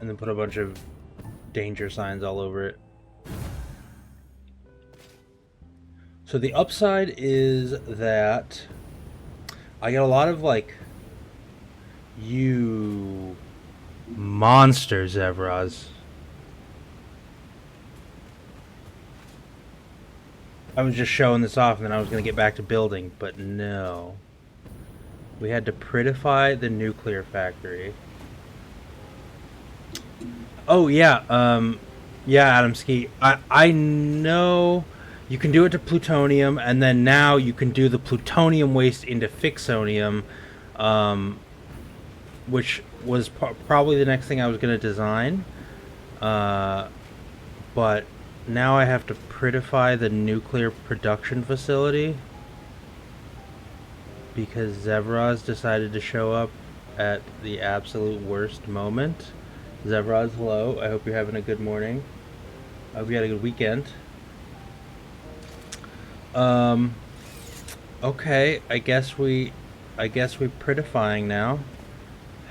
and then put a bunch of danger signs all over it. So the upside is that I get a lot of like, you monsters, Evraz. I was just showing this off and then I was going to get back to building, but no. We had to prettify the nuclear factory. Oh, yeah. Yeah, Adam Ski. I know you can do it to plutonium, and then now you can do the plutonium waste into fixonium, which was probably the next thing I was going to design. But now I have to prettify the nuclear production facility because Zevraz decided to show up at the absolute worst moment. Zevraz, hello. I hope you're having a good morning. I hope you had a good weekend. Okay, I guess we prettifying now.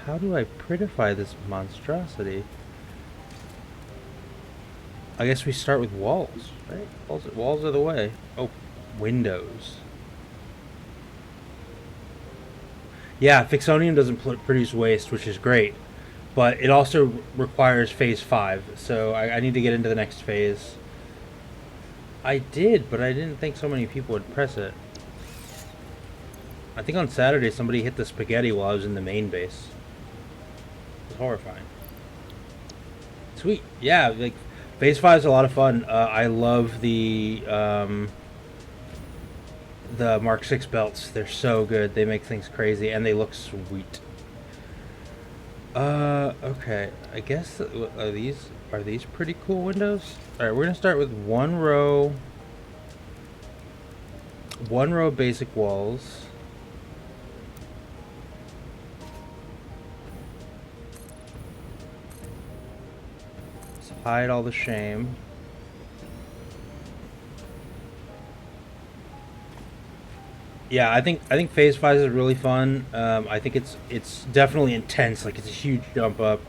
How do I prettify this monstrosity? I guess we start with walls, right? Walls are the way. Oh, windows. Yeah, Fixonium doesn't produce waste, which is great. But it also requires phase 5, so I need to get into the next phase. I did, but I didn't think so many people would press it. I think on Saturday somebody hit the spaghetti while I was in the main base. It was horrifying. Sweet. Yeah, like, phase 5 is a lot of fun. I love the Mark 6 belts. They're so good. They make things crazy, and they look sweet. Okay. I guess are these pretty cool windows? All right, we're gonna start with one row basic walls. Let's hide all the shame. Yeah, I think phase 5 is really fun. I think it's definitely intense. Like, it's a huge jump up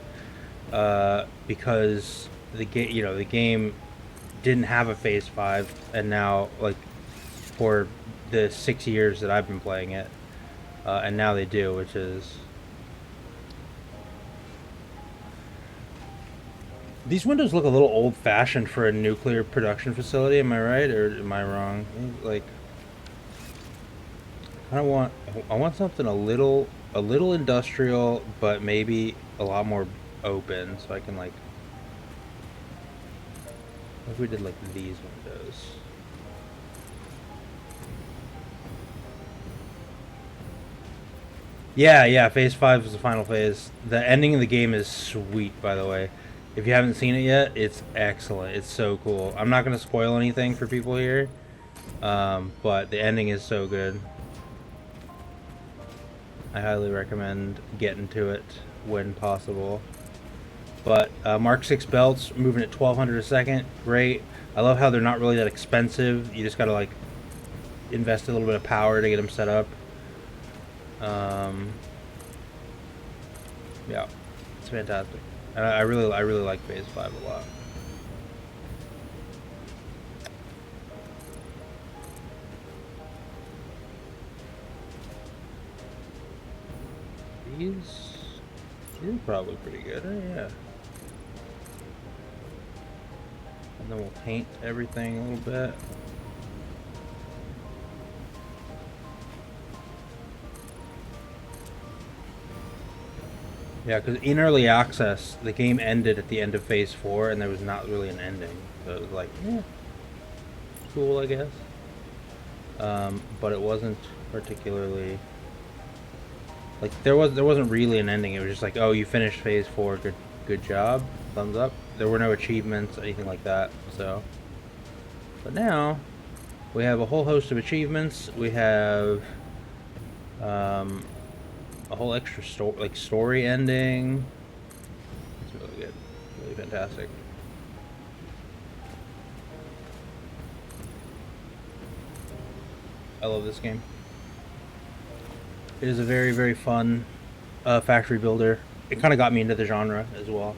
because the game didn't have a phase 5, and now, like, for the 6 years that I've been playing it, and now they do, which is. These windows look a little old-fashioned for a nuclear production facility. Am I right, or am I wrong? Like, I want something a little industrial, but maybe a lot more open, so I can, like, what if we did like these windows? Yeah, phase 5 is the final phase. The ending of the game is sweet, by the way. If you haven't seen it yet, it's excellent. It's so cool. I'm not going to spoil anything for people here, but the ending is so good. I highly recommend getting to it when possible. But Mark 6 belts, moving at 1200 a second, great. I love how they're not really that expensive. You just gotta, like, invest a little bit of power to get them set up. Yeah, it's fantastic. And I really like phase 5 a lot. These are probably pretty good. Yeah. And then we'll paint everything a little bit. Yeah, because in early access, the game ended at the end of phase 4, and there was not really an ending. So it was like, yeah, cool, I guess. But it wasn't particularly, like, there wasn't really an ending. It was just like, oh, you finished phase 4, good job, thumbs up. There were no achievements, anything like that. So, but now we have a whole host of achievements. We have a whole extra story ending. It's really good, really fantastic. I love this game. It is a very, very fun factory builder. It kind of got me into the genre as well.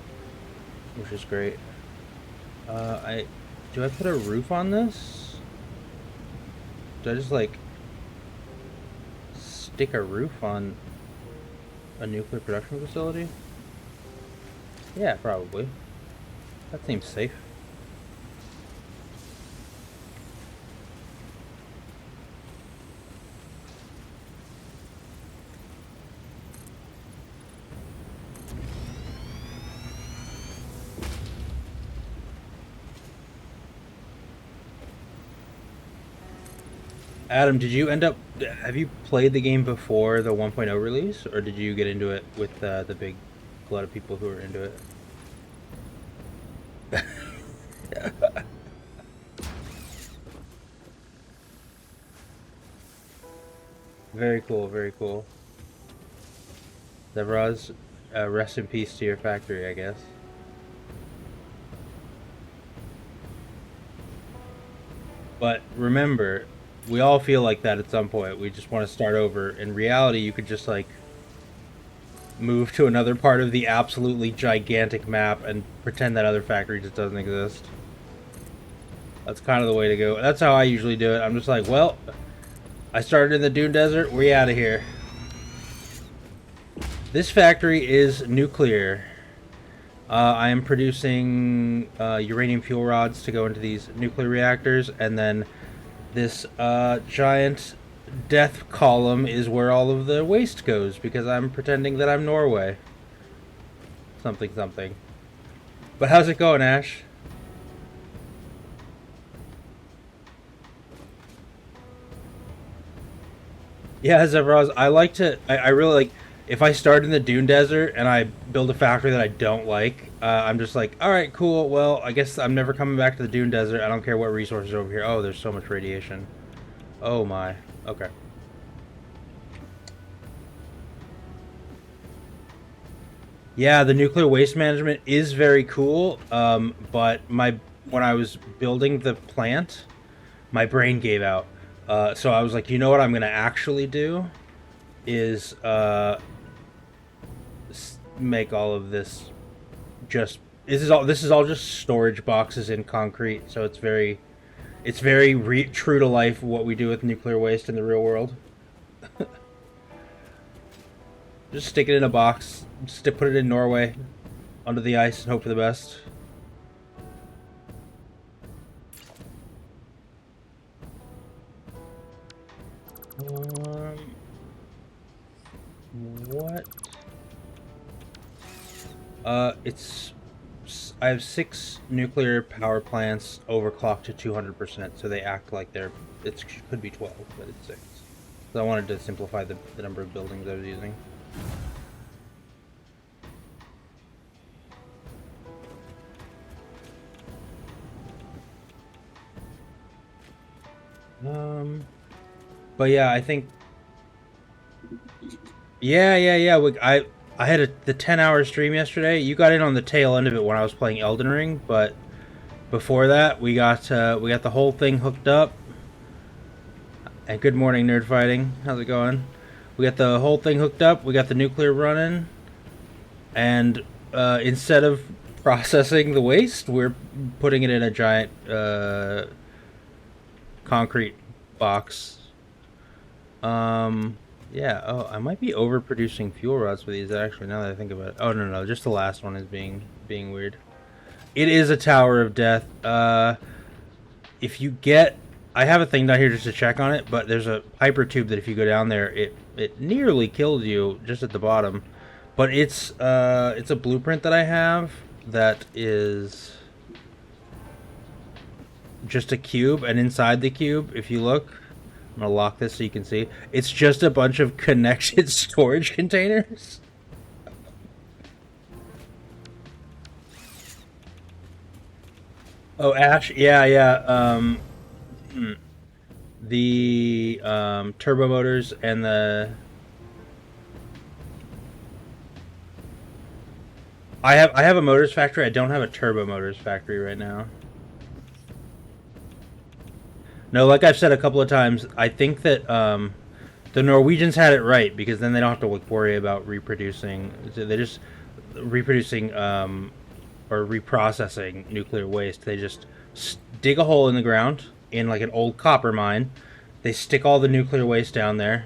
which is great. Do I put a roof on this? Do I just like stick a roof on a nuclear production facility? Yeah, probably. That seems safe. Adam, did you end up? Have you played the game before the 1.0 release, or did you get into it with the big glut of people who were into it? Very cool, very cool. Zevraz, rest in peace to your factory, I guess. But remember, we all feel like that at some point. We just want to start over. In reality, you could just like move to another part of the absolutely gigantic map and pretend that other factory just doesn't exist. That's kind of the way to go. That's how I usually do it. I'm just like, well, I started in the Dune Desert. We out of here. This factory is nuclear. I am producing uranium fuel rods to go into these nuclear reactors, and then this giant death column is where all of the waste goes, because I'm pretending that I'm Norway. Something, something. But how's it going, Ash? Yeah, Zevraz, I like to. I really like. If I start in the Dune Desert and I build a factory that I don't like, I'm just like, all right, cool. Well, I guess I'm never coming back to the Dune Desert. I don't care what resources are over here. Oh, there's so much radiation. Oh my. Okay. Yeah, the nuclear waste management is very cool. But when I was building the plant, my brain gave out. So I was like, you know what I'm gonna actually do is make all of this just this is all just storage boxes in concrete. So it's very true to life what we do with nuclear waste in the real world. Just stick it in a box, put it in Norway under the ice and hope for the best. What? It's I have 6 nuclear power plants overclocked to 200%, so they act like it could be 12, but it's 6. So I wanted to simplify the number of buildings I was using. But yeah, I think. Yeah. I had the 10-hour stream yesterday. You got in on the tail end of it when I was playing Elden Ring, but before that, we got the whole thing hooked up. And good morning, Nerd Fighting. How's it going? We got the whole thing hooked up. We got the nuclear running, and instead of processing the waste, we're putting it in a giant concrete box. Yeah. Oh, I might be overproducing fuel rods for these. Actually, now that I think about it. Oh no, just the last one is being weird. It is a tower of death. If you get, I have a thing down here just to check on it, but there's a hyper tube that if you go down there, it nearly kills you just at the bottom. But it's a blueprint that I have that is just a cube, and inside the cube, if you look. I'm gonna lock this so you can see. It's just a bunch of connected storage containers. Oh, Ash, yeah. The turbo motors and I have a motors factory. I don't have a turbo motors factory right now. No, like I've said a couple of times, I think that the Norwegians had it right, because then they don't have to worry about reproducing. They just reproducing or reprocessing nuclear waste. They just dig a hole in the ground in like an old copper mine. They stick all the nuclear waste down there,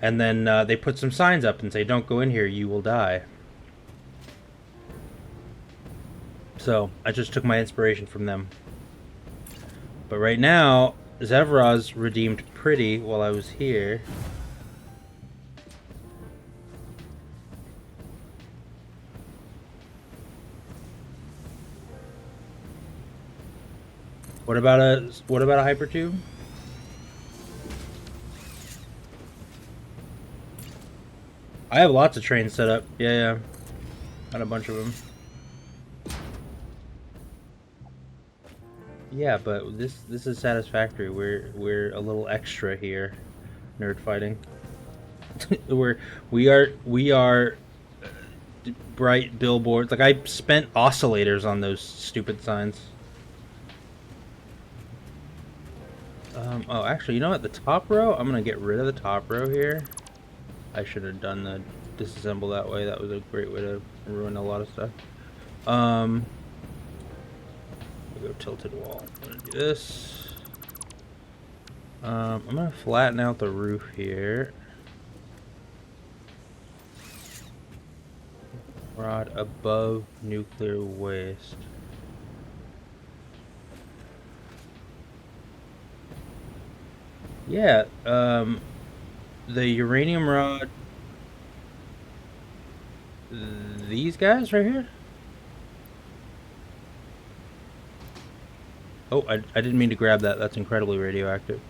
and then they put some signs up and say, "Don't go in here, you will die." So I just took my inspiration from them. But right now, Zevraz redeemed pretty while I was here. What about a hypertube? I have lots of trains set up. Yeah. Got a bunch of them. Yeah, but this is Satisfactory. We're a little extra here, nerd fighting. we are bright billboards. Like I spent oscillators on those stupid signs. Oh, actually, you know what? The top row. I'm gonna get rid of the top row here. I should have done the disassemble that way. That was a great way to ruin a lot of stuff. We'll go tilted wall. I'm gonna do this. I'm gonna flatten out the roof here. Rod above nuclear waste. Yeah, the uranium rod. These guys right here? Oh, I didn't mean to grab that. That's incredibly radioactive.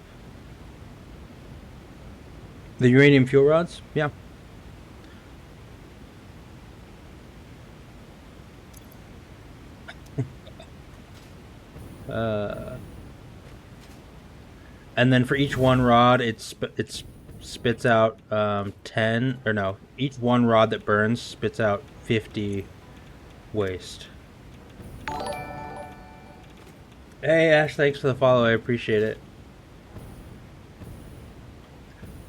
The uranium fuel rods? Yeah. And then for each one rod, it spits out 10, or no, each one rod that burns spits out 50 waste. Hey Ash, thanks for the follow. I appreciate it.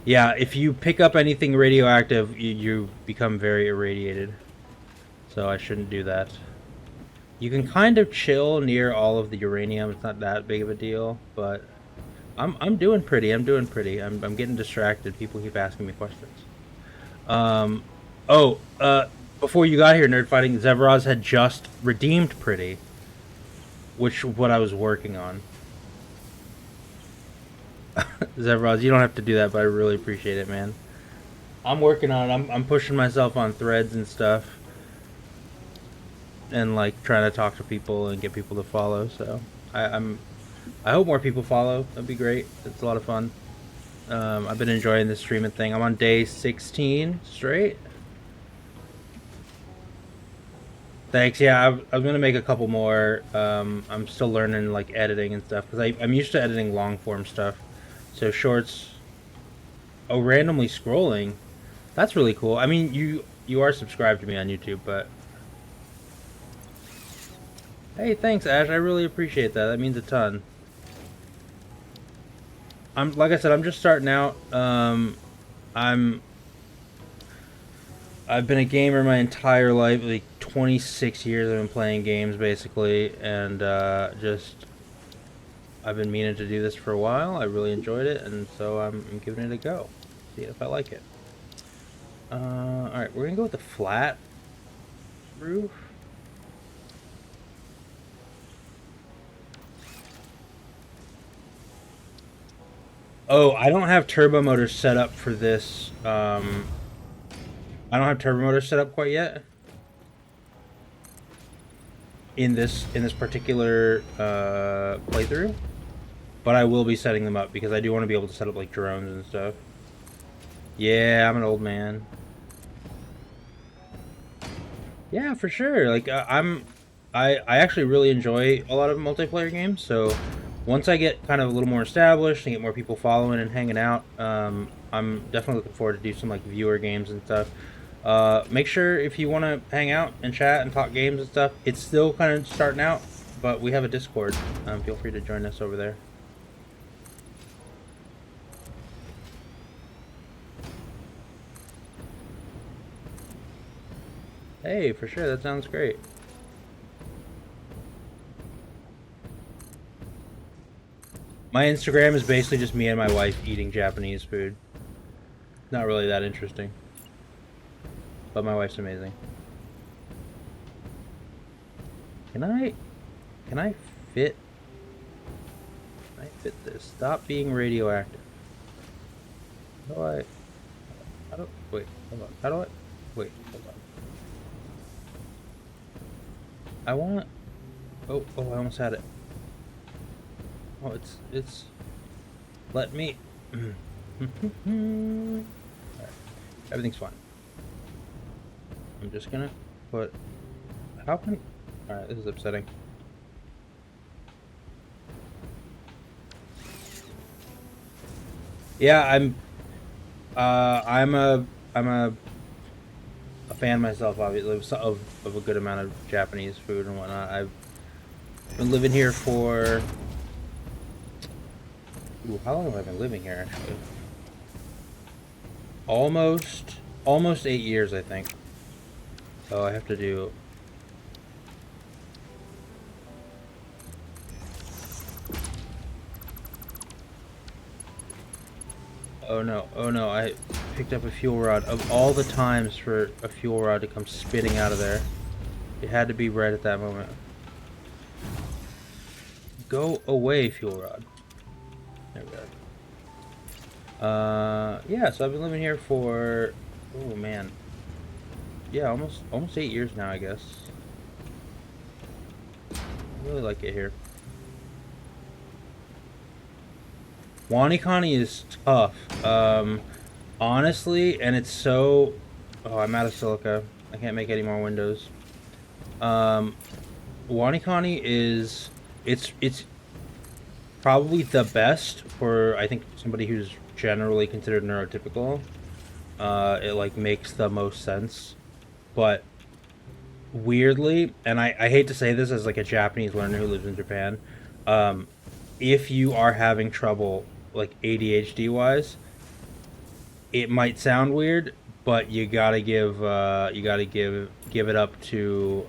Yeah, if you pick up anything radioactive, you become very irradiated. So I shouldn't do that. You can kind of chill near all of the uranium. It's not that big of a deal, but I'm doing pretty. I'm getting distracted. People keep asking me questions. Before you got here, Nerd Fighting, Zevraz had just redeemed pretty, which is what I was working on. Zevraz, you don't have to do that, but I really appreciate it, man. I'm working on it. I'm pushing myself on threads and stuff, and like trying to talk to people and get people to follow. So I hope more people follow. That'd be great. It's a lot of fun. I've been enjoying this streaming thing. I'm on day 16 straight. Thanks. Yeah, I'm gonna make a couple more. I'm still learning like editing and stuff because I'm used to editing long form stuff. So shorts. Oh, randomly scrolling. That's really cool. I mean, you are subscribed to me on YouTube, but hey, thanks, Ash. I really appreciate that. That means a ton. Like I said, I'm just starting out. I've been a gamer my entire life, like 26 years I've been playing games basically, and I've been meaning to do this for a while. I really enjoyed it, and so I'm giving it a go. See if I like it. Alright, we're gonna go with the flat roof. Oh, I don't have turbo motors set up for this. I don't have turbo motors set up quite yet. In this particular playthrough, but I will be setting them up because I do want to be able to set up like drones and stuff. Yeah, I'm an old man. Yeah, for sure. Like I actually really enjoy a lot of multiplayer games. So once I get kind of a little more established and get more people following and hanging out, I'm definitely looking forward to do some like viewer games and stuff. Make sure if you want to hang out and chat and talk games and stuff, it's still kind of starting out, but we have a Discord. Feel free to join us over there. Hey, for sure, that sounds great. My Instagram is basically just me and my wife eating Japanese food. Not really that interesting. But my wife's amazing. Can I fit? Can I fit this? Stop being radioactive. How do I? How do? Wait, hold on. How do I? Wait, hold on. I want. Oh, I almost had it. Oh, it's. Let me. Alright. Everything's fine. I'm just gonna put. How can? Alright, this is upsetting. Yeah, I'm a fan myself, obviously, of a good amount of Japanese food and whatnot. I've been living here for. Ooh, how long have I been living here, actually? Almost 8 years, I think. So I have to do. Oh no, I picked up a fuel rod. Of all the times for a fuel rod to come spitting out of there, it had to be right at that moment. Go away, fuel rod. There we go. Yeah, so I've been living here for, oh man. Yeah, almost 8 years now, I guess. I really like it here. Wanikani is tough. Honestly, and it's so... Oh, I'm out of silica. I can't make any more windows. Wanikani is... It's probably the best for, I think, somebody who's generally considered neurotypical. It, like, makes the most sense. But, weirdly, and I hate to say this as, like, a Japanese learner who lives in Japan, if you are having trouble, like, ADHD wise, it might sound weird, but you gotta give it up to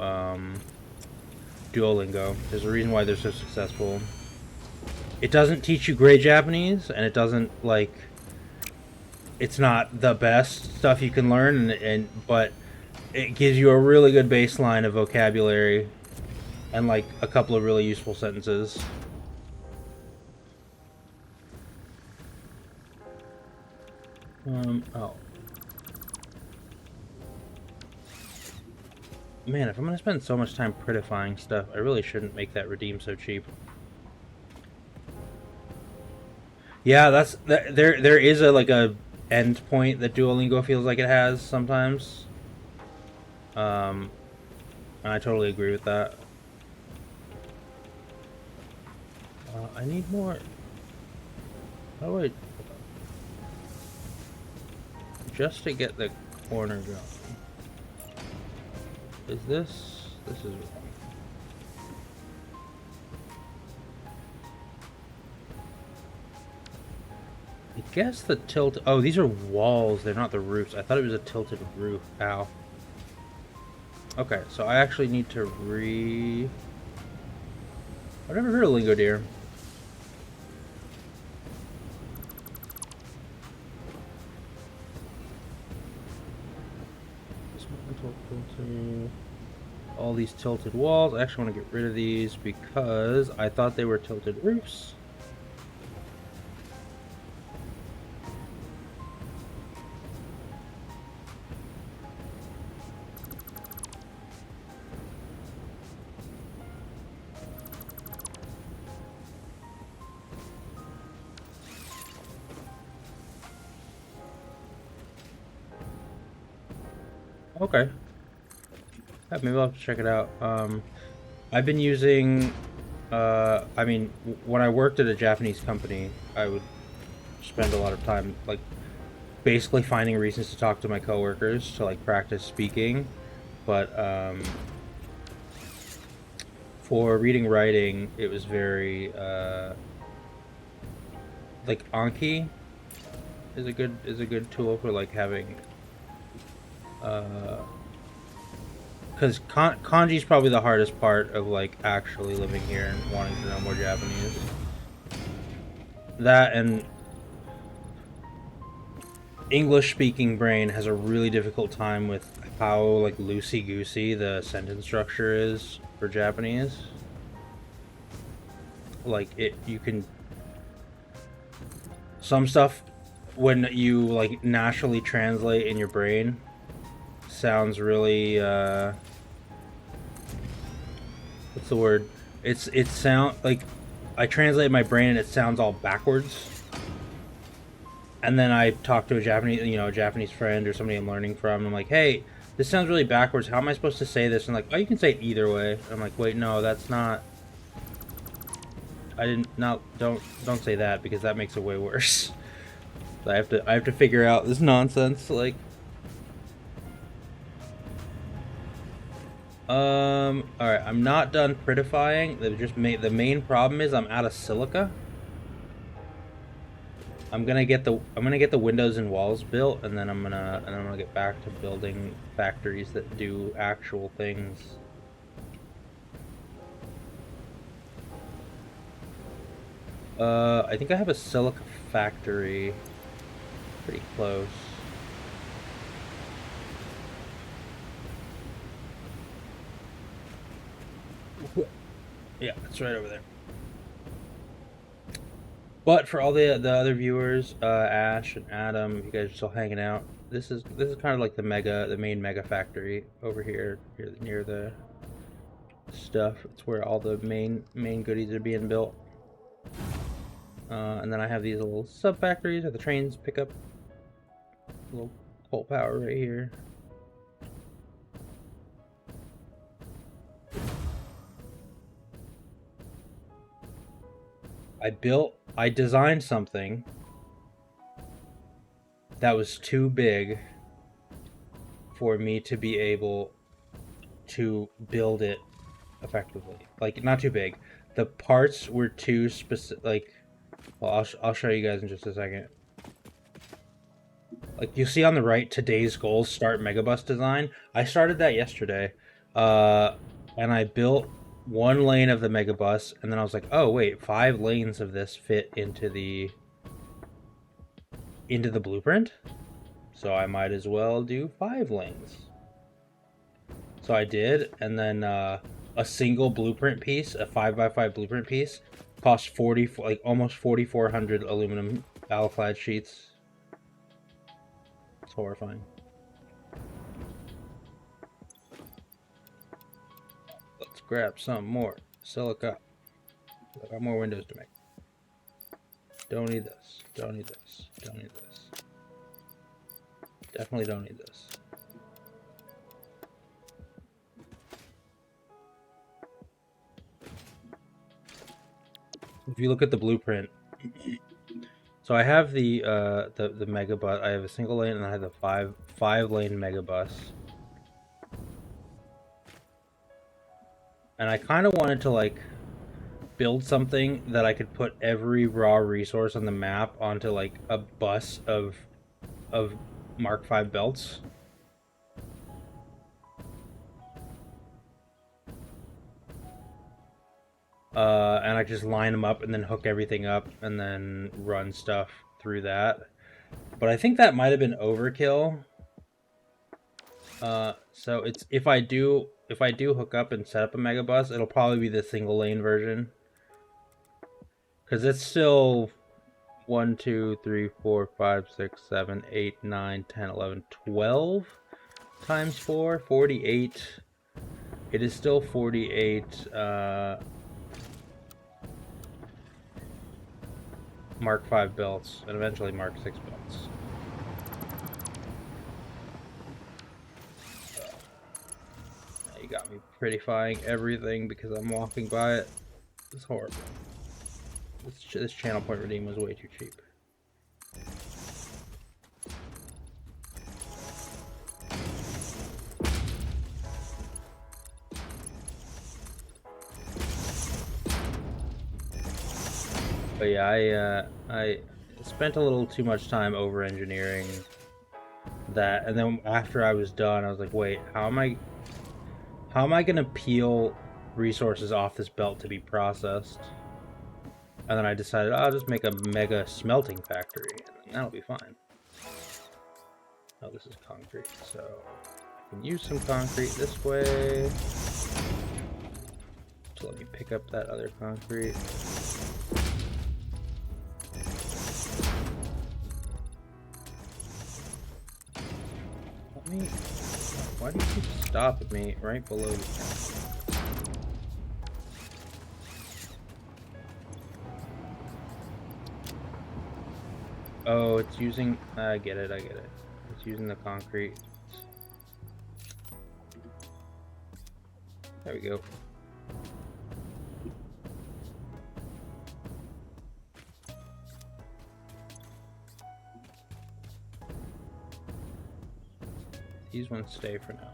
Duolingo. There's a reason why they're so successful. It doesn't teach you great Japanese, and it doesn't, like, it's not the best stuff you can learn, but it gives you a really good baseline of vocabulary and, like, a couple of really useful sentences. Oh. Man, if I'm gonna spend so much time prettifying stuff, I really shouldn't make that redeem so cheap. Yeah, there is a, like, a end point that Duolingo feels like it has sometimes. And I totally agree with that. I need more. How do I... Just to get the corner going. Is this... This is wrong. I guess the tilt... Oh, these are walls. They're not the roofs. I thought it was a tilted roof. Ow. Okay, so I actually need to I've never heard of Lingo Deer. All these tilted walls. I actually want to get rid of these because I thought they were tilted roofs. Okay. Yeah, maybe I'll have to check it out. I've been using, I mean, when I worked at a Japanese company, I would spend a lot of time, like, basically finding reasons to talk to my coworkers to, like, practice speaking. But, for reading writing, it was very, like, Anki is a good tool for, like, having, because kanji is probably the hardest part of, like, actually living here and wanting to know more Japanese. That and English-speaking brain has a really difficult time with how like loosey-goosey the sentence structure is for Japanese. Like you can some stuff when you like naturally translate in your brain sounds really what's the word? It sound like I translate my brain and it sounds all backwards. And then I talk to a Japanese friend or somebody I'm learning from. And I'm like, hey, this sounds really backwards. How am I supposed to say this? And like, oh, you can say it either way. And I'm like, wait, no, that's not. I didn't. Not don't say that because that makes it way worse. So I have to figure out this nonsense. Like, all right, I'm not done prettifying. The main problem is I'm out of silica. I'm gonna get the windows and walls built, and then I'm gonna get back to building factories that do actual things. I think I have a silica factory pretty close. Yeah, it's right over there. But for all the other viewers, Ash and Adam, you guys are still hanging out. This is kind of like the main mega factory over here near the stuff. It's where all the main goodies are being built. And then I have these little sub factories where the trains pick up a little coal power right here. I designed something that was too big for me to be able to build it effectively. Like, not too big. The parts were too specific. Like, well, I'll show you guys in just a second. Like, you see on the right, today's goals start Megabus design. I started that yesterday. And I built one lane of the Megabus, and then I was like, oh wait, 5 lanes of this fit into the blueprint, so I might as well do 5 lanes. So I did, and then a single blueprint piece, a 5x5 blueprint piece, cost almost 4,400 aluminum alclad sheets. It's horrifying. Let's grab some more silica. I got more windows to make. Don't need this. Don't need this. Don't need this. Definitely don't need this. If you look at the blueprint, so I have the megabus. I have a single lane and I have the five lane megabus. And I kind of wanted to like build something that I could put every raw resource on the map onto like a bus of Mark V belts. And I just line them up and then hook everything up and then run stuff through that. But I think that might have been overkill. So it's if I do hook up and set up a megabus, it'll probably be the single lane version. Because it's still 1, 2, 3, 4, 5, 6, 7, 8, 9, 10, 11, 12 times 4, 48. It is still 48 Mark V belts and eventually Mark VI belts. You got me prettifying everything because I'm walking by it. It's horrible. This channel point redeem was way too cheap. But yeah, I spent a little too much time over engineering that, and then after I was done, I was like, wait, how am I gonna peel resources off this belt to be processed? And then I decided I'll just make a mega smelting factory, and that'll be fine. Oh, this is concrete, so I can use some concrete this way. So let me pick up that other concrete. Why do you keep stopping me right below the camera? Oh, it's using... I get it. It's using the concrete. There we go. These ones stay for now.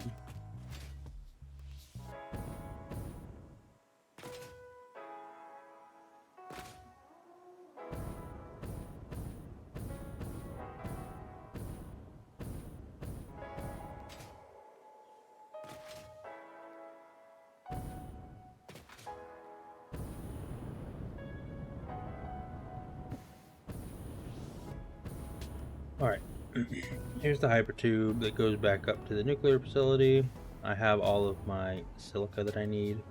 Alright, here's the hypertube that goes back up to the nuclear facility. I have all of my silica that I need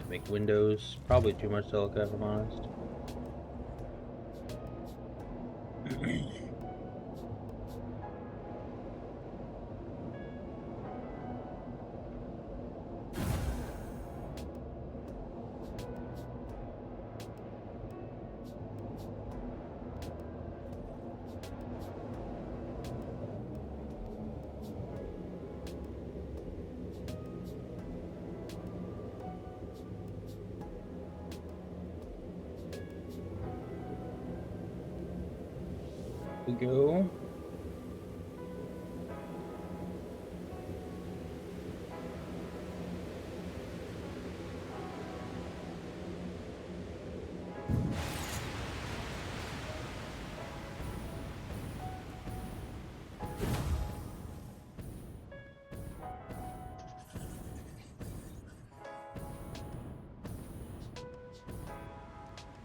to make windows. Probably too much silica, if I'm honest. We go.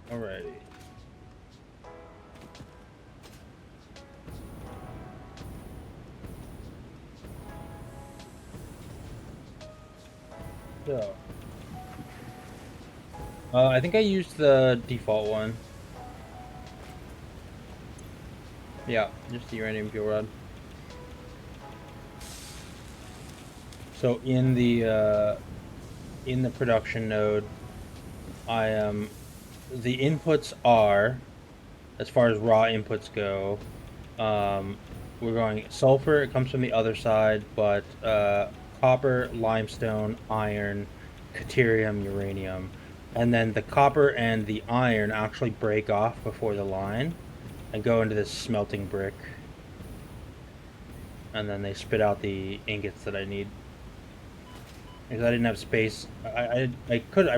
Alrighty. So, I think I used the default one. Yeah, just the uranium fuel rod. So in the production node, the inputs are, as far as raw inputs go, we're going sulfur. It comes from the other side, but copper, limestone, iron, deuterium, uranium. And then the copper and the iron actually break off before the line and go into this smelting brick. And then they spit out the ingots that I need. Because I didn't have space. I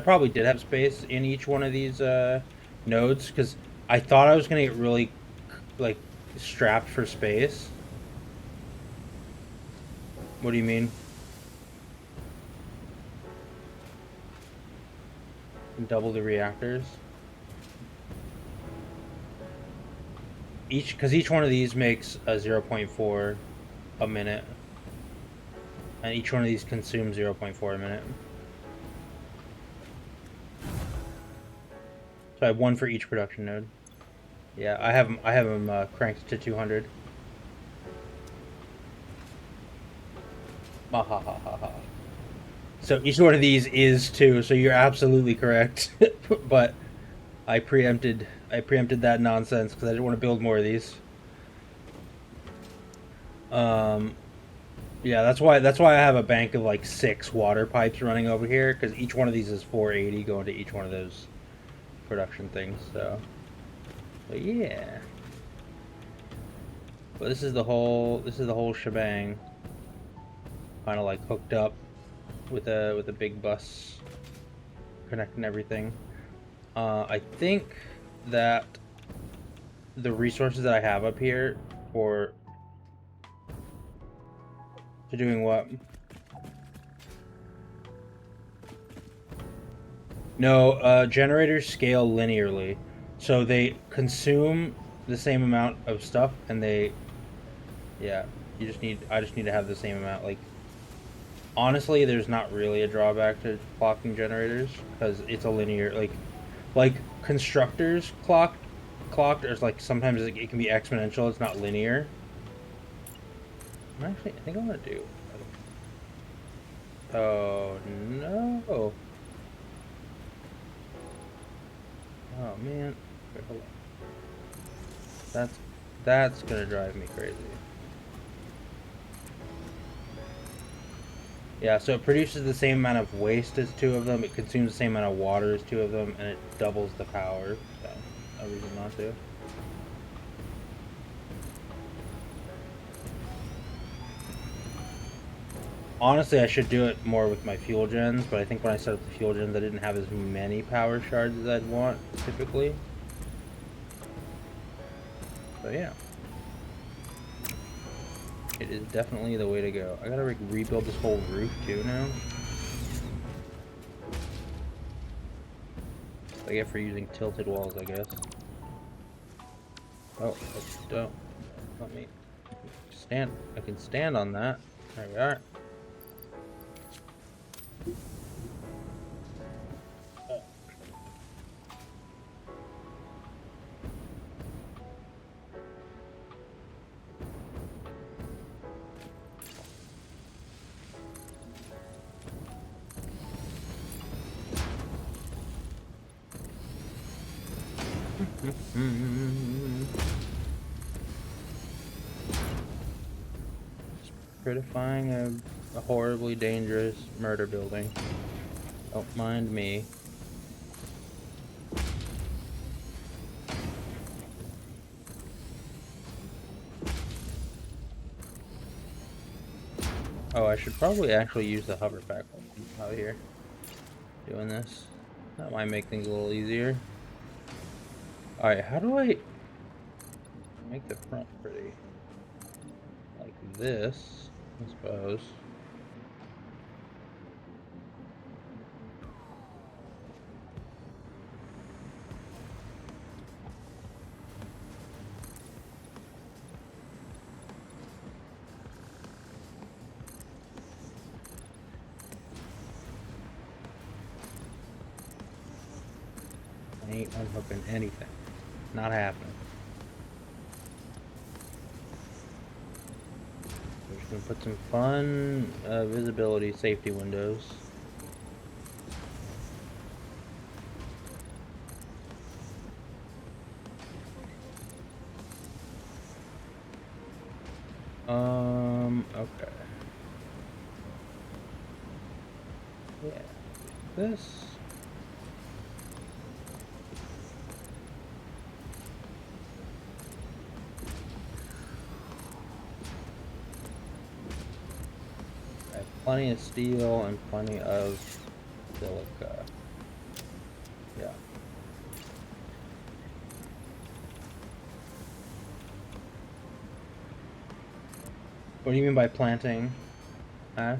probably did have space in each one of these nodes, because I thought I was going to get really, like, strapped for space. What do you mean? Double the reactors. Because each one of these makes a 0.4 a minute. And each one of these consumes 0.4 a minute. So I have one for each production node. Yeah, I have them cranked to 200. Ha ha ha ha ha. So each one of these is 2, so you're absolutely correct. But I preempted that nonsense because I didn't want to build more of these. Yeah, that's why I have a bank of like 6 water pipes running over here, because each one of these is 480 going to each one of those production things. So yeah. But this is the whole shebang. Kind of like hooked up with a big bus connecting everything. I think that the resources that I have up here for doing what? No, generators scale linearly. So they consume the same amount of stuff, and they, yeah, I just need to have the same amount. Like, honestly, there's not really a drawback to clocking generators because it's a linear, like constructors clocked, or like sometimes it can be exponential. It's not linear. Actually, I think I'm gonna do. Oh no! Oh man! Wait, hold on. That's that's gonna drive me crazy. Yeah, so it produces the same amount of waste as two of them. It consumes the same amount of water as two of them, and it doubles the power. So no reason not to. Honestly, I should do it more with my fuel gens, but I think when I set up the fuel gens, I didn't have as many power shards as I'd want, typically. So yeah. It is definitely the way to go. I gotta rebuild this whole roof too now. I get for using tilted walls, I guess. Oh, don't. Let me stand. I can stand on that. There we are. Critifying a horribly dangerous murder building. Don't mind me. Oh, I should probably actually use the hover pack out here. Doing this. That might make things a little easier. Alright, how do I make the front pretty? Like this, I suppose. I ain't unhooking anything. Not happening. We're just gonna put some fun visibility safety windows. Okay. Yeah. This. I have plenty of steel and plenty of silica. Yeah. What do you mean by planting, Ash?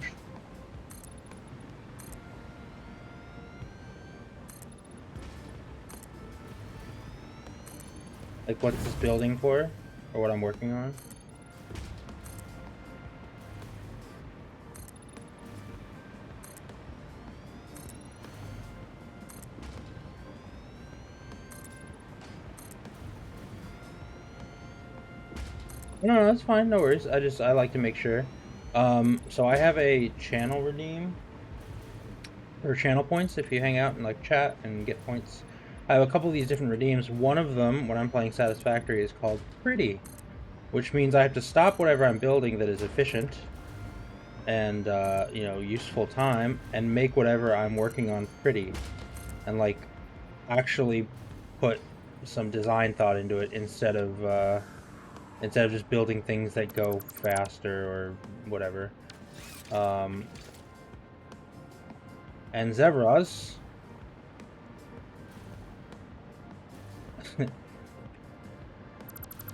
Like what's this building for? Or what I'm working on? No, that's fine. No worries. I like to make sure. So I have a channel redeem or channel points if you hang out and like chat and get points. I have a couple of these different redeems. One of them, when I'm playing Satisfactory, is called Pretty, which means I have to stop whatever I'm building that is efficient and you know, useful time, and make whatever I'm working on pretty, and like actually put some design thought into it instead of just building things that go faster or whatever. And Zevras.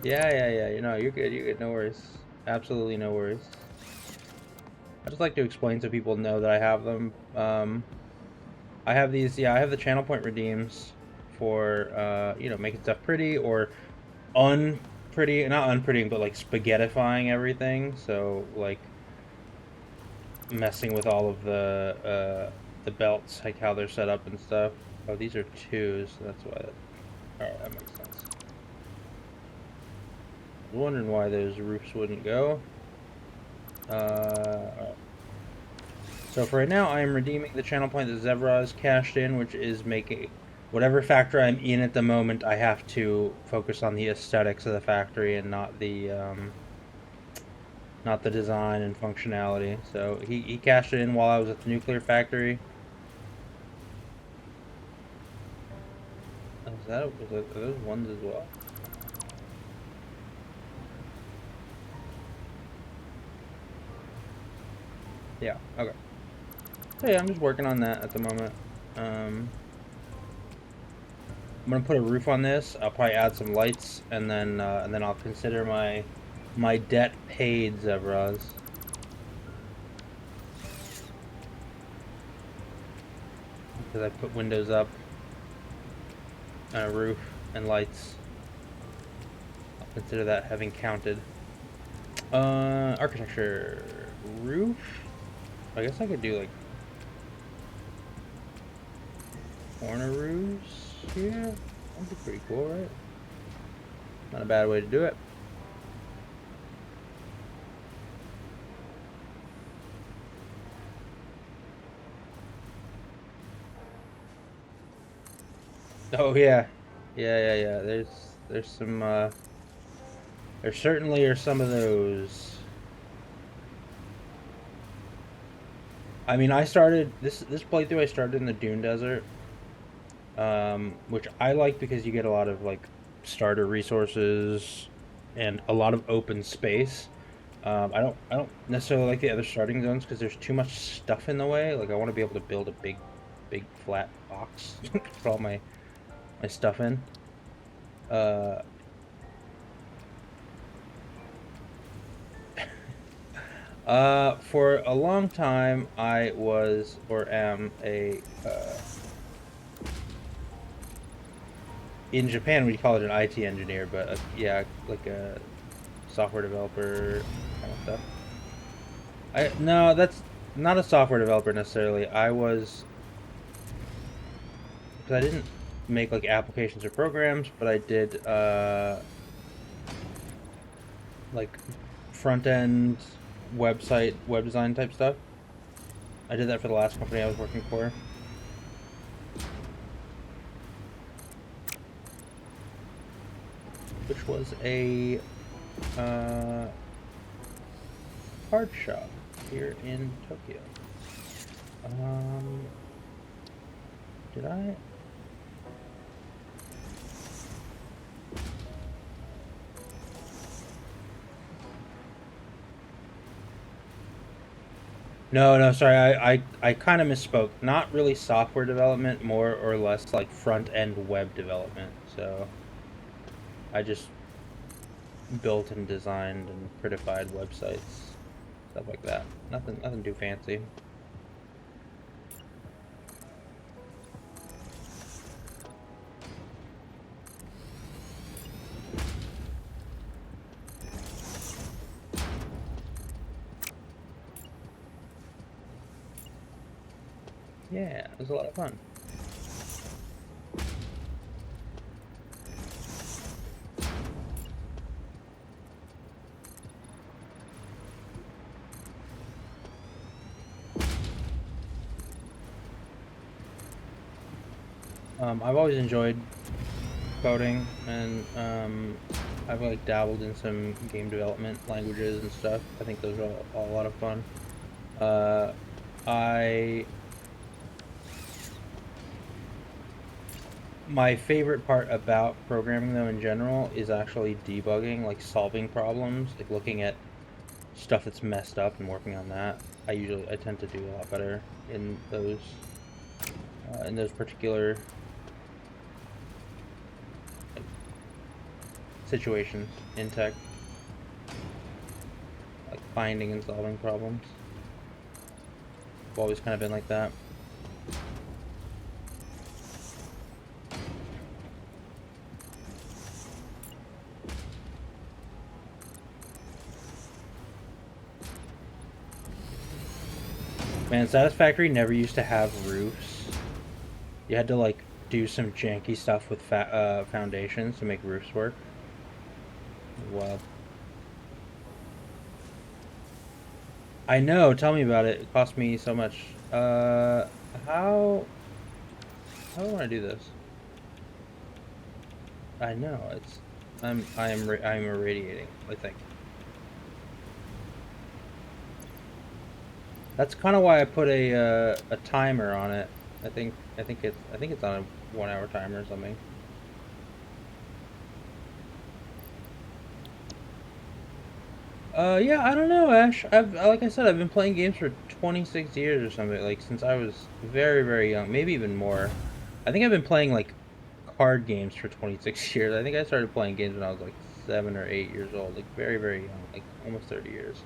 Yeah. You know, you're good. You're good. No worries. Absolutely no worries. I just like to explain so people know that I have them. I have these. Yeah, I have the channel point redeems for you know, making stuff pretty or unpretty, not unpretty, but like spaghettifying everything. So like messing with all of the belts, like how they're set up and stuff. Oh, these are twos, so that's why. Alright, that makes sense. I was wondering why those roofs wouldn't go. Alright. So for right now, I am redeeming the channel point that Zevraz cashed in, which is making whatever factory I'm in at the moment. I have to focus on the aesthetics of the factory and not the design and functionality. So he cashed it in while I was at the nuclear factory. Are those ones as well? Yeah, okay. So yeah, I'm just working on that at the moment. I'm gonna put a roof on this. I'll probably add some lights, and then I'll consider my debt paid, Zevraz. Because I put windows up, and a roof, and lights. I'll consider that having counted. Architecture, roof. I guess I could do like corner roofs here. That'd be pretty cool, right? Not a bad way to do it. Oh yeah, yeah. There's some there certainly are some of those. I mean, I started this playthrough. I started in the Dune Desert, which I like because you get a lot of like starter resources and a lot of open space. I don't necessarily like the other starting zones because there's too much stuff in the way. Like I want to be able to build a big flat box to put all my stuff in. Uh, for a long time, I was or am a in Japan we call it an IT engineer, but yeah, like a software developer kind of stuff. No, that's not a software developer necessarily. I was because I didn't make like applications or programs, but I did like front end website web design type stuff. I did that for the last company I was working for. Which was a card shop here in Tokyo. Did I? No, sorry, I kind of misspoke. Not really software development, more or less like front-end web development. So I just built and designed and prettified websites, stuff like that. Nothing too fancy. Yeah, it was a lot of fun. I've always enjoyed coding, and I've like dabbled in some game development languages and stuff. I think those are all a lot of fun. Uh, I My favorite part about programming though in general is actually debugging, like solving problems, like looking at stuff that's messed up and working on that. I tend to do a lot better in those particular like, situations in tech, like finding and solving problems. I've always kind of been like that. Man, Satisfactory never used to have roofs. You had to like do some janky stuff with foundations to make roofs work. Well, I know. Tell me about it. It cost me so much. How how do I want to do this? I know it's. I'm irradiating. I think that's kind of why I put a timer on it. I think it's on a 1 hour timer or something. Yeah, I don't know, Ash. Like I said, I've been playing games for 26 years or something, like since I was very, very young, maybe even more. I think I've been playing like card games for 26 years. I think I started playing games when I was like 7 or 8 years old, like very, very young, like almost 30 years.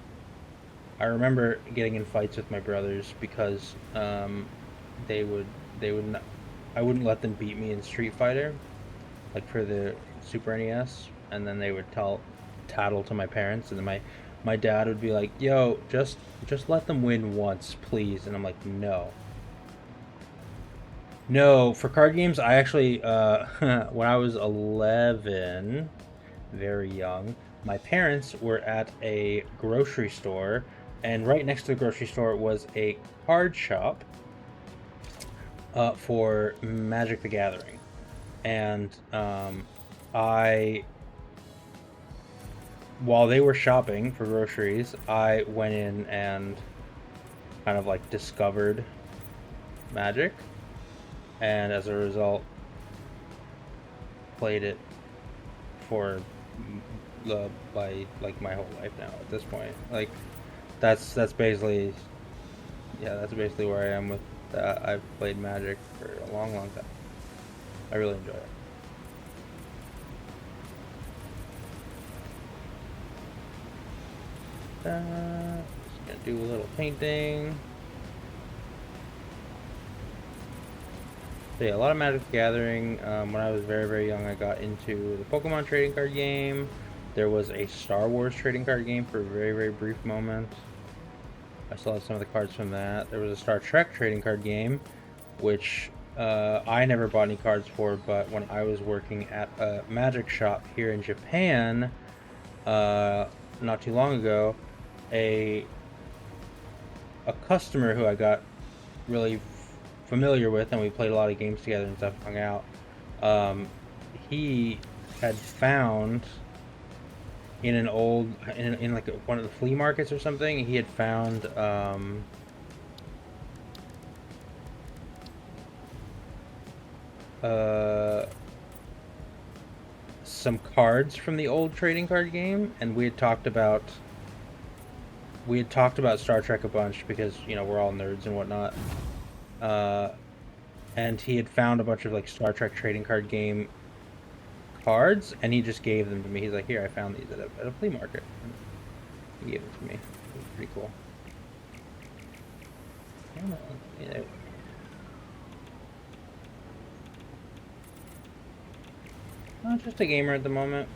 I remember getting in fights with my brothers because they would they would not, I wouldn't let them beat me in Street Fighter, like for the Super NES, and then they would tattle to my parents, and then my dad would be like, "Yo, just let them win once, please." And I'm like, "No, no." For card games, I actually when I was 11, very young, my parents were at a grocery store, and right next to the grocery store was a card shop for Magic the Gathering, and I while they were shopping for groceries, I went in and kind of like discovered Magic, and as a result, played it for the by like my whole life now. At this point, like that's basically that's basically where I am with that. I've played Magic for a long, long time. I really enjoy it. Just gonna do a little painting. So yeah, a lot of Magic the Gathering. When I was very, very young, I got into the Pokemon trading card game. There was a Star Wars trading card game for a very, very brief moment. I still have some of the cards from that. There was a Star Trek trading card game, which I never bought any cards for, but when I was working at a magic shop here in Japan, not too long ago, a customer who I got really familiar with, and we played a lot of games together and stuff, hung out. He had found in an old in like one of the flea markets or something. He had found some cards from the old trading card game, and we had talked about Star Trek a bunch because we're all nerds and whatnot. Uh, and he had found a bunch of like Star Trek trading card game cards, and he just gave them to me. He's like, "Here, I found these at a flea market." And he gave them to me. It was pretty cool. I don't know, I'm just a gamer at the moment.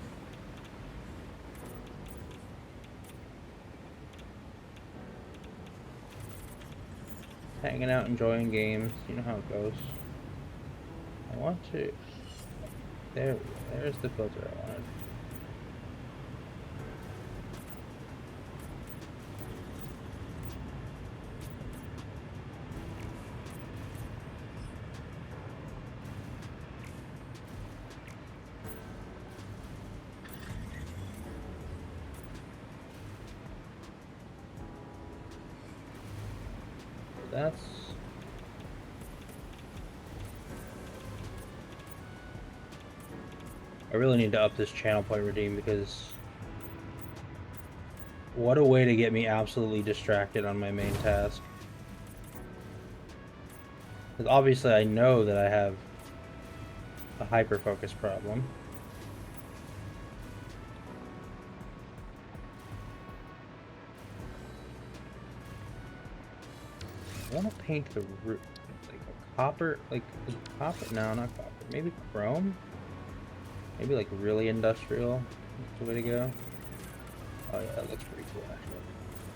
Hanging out, enjoying games. You know how it goes. I want to. There's the filter I wanted. That's I really need to up this channel point redeem, because what a way to get me absolutely distracted on my main task. Because obviously I know that I have a hyper-focus problem. I want to paint the roof like a copper, like copper. No, not copper. Maybe chrome. Maybe like really industrial. That's the way to go. Oh yeah, that looks pretty cool actually.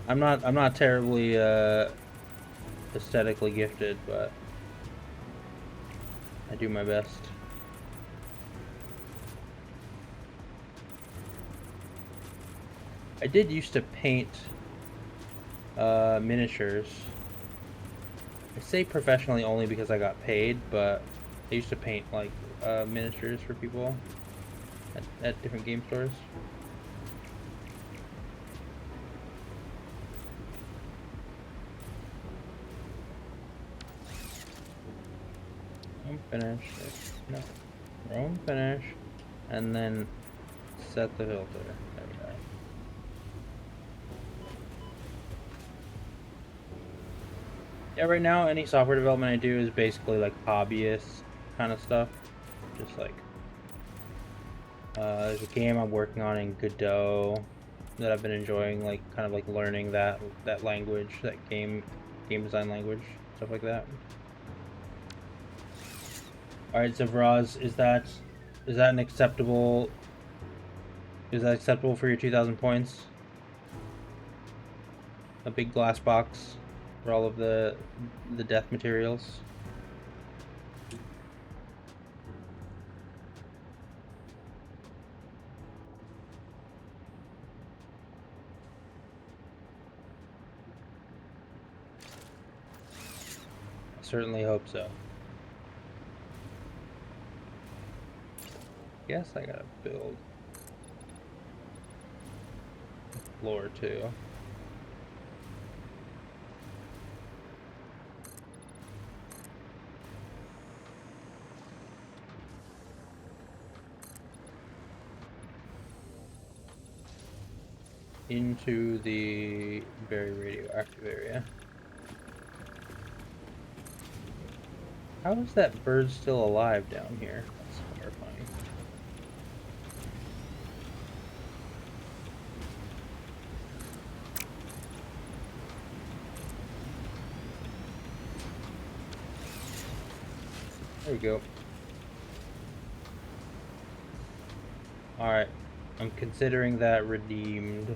I'm not terribly aesthetically gifted, but I do my best. I did used to paint miniatures. I say professionally only because I got paid, but I used to paint like miniatures for people at different game stores. Rome finish. No. Rome finish. And then set the filter. There we go. Yeah, right now any software development I do is basically like hobbyist kind of stuff. Just like there's a game I'm working on in Godot that I've been enjoying, like kind of like learning that language, that game design language, stuff like that. All right, Zavraz, is that an acceptable? Is that acceptable for your 2,000 points? A big glass box for all of the death materials. I certainly hope so. Guess I gotta build the floor too. Into the very radioactive area. How is that bird still alive down here? That's horrifying. There we go. Alright. I'm considering that redeemed.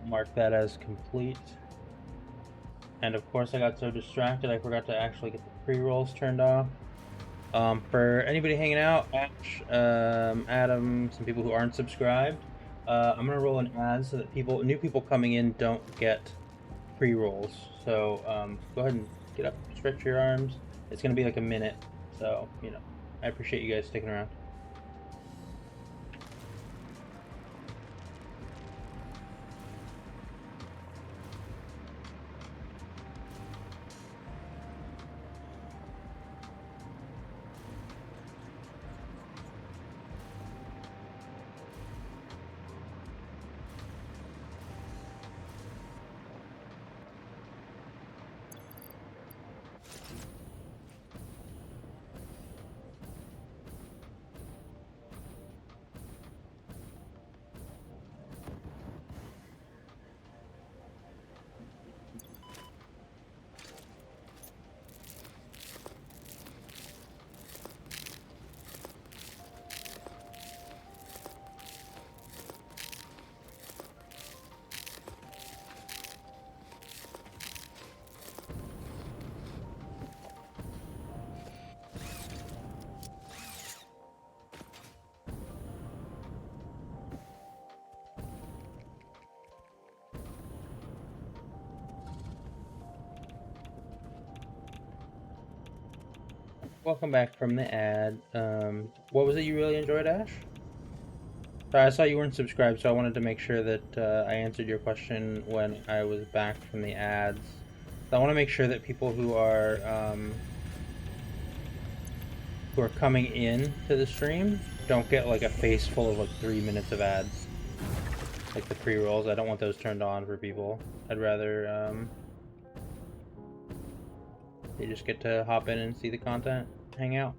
Mark that as complete. And of course I got so distracted I forgot to actually get the pre-rolls turned off. For anybody hanging out, Ash, Adam, some people who aren't subscribed, I'm gonna roll an ad so that new people coming in don't get pre-rolls. So go ahead and get up, stretch your arms. It's gonna be like a minute, so you know, I appreciate you guys sticking around. Welcome back from the ad. What was it you really enjoyed, Ash? Sorry, I saw you weren't subscribed, so I wanted to make sure that I answered your question when I was back from the ads. So I want to make sure that people who are coming in to the stream don't get like a face full of like 3 minutes of ads, like the pre-rolls. I don't want those turned on for people. I'd rather they just get to hop in and see the content, hang out.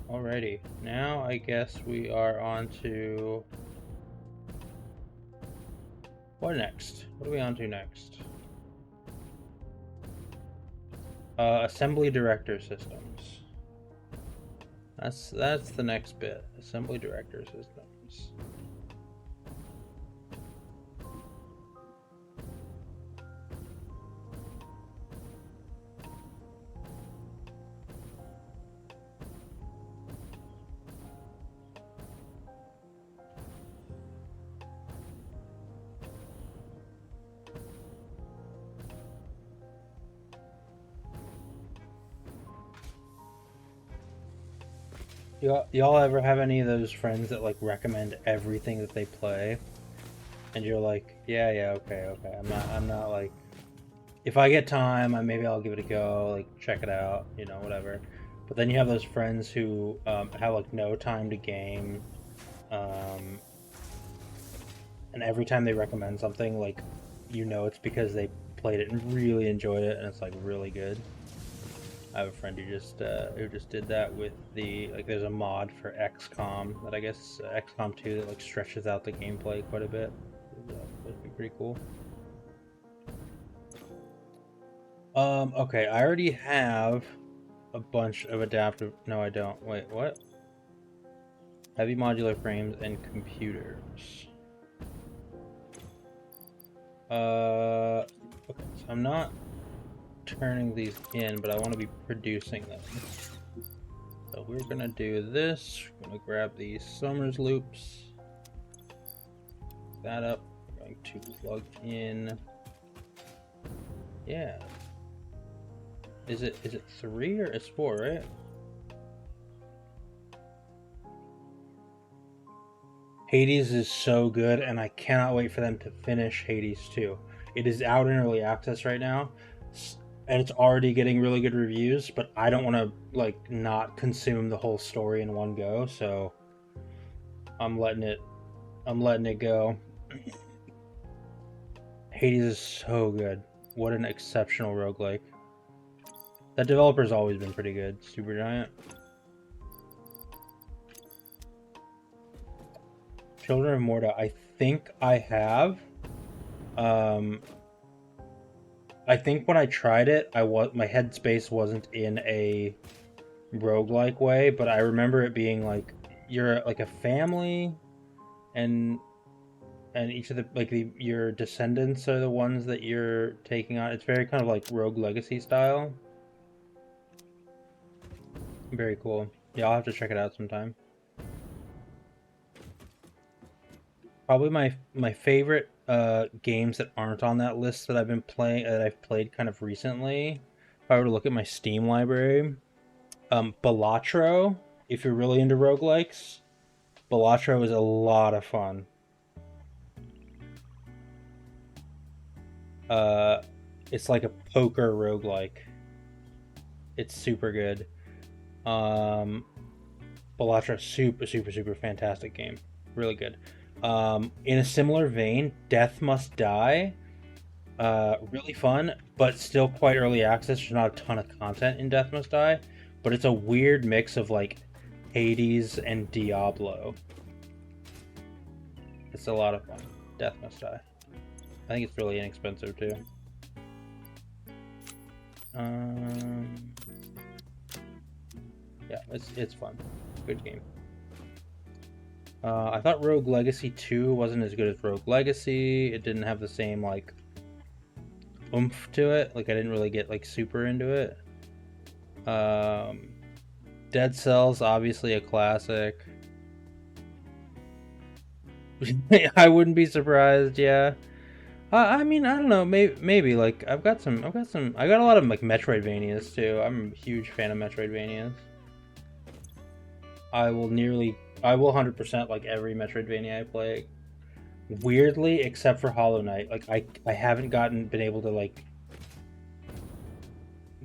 Alrighty, now I guess we are on to What next? What are we on to next? Assembly director systems. That's the next bit. Assembly director systems. Y'all ever have any of those friends that like recommend everything that they play, and you're like, yeah, okay. I'm not like, if I get time, maybe I'll give it a go, like check it out, you know, whatever. But then you have those friends who have like no time to game, and every time they recommend something, like, you know, it's because they played it and really enjoyed it, and it's like really good. I have a friend who just did that with the, like, there's a mod for XCOM that I guess XCOM 2 that like stretches out the gameplay quite a bit. That'd be pretty cool. Okay, I already have a bunch of adaptive. No, I don't. Wait, what? Heavy modular frames and computers. Okay, so I'm not turning these in, but I want to be producing them. So we're gonna do this. We're gonna grab these Summers loops. That up. We're going to plug in. Yeah. Is it 3 or it's 4, right? Hades is so good, and I cannot wait for them to finish Hades 2. It is out in early access right now, and it's already getting really good reviews, but I don't want to like not consume the whole story in one go, so I'm letting it go. Hades is so good. What an exceptional roguelike. That developer's always been pretty good, Supergiant. Children of Morta, I think I have. I think when I tried it, my headspace wasn't in a roguelike way, but I remember it being like you're like a family, and each of your descendants are the ones that you're taking on. It's very kind of like Rogue Legacy style. Very cool. Yeah, I'll have to check it out sometime. Probably my favorite games that aren't on that list that I've played kind of recently. If I were to look at my Steam library, Balatro, if you're really into roguelikes, Balatro is a lot of fun. It's like a poker roguelike. It's super good. Balatro, super fantastic game. Really good. In a similar vein, Death Must Die. Really fun, but still quite early access. There's not a ton of content in Death Must Die, but it's a weird mix of like Hades and Diablo. It's a lot of fun. Death Must Die. I think it's really inexpensive too. Yeah, it's fun. Good game. I thought Rogue Legacy 2 wasn't as good as Rogue Legacy. It didn't have the same like oomph to it. Like I didn't really get like super into it. Dead Cells, obviously a classic. I wouldn't be surprised. Yeah. I mean, I don't know. Maybe like I got a lot of like Metroidvanias too. I'm a huge fan of Metroidvanias. I will 100% like every Metroidvania I play. Weirdly, except for Hollow Knight, like I haven't been able to like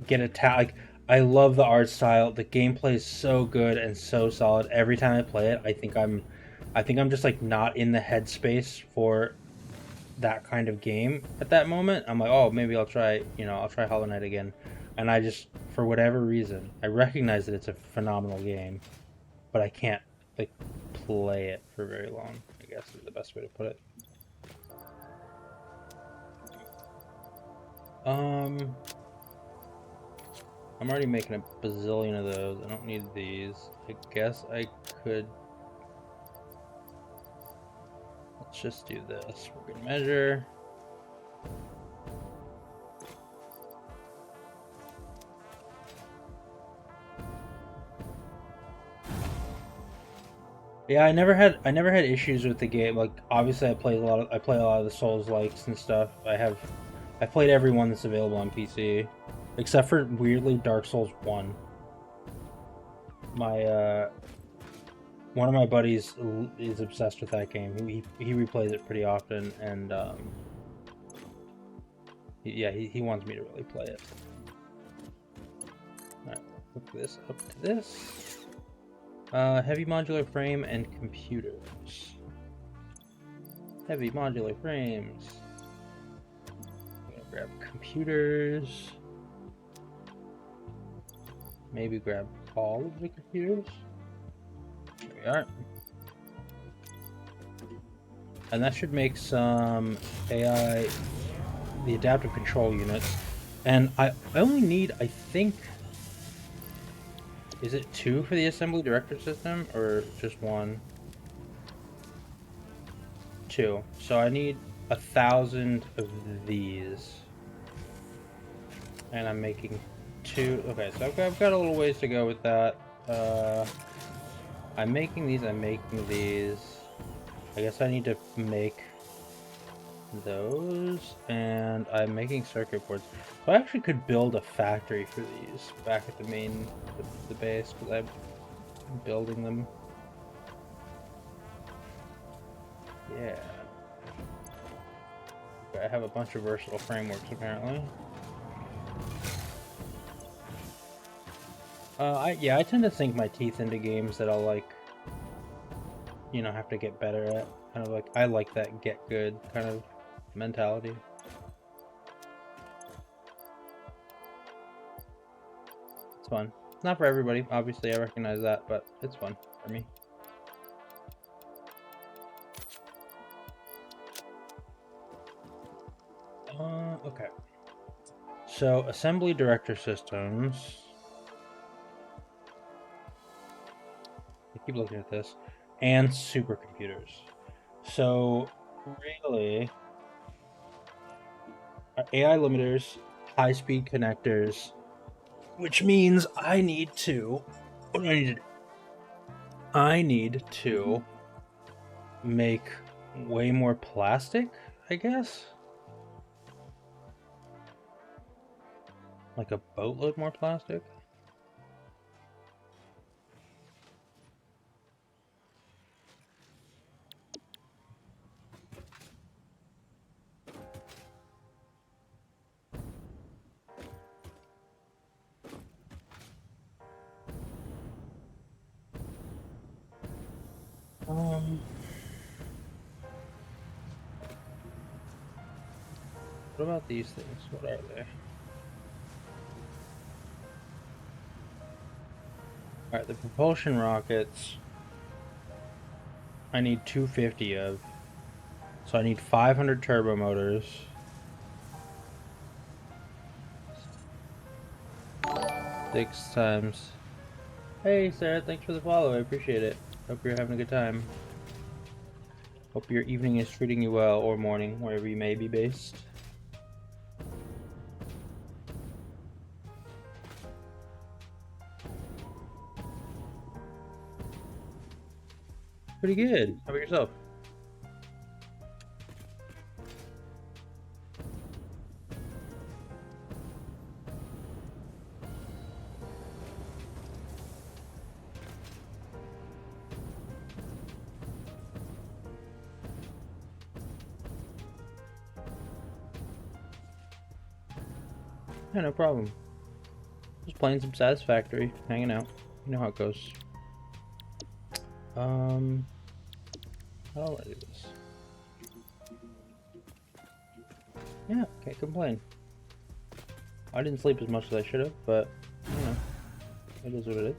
get like I love the art style. The gameplay is so good and so solid. Every time I play it, I think I'm just like not in the headspace for that kind of game at that moment. I'm like, oh, maybe I'll try Hollow Knight again, and I just, for whatever reason, I recognize that it's a phenomenal game, but I can't like play it for very long, I guess is the best way to put it. I'm already making a bazillion of those. I don't need these. I guess I could... Let's just do this. We're gonna measure. Yeah, I never had issues with the game. Like obviously I play a lot of the Souls likes and stuff. I played every one that's available on PC. Except for weirdly Dark Souls 1. My one of my buddies is obsessed with that game. He replays it pretty often, and he wants me to really play it. Alright, hook this up to this. Heavy modular frame and computers. Heavy modular frames. I'm gonna grab computers. Maybe grab all of the computers. There we are. And that should make some AI, the adaptive control units. And I only need, I think, is it 2 for the assembly director system or just 1? 2. So I need 1,000 of these. And I'm making 2. Okay, so I've got a little ways to go with that. I'm making these. I guess I need to make those, and I'm making circuit boards. So I actually could build a factory for these back at the base, because I'm building them. Yeah. Okay, I have a bunch of versatile frameworks apparently. I tend to sink my teeth into games that I'll like, you know, have to get better at. Kind of like, I like that get good kind of mentality. It's fun. It's not for everybody, obviously, I recognize that, but it's fun for me. Okay. So, assembly director systems. I keep looking at this. And supercomputers. So, really, AI limiters, high-speed connectors, which means I need to... What do I need to do? I need to make way more plastic, I guess? Like a boatload more plastic? What about these things? What are they? Alright, the propulsion rockets I need 250 of. So I need 500 turbo motors. 6 times. Hey Sarah, thanks for the follow, I appreciate it. Hope you're having a good time. Hope your evening is treating you well, or morning, wherever you may be based. Pretty good. How about yourself? Yeah, no problem. Just playing some Satisfactory, hanging out. You know how it goes. How do I do this? Yeah, can't complain. I didn't sleep as much as I should have, but you know, it is what it is.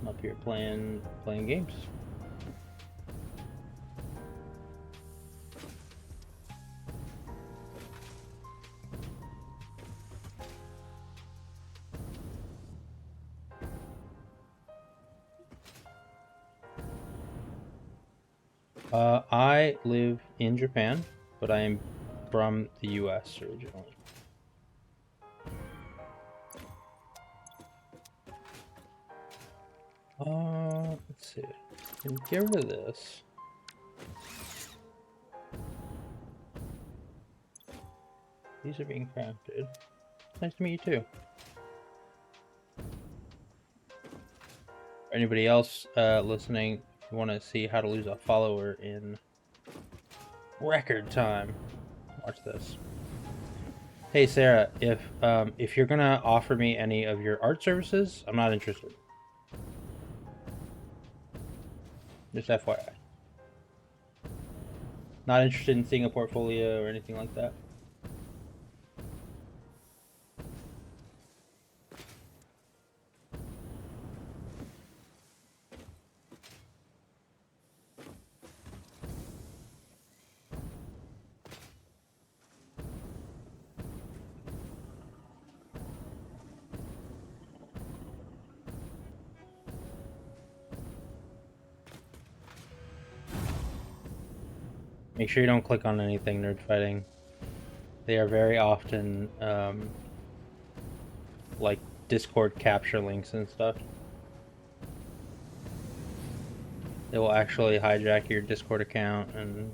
I'm up here playing games. I live in Japan, but I am from the US originally. Let's see. Can get rid of this. These are being crafted. Nice to meet you too. Anybody else listening, if you want to see how to lose a follower in record time, watch this. Hey Sarah, if you're gonna offer me any of your art services, I'm not interested. Just FYI. Not interested in seeing a portfolio or anything like that. Make sure you don't click on anything, nerd fighting. They are very often like Discord capture links and stuff. They will actually hijack your Discord account and,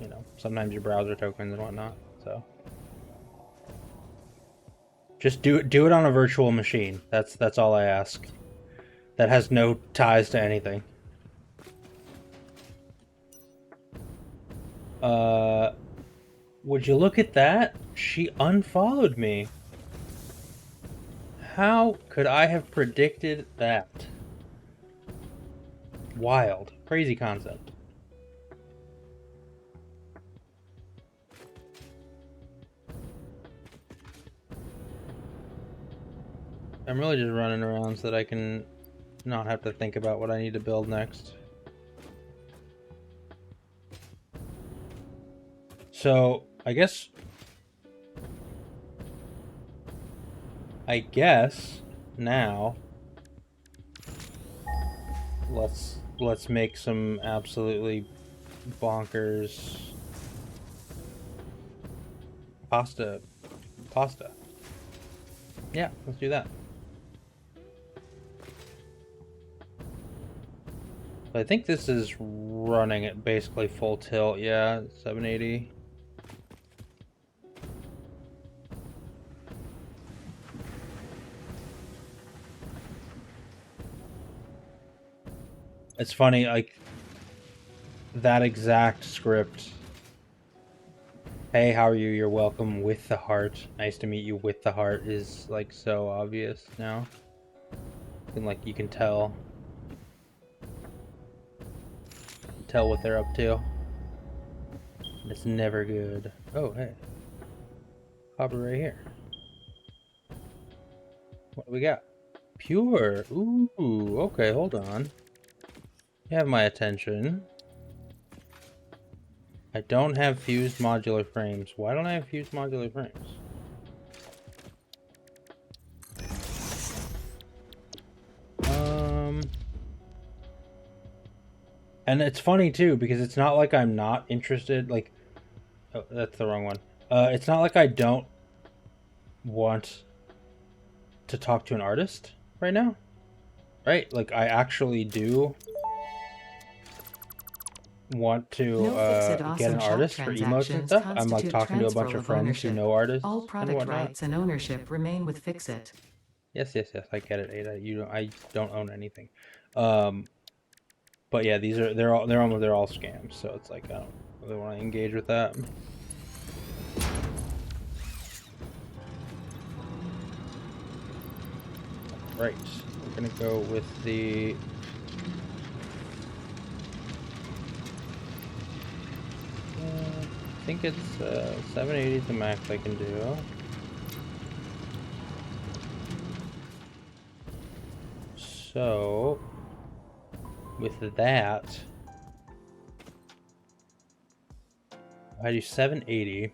you know, sometimes your browser tokens and whatnot. So just do it on a virtual machine. That's all I ask. That has no ties to anything. Would you look at that? She unfollowed me. How could I have predicted that? Wild. Crazy concept. I'm really just running around so that I can not have to think about what I need to build next. So, I guess now let's make some absolutely bonkers pasta. Yeah, let's do that. I think this is running at basically full tilt. Yeah, 780. It's funny, like, that exact script. Hey, how are you? You're welcome with the heart. Nice to meet you with the heart is, like, so obvious now. And, like, you can tell what they're up to. And it's never good. Oh, hey. Copper right here. What do we got? Pure. Ooh, okay, hold on. You have my attention. I don't have fused modular frames. Why don't I have fused modular frames? And it's funny too, because it's not like I'm not interested, like, oh, that's the wrong one. It's not like I don't want to talk to an artist right now, right? Like, I actually do want to get an artist for emotes and stuff. I'm like talking to a bunch of friends who know artists All product and whatnot. rights and ownership remain with Fixit. Yes, I get it, Ada. I don't own anything. But yeah, they're all scams. So it's like I don't really want to engage with that. Right, we're gonna go with the I think it's 780 the max I can do. So with that, I do 780.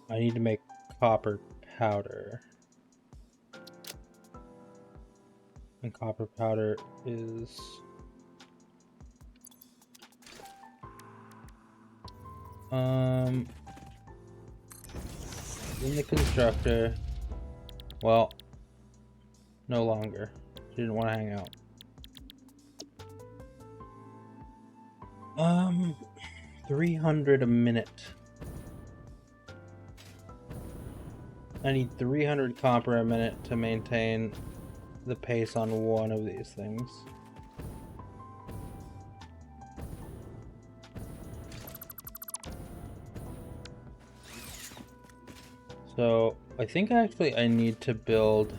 I need to make copper powder. And copper powder is... in the constructor. Well, no longer. She didn't want to hang out. 300 a minute. I need 300 copper a minute to maintain the pace on one of these things. So I think actually I need to build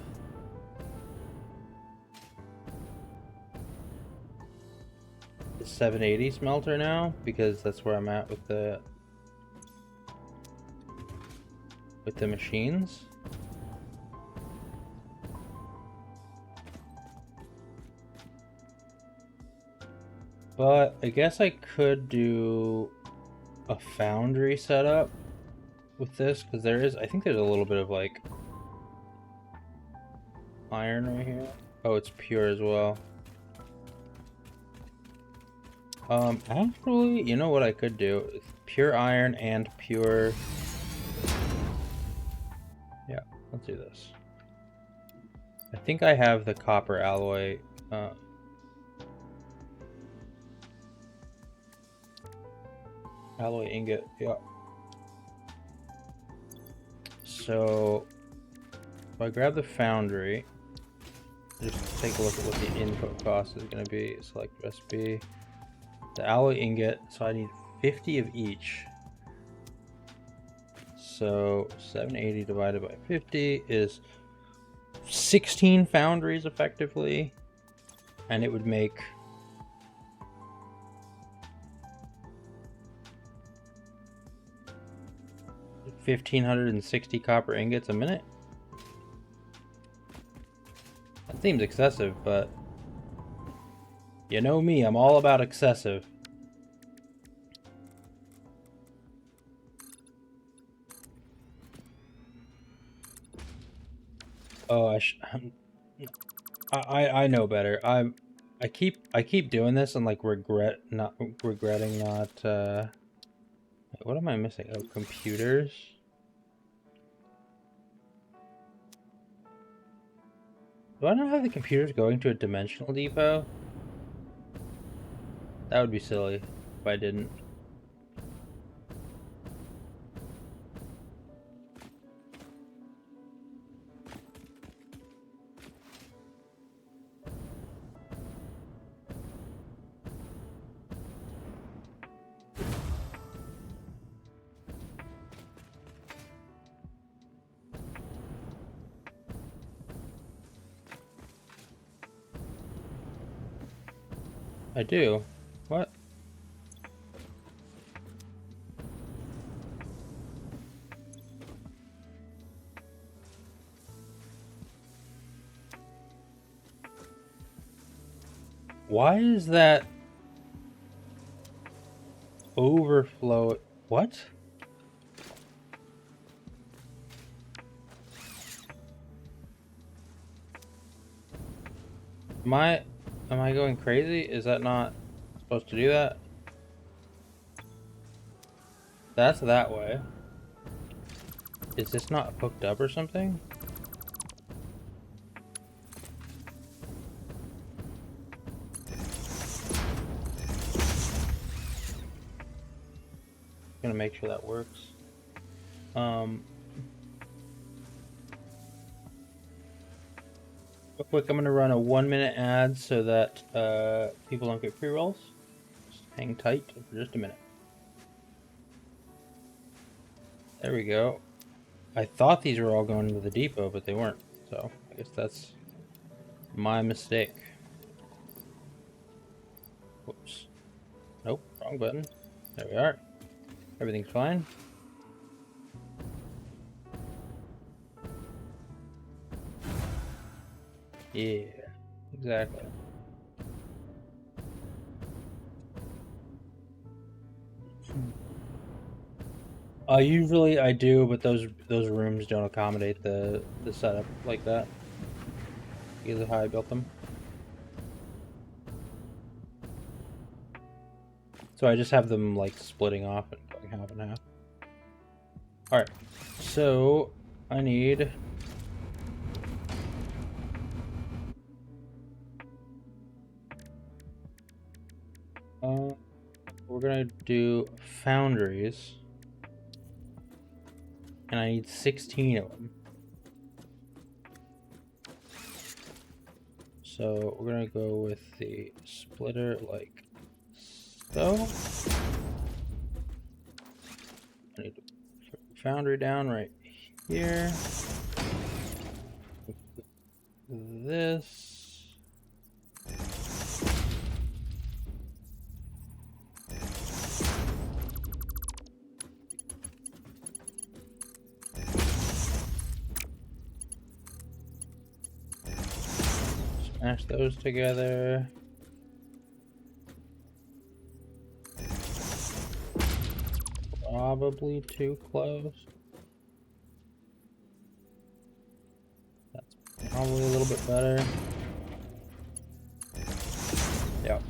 the 780 smelter now, because that's where I'm at with the machines. But I guess I could do a foundry setup with this, because there is, I think there's a little bit of like iron right here. Oh, it's pure as well. Actually, you know what I could do? It's pure iron and pure... Yeah, let's do this. I think I have the copper alloy, alloy ingot, yeah. So, if I grab the foundry, just take a look at what the input cost is going to be. Select recipe. The alloy ingot, so I need 50 of each. So 780 divided by 50 is 16 foundries effectively, and it would make 1,560 copper ingots a minute. That seems excessive, but you know me, I'm all about excessive. Oh, I know better. I keep doing this and like regretting not. What am I missing? Oh, computers. Do I not have the computers going to a dimensional depot? That would be silly if I didn't. I do. What? Why is that overflow? What? Am I going crazy? Is that not supposed to do that? That's that way. Is this not hooked up or something? Gonna make sure that works. Real quick, I'm gonna run a 1-minute ad so that people don't get pre-rolls. Just hang tight for just a minute. There we go. I thought these were all going to the depot, but they weren't. So I guess that's my mistake. Whoops. Nope, wrong button. There we are. Everything's fine. Yeah, exactly. Usually I do, but those rooms don't accommodate the setup like that because of how I built them. So I just have them like splitting off and going half and half. Alright, so I need we're gonna do foundries, and I need 16 of them. So we're gonna go with the splitter like so. I need to put the foundry down right here. This. Smash those together. Probably too close. That's probably a little bit better. Yep.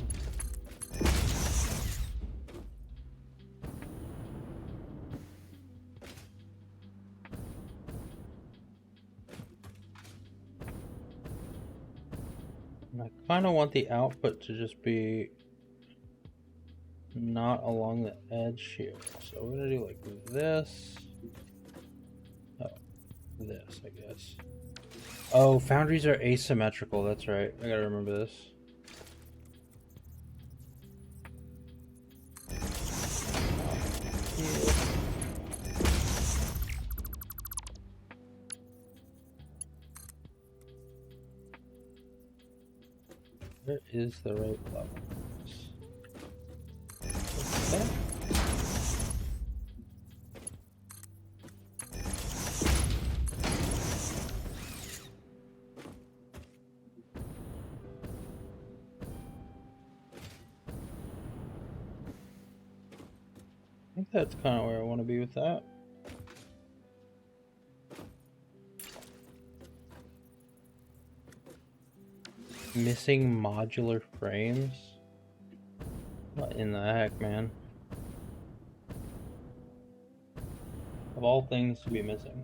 And I kind of want the output to just be not along the edge here. So we're gonna do like this. Oh, this, I guess. Oh, foundries are asymmetrical. That's right. I gotta remember this. Where is the right level? Okay. I think that's kind of where I want to be with that. Missing modular frames? What in the heck, man? Of all things to be missing.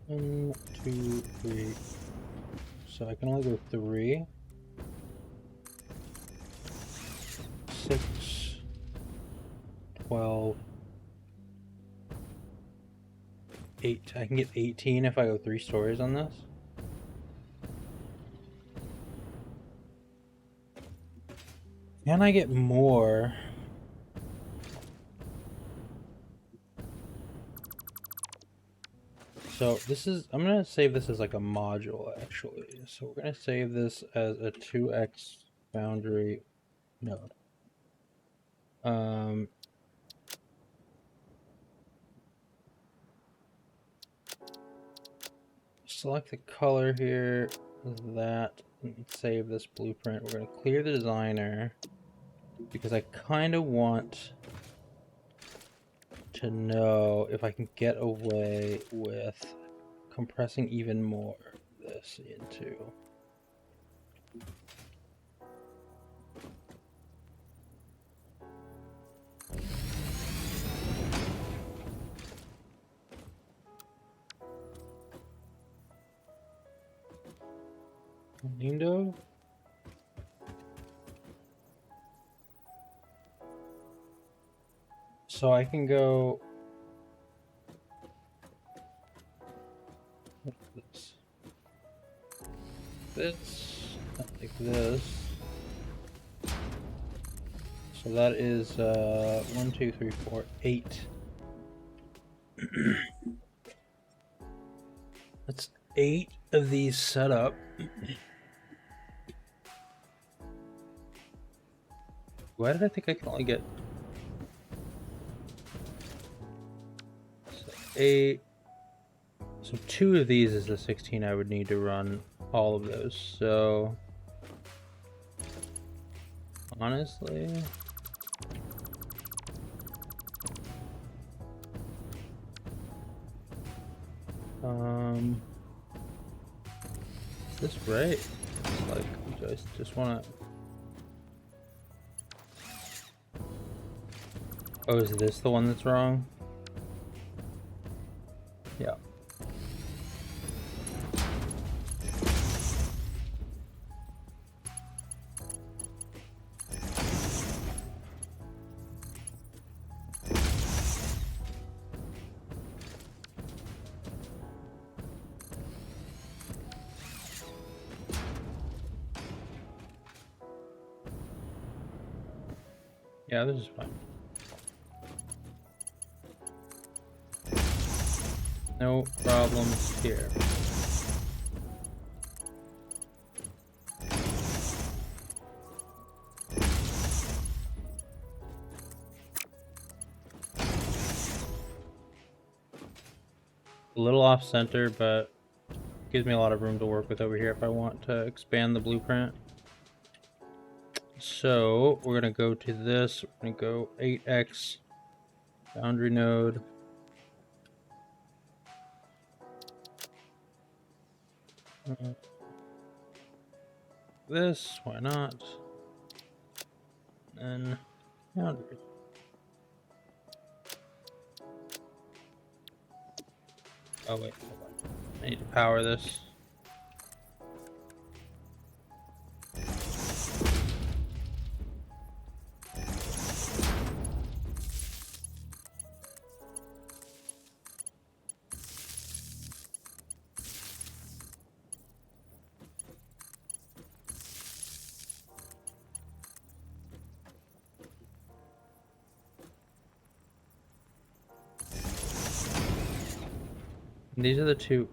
One, two, three. So I can only go 3. 6, 12, 8. I can get 18 if I go 3 stories on this. Can I get more? So this is, I'm gonna save this as like a module actually. So we're gonna save this as a 2x boundary node. Select the color here, that, and save this blueprint. We're gonna clear the designer because I kind of want to know if I can get away with compressing even more of this into window. So I can go like this. So that is 1, 2, 3, 4, 8. That's 8 of these set up. Why did I think I can only get 8? So 2 of these is the 16 I would need to run all of those. So honestly, is this right? It's like just wanna. Oh, is this the one that's wrong? Yeah. Yeah, this is fine. No problems here. A little off center, but gives me a lot of room to work with over here if I want to expand the blueprint. So we're gonna go to this. We're gonna go 8x boundary node. This, why not? And boundary. Oh wait, hold on. I need to power this. And these are the two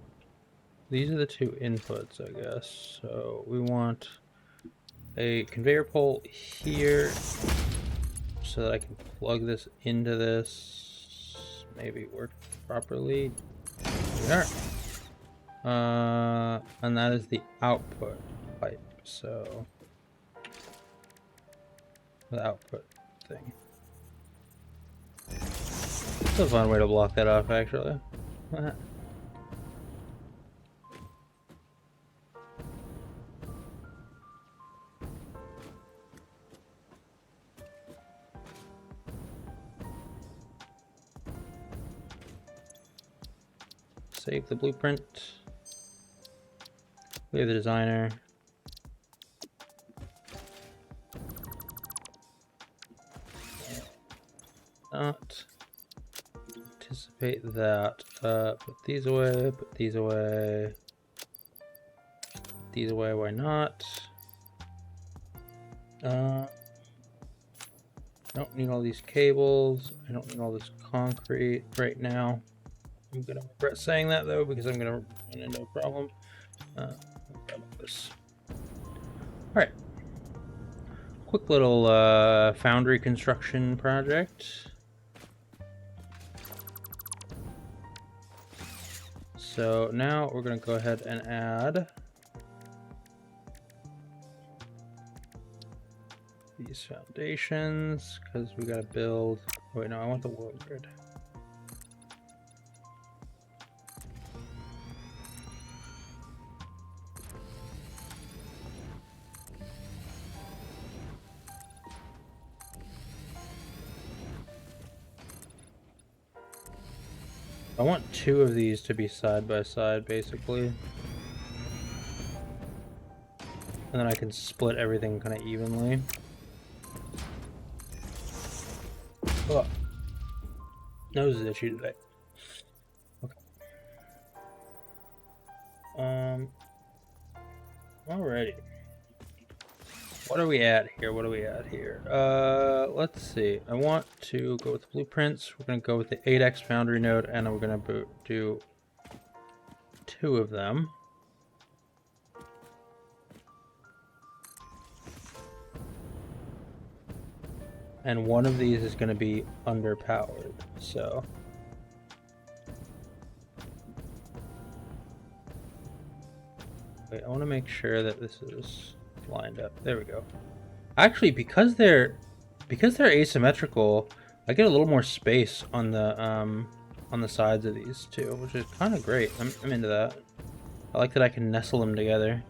inputs, I guess. So we want a conveyor pole here so that I can plug this into this. Maybe work properly. There we are. And that is the output pipe. So the output thing. It's a fun way to block that off, actually. Save the blueprint. Clear the designer. Not anticipate that. Put these away, put these away. Put these away, why not? Don't need all these cables. I don't need all this concrete right now. I'm gonna regret saying that though, because I'm gonna run into a problem. This. All right. Quick little foundry construction project. So now we're gonna go ahead and add these foundations because we gotta build. Oh, wait, no, I want the world grid. I want 2 of these to be side by side, basically. And then I can split everything kind of evenly. Oh. Nose is itchy today. Okay. Alrighty. What are we at here? What are we at here? Let's see. I want to go with blueprints. We're going to go with the 8x foundry node, and we're going to do 2 of them. And one of these is going to be underpowered, so Wait, I want to make sure that this is lined up. There we go. Actually, because they're asymmetrical, I get a little more space on the sides of these two, which is kind of great. I'm into that. I like that I can nestle them together.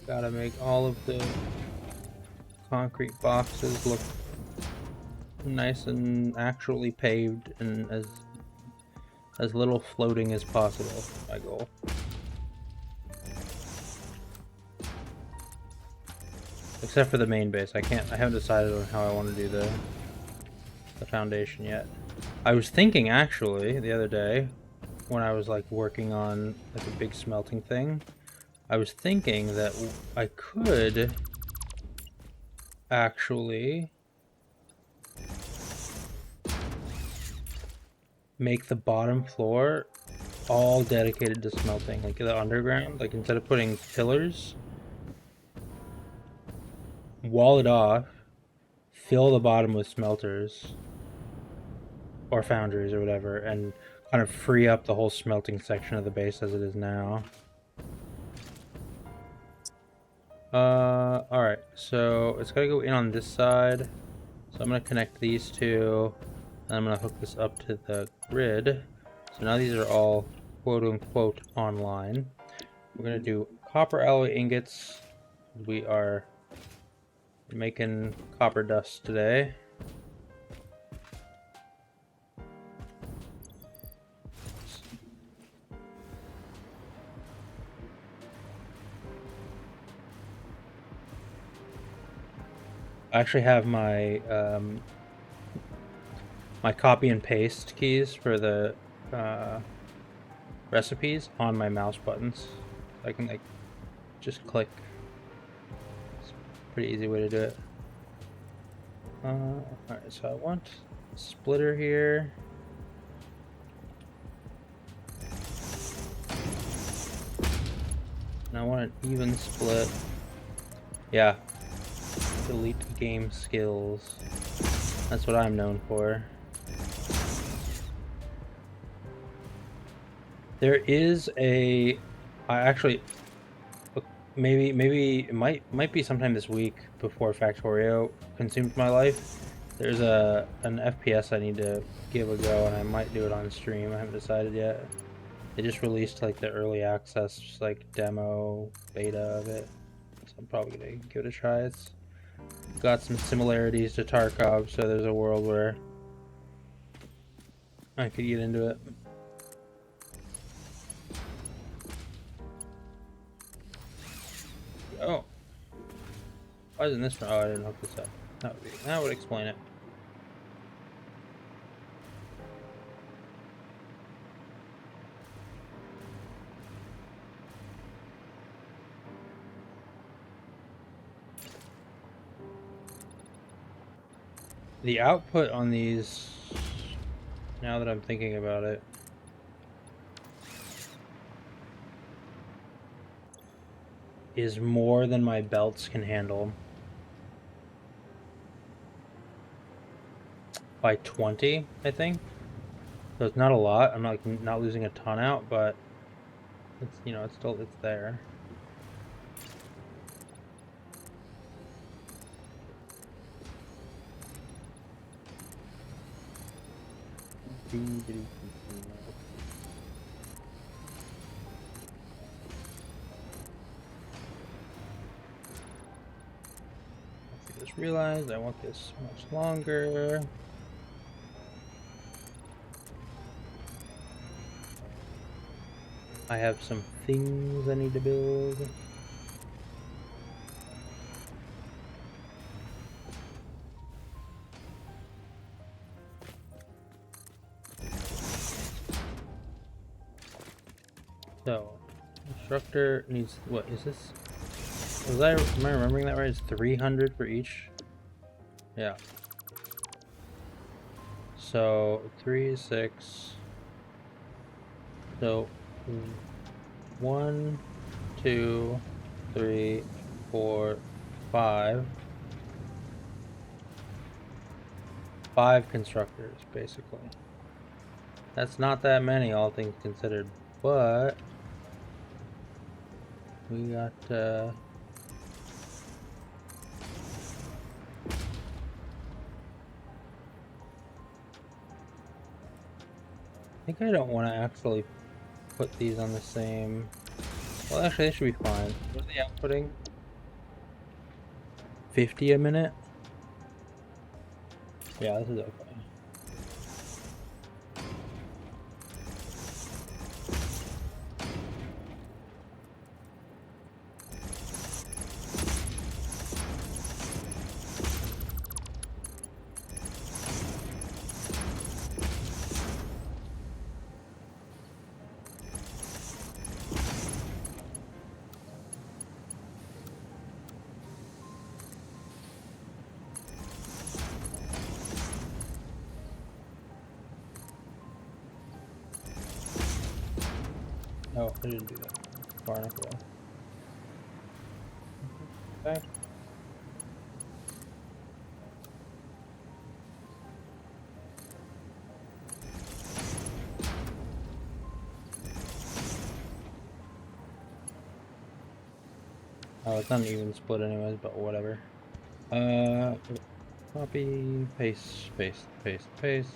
Gotta make all of the concrete boxes look nice and actually paved and as little floating as possible. My goal. Except for the main base. I haven't decided on how I want to do the foundation yet. I was thinking actually the other day when I was like working on like a big smelting thing, I was thinking that I could actually make the bottom floor all dedicated to smelting, like the underground. Like instead of putting pillars, wall it off, fill the bottom with smelters or foundries or whatever, and kind of free up the whole smelting section of the base as it is now. Alright, so it's gotta go in on this side. So I'm gonna connect these two, and I'm gonna hook this up to the grid. So now these are all quote-unquote online. We're gonna do copper alloy ingots. We are making copper dust today. I actually have my my copy and paste keys for the recipes on my mouse buttons. So I can like just click. It's a pretty easy way to do it. Alright, so I want a splitter here. And I want an even split. Yeah. Delete game skills. That's what I'm known for. There is a... I actually... Maybe it might be sometime this week before Factorio consumes my life. There's an FPS I need to give a go, and I might do it on stream. I haven't decided yet. They just released like the early access like demo beta of it, so I'm probably gonna give it a try. It's got some similarities to Tarkov, so there's a world where I could get into it. Oh, why isn't this? Oh, I didn't hook this up. That would explain it. The output on these, now that I'm thinking about it, is more than my belts can handle. By 20, I think. So it's not a lot. I'm not losing a ton out, but it's, you know, it's there. I just realized I want this much longer. I have some things I need to build. So, instructor needs, what is this? Am I remembering that right? It's 300 for each? Yeah. So, 3, 6. So, 1, 2, 3, 4, 5. 5 constructors, basically. That's not that many, all things considered, but we got, I think I don't want to actually put these on the same... Well, actually, they should be fine. What are they outputting? 50 a minute? Yeah, this is okay. Oh, I didn't do that far enough away. Okay. Oh, it's not an even split anyways, but whatever. Copy, paste, paste, paste, paste.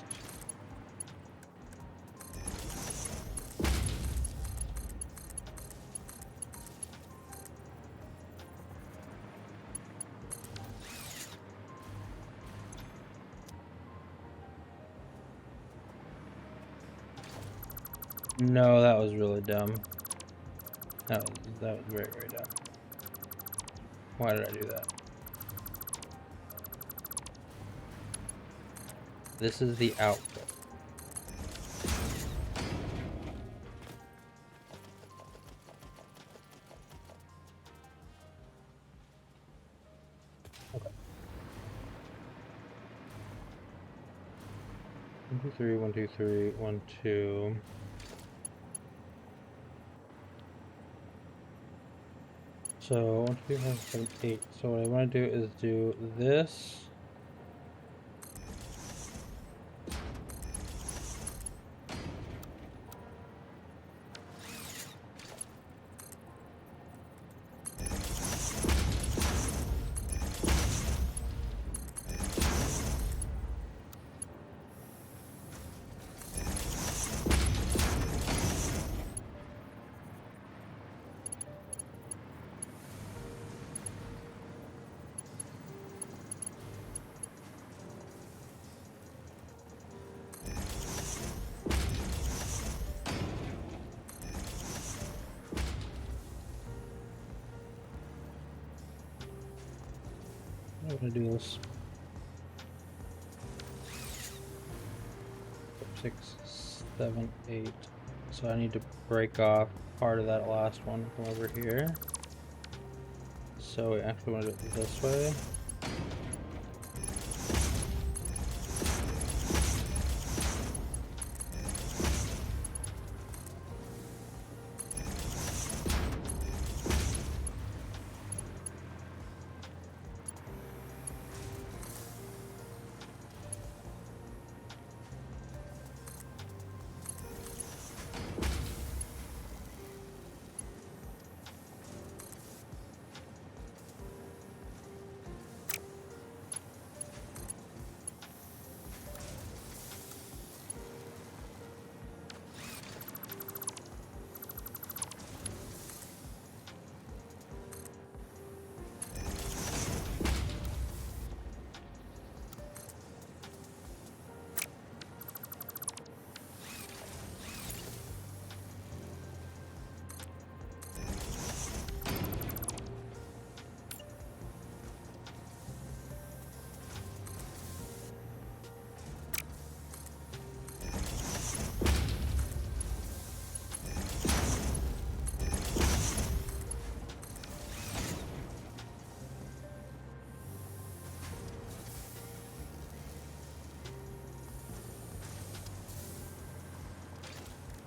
No, that was really dumb. That was very, very dumb. Why did I do that? This is the output. Okay. 1, 2, 3, 1, 2, 3, 1, 2. So 1, 2, 3, 4, 5, 6, 7, 8. So what I want to do is do this. I'm gonna do this. 6, 7, 8. So I need to break off part of that last one from over here. So we actually want to do it this way.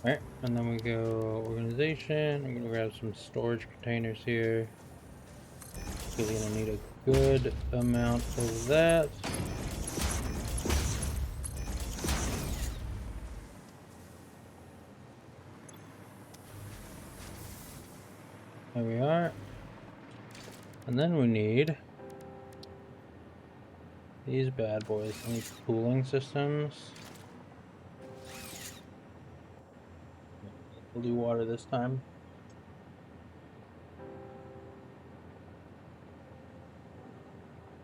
Alright, and then we go organization. I'm gonna grab some storage containers here. We're gonna need a good amount of that. There we are. And then we need these bad boys. I need cooling systems. We'll do water this time.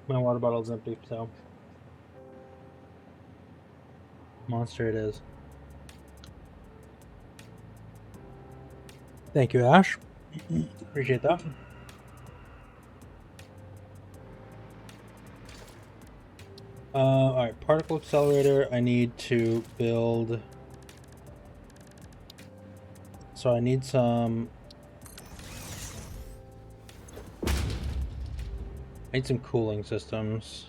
My water bottle's empty, so monster it is. Thank you, Ash. Appreciate that. Alright, particle accelerator, I need to build... So I need some... I need some cooling systems.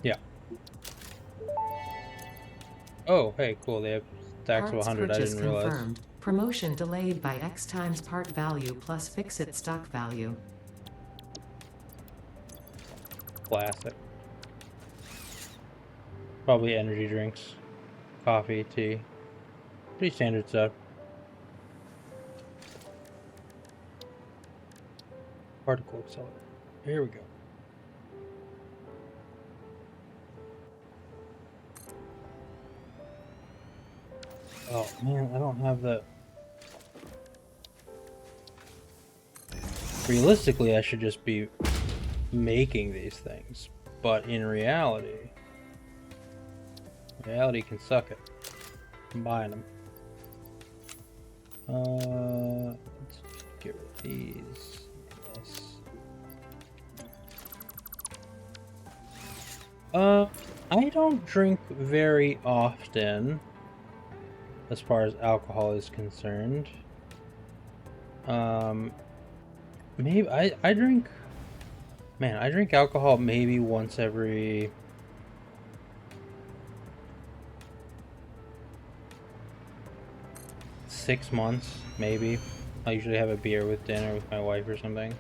Yeah. Oh, hey, cool, they have stacks of 100, I didn't realize. Confirmed. Promotion delayed by X times part value plus fix-it stock value. Classic. Probably energy drinks. Coffee, tea. Pretty standard stuff. Particle accelerator. Here we go. Oh man, I don't have the... Realistically, I should just be making these things, but in reality can suck it. I'm buying them. Let's get rid of these. I don't drink very often as far as alcohol is concerned. Maybe I drink... Man, I drink alcohol maybe once every... ...6 months, maybe. I usually have a beer with dinner with my wife or something.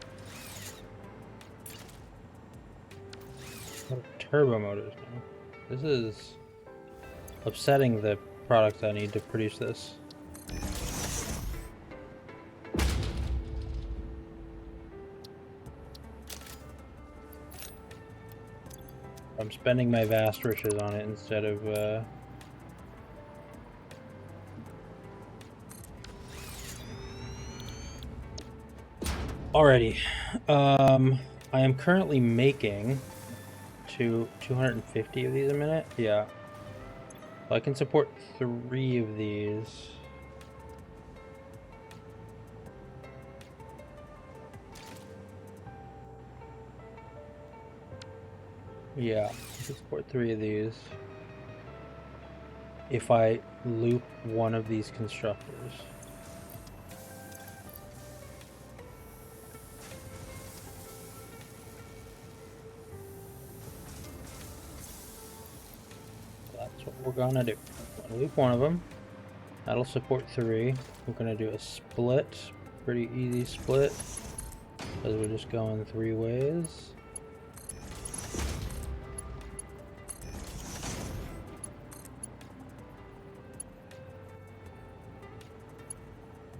What are turbo motors now? This is upsetting the products I need to produce this. I'm spending my vast riches on it instead of Alrighty. I am currently making 250 of these a minute. Yeah. So I can support 3 of these. Yeah, I can support 3 of these. If I loop one of these constructors. That's what we're gonna do. We're gonna loop one of them. That'll support 3. We're gonna do a split. Pretty easy split. Because we're just going 3 ways.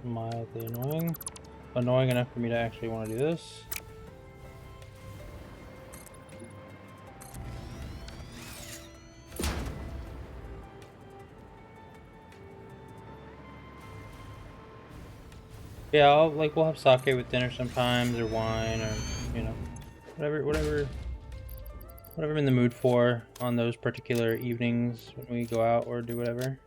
Mildly annoying. Annoying enough for me to actually want to do this. Yeah, we'll have sake with dinner sometimes, or wine, or, you know, whatever I'm in the mood for on those particular evenings when we go out or do whatever.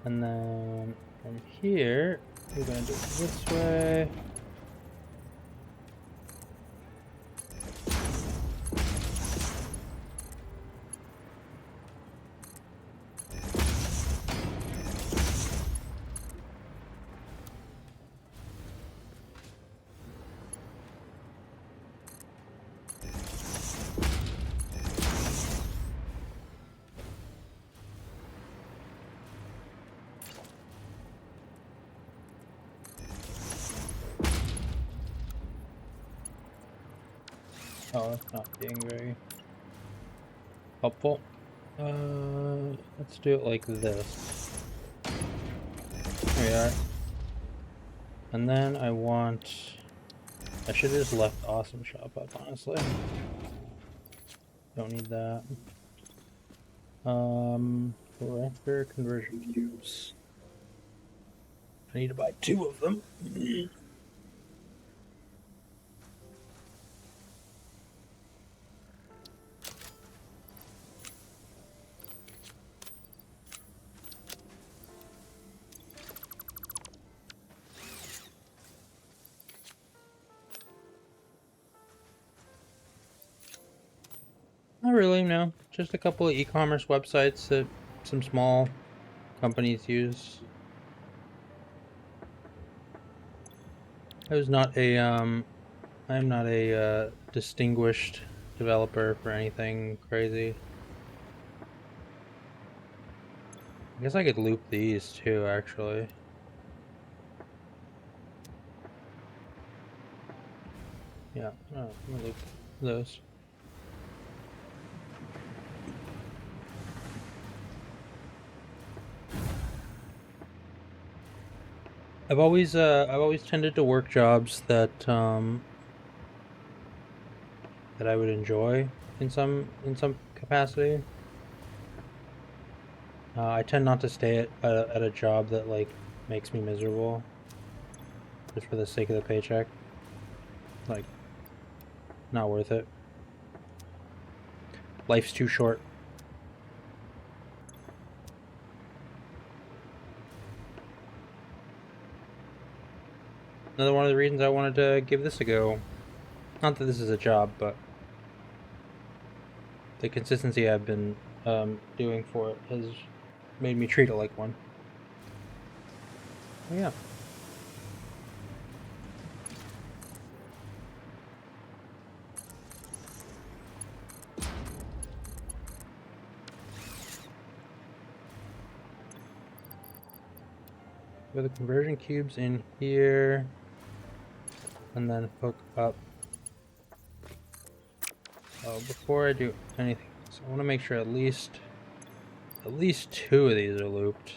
And then from here, we're going to do it this way. Oh, that's not being very helpful. Let's do it like this. There we are. And then I should have just left Awesome Shop up, honestly. Don't need that. Collector conversion cubes. I need to buy 2 of them. Not really, no. Just a couple of e-commerce websites that some small companies use. I am not a distinguished developer for anything crazy. I guess I could loop these too, actually. Yeah, I'm gonna loop those. I've always tended to work jobs that that I would enjoy in some capacity. I tend not to stay at a job that like makes me miserable just for the sake of the paycheck. Like, not worth it. Life's too short. Another one of the reasons I wanted to give this a go. Not that this is a job, but the consistency I've been doing for it has made me treat it like one. Oh, yeah. Put the conversion cubes in here, and then hook up. Oh, before I do anything else, I want to make sure at least 2 of these are looped.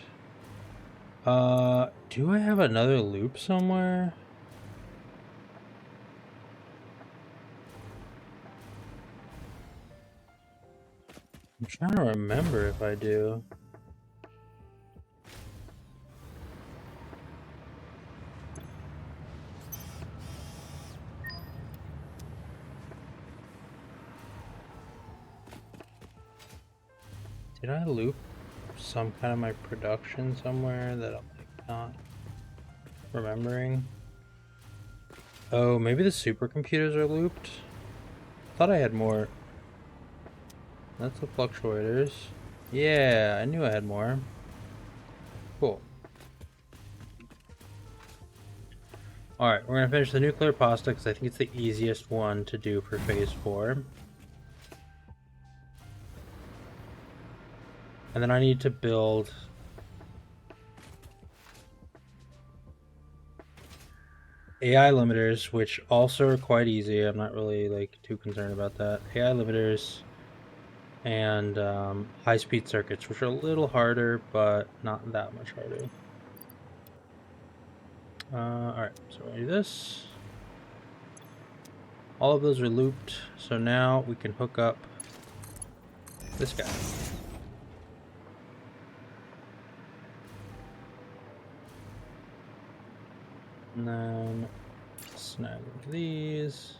Do I have another loop somewhere? I'm trying to remember if I do. Did I loop some kind of my production somewhere that I'm like not remembering? Oh, maybe the supercomputers are looped? I thought I had more. That's the fluctuators. Yeah, I knew I had more. Cool. Alright, we're gonna finish the nuclear pasta because I think it's the easiest one to do for phase 4. And then I need to build AI limiters, which also are quite easy. I'm not really like too concerned about that. AI limiters and high-speed circuits, which are a little harder, but not that much harder. Alright, so we're gonna do this. All of those are looped, so now we can hook up this guy. And then snag these.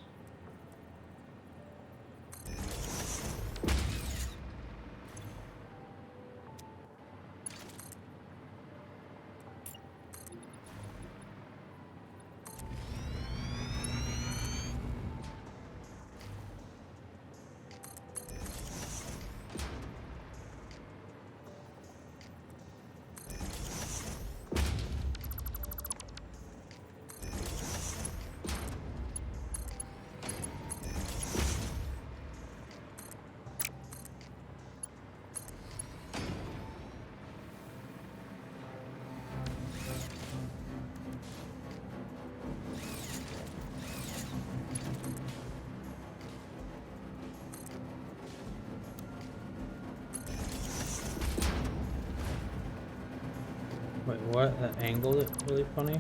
Wait, what? That angled it really funny?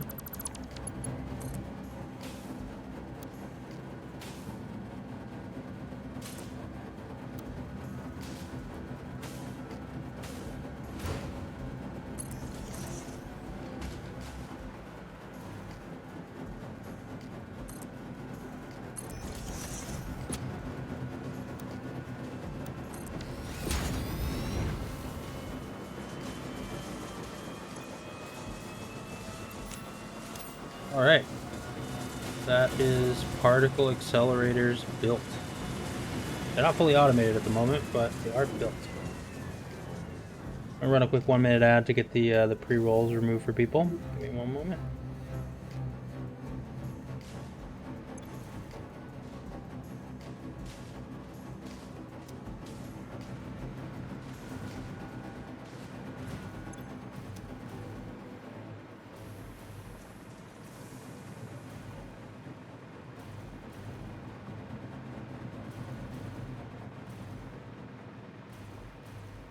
Alright. That is particle accelerators built. They're not fully automated at the moment, but they are built. I'm gonna run a quick 1-minute ad to get the pre-rolls removed for people. Give me one moment.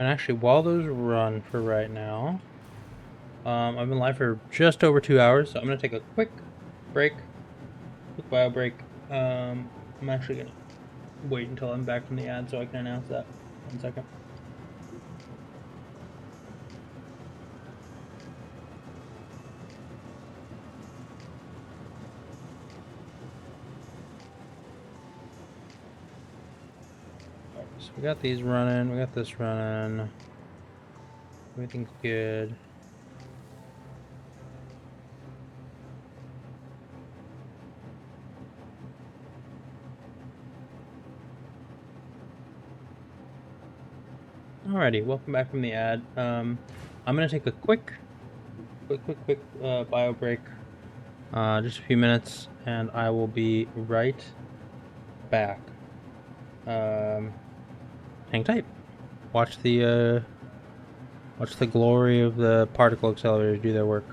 And actually, while those run for right now, I've been live for just over 2 hours, so I'm gonna take a quick break, quick bio break. I'm actually gonna wait until I'm back from the ad so I can announce that. 1 second. Alright, so we got these running, we got this running. Everything's good. Alrighty, welcome back from the ad. I'm gonna take a quick bio break, just a few minutes, and I will be right back. Hang tight. Watch the glory of the particle accelerators do their work.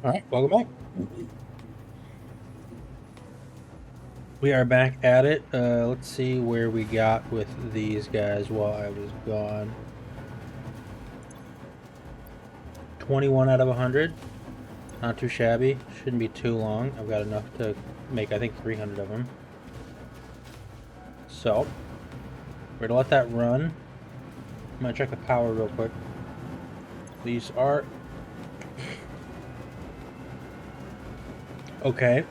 All right, welcome back. We are back at it. Let's see where we got with these guys while I was gone. 21 out of 100. Not too shabby. Shouldn't be too long. I've got enough to make, I think, 300 of them. So, we're going to let that run. I'm going to check the power real quick. These are... okay.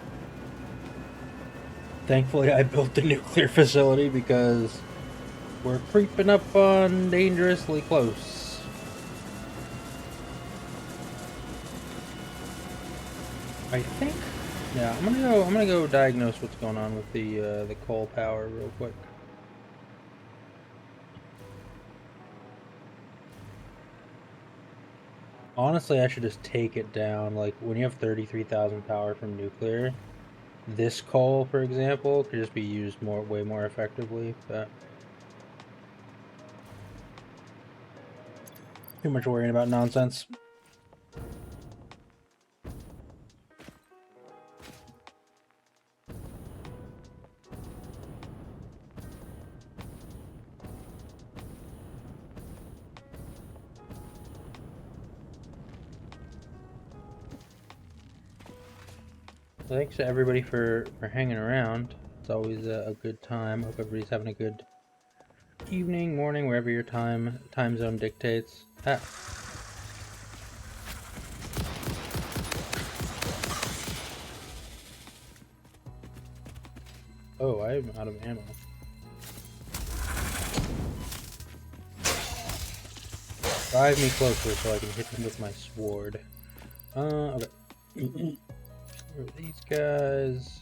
Thankfully, I built the nuclear facility because we're creeping up on dangerously close. I think, yeah, I'm gonna go diagnose what's going on with the coal power real quick. Honestly, I should just take it down. Like when you have 33,000 power from nuclear, this coal, for example, could just be used way more effectively. But too much worrying about nonsense. Thanks to everybody for hanging around. It's always a good time. Hope everybody's having a good evening, morning, wherever your time zone dictates. Ah. Oh, I'm out of ammo. Drive me closer so I can hit them with my sword. Okay. Where are these guys?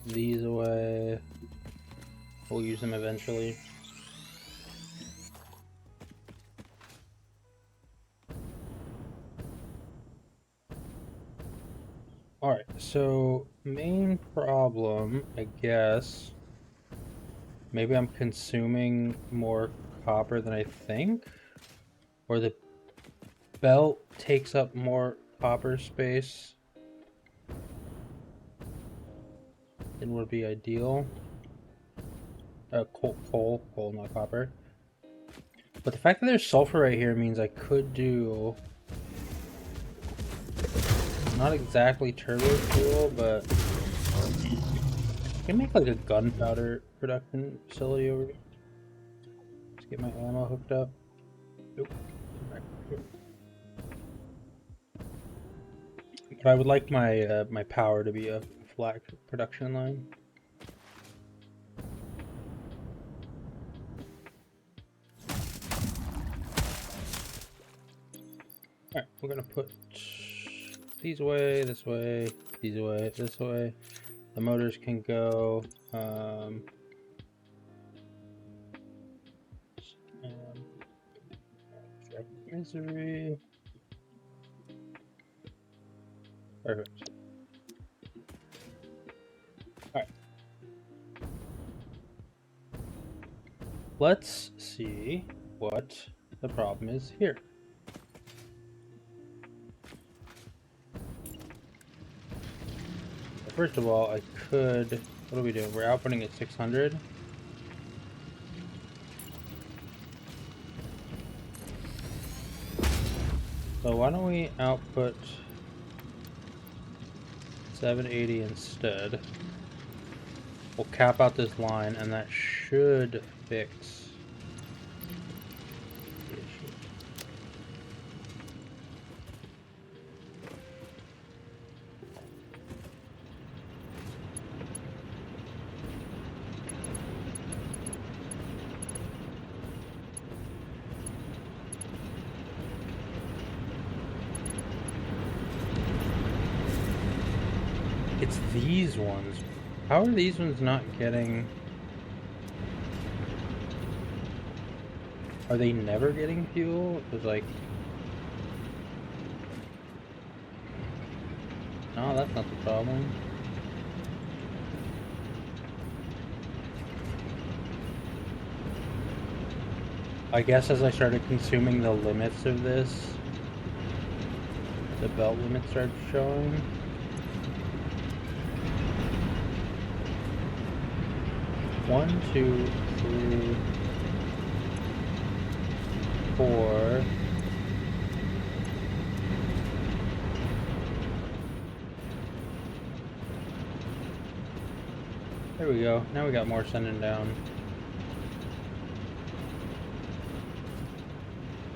These away. We'll use them eventually. Alright, so main problem, I guess, maybe I'm consuming more copper than I think, or the belt takes up more copper space than would be ideal. Coal, not copper. But the fact that there's sulfur right here means I could do not exactly turbo fuel, but I can make like a gunpowder production facility over here. Let's get my ammo hooked up. Nope. But I would like my my power to be a flat production line. Alright, we're gonna put these away, this way, these away, this way. The motors can go. Misery. Perfect. Alright. Let's see what the problem is here. First of all, I could... what are we doing? We're outputting at 600. So why don't we output 780 instead? We'll cap out this line, and that should fix the issue. It's these ones. How are these ones not getting... are they never getting fuel? It was like... no, that's not the problem. I guess as I started consuming the limits of this, the belt limit started showing. One, two, three, four. There we go. Now we got more sending down.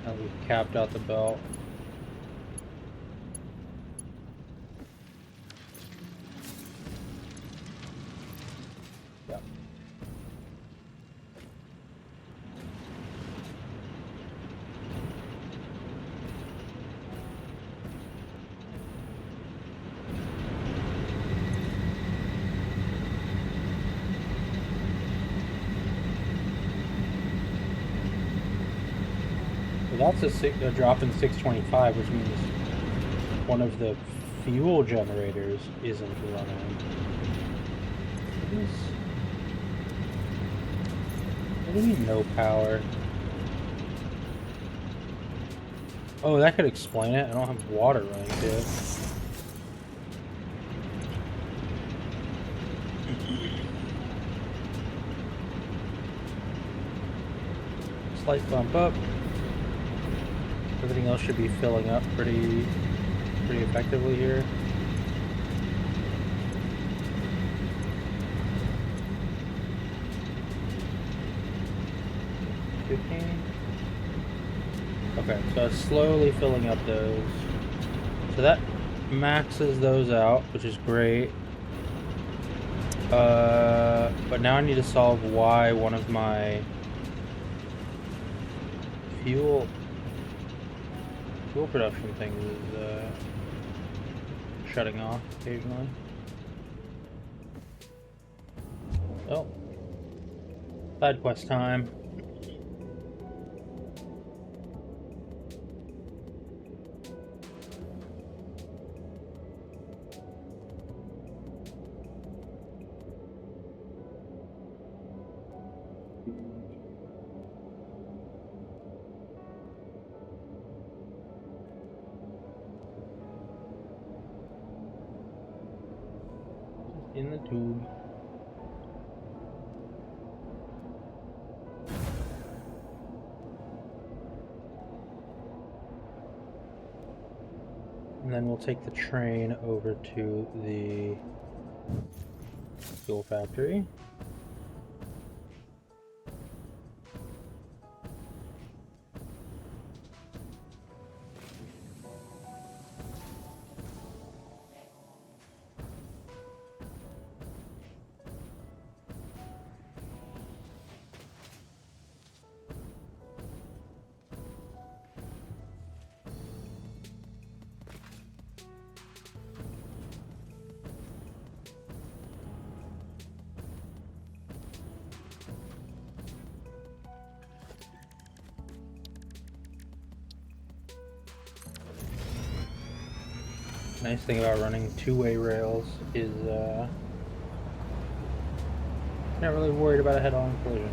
Now we've capped out the belt. Yep. So that's a drop in 625, which means one of the fuel generators isn't running. What do you mean no power? Oh, that could explain it. I don't have water running to it. Slight bump up. Everything else should be filling up pretty effectively here. Okay, so it's slowly filling up those. So that maxes those out, which is great. But now I need to solve why one of my fuel production things is shutting off occasionally. Oh, side quest time. In the tube. And then we'll take the train over to the fuel factory. Nice thing about running two-way rails is not really worried about a head-on collision.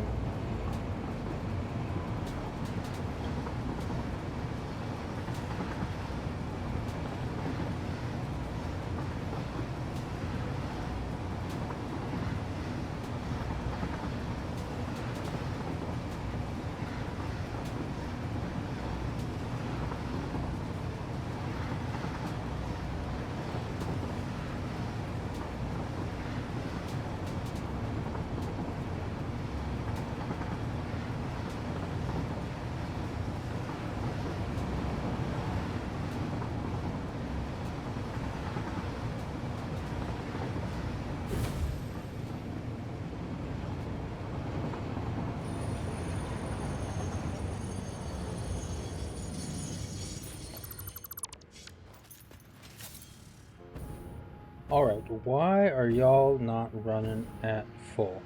Alright, why are y'all not running at full?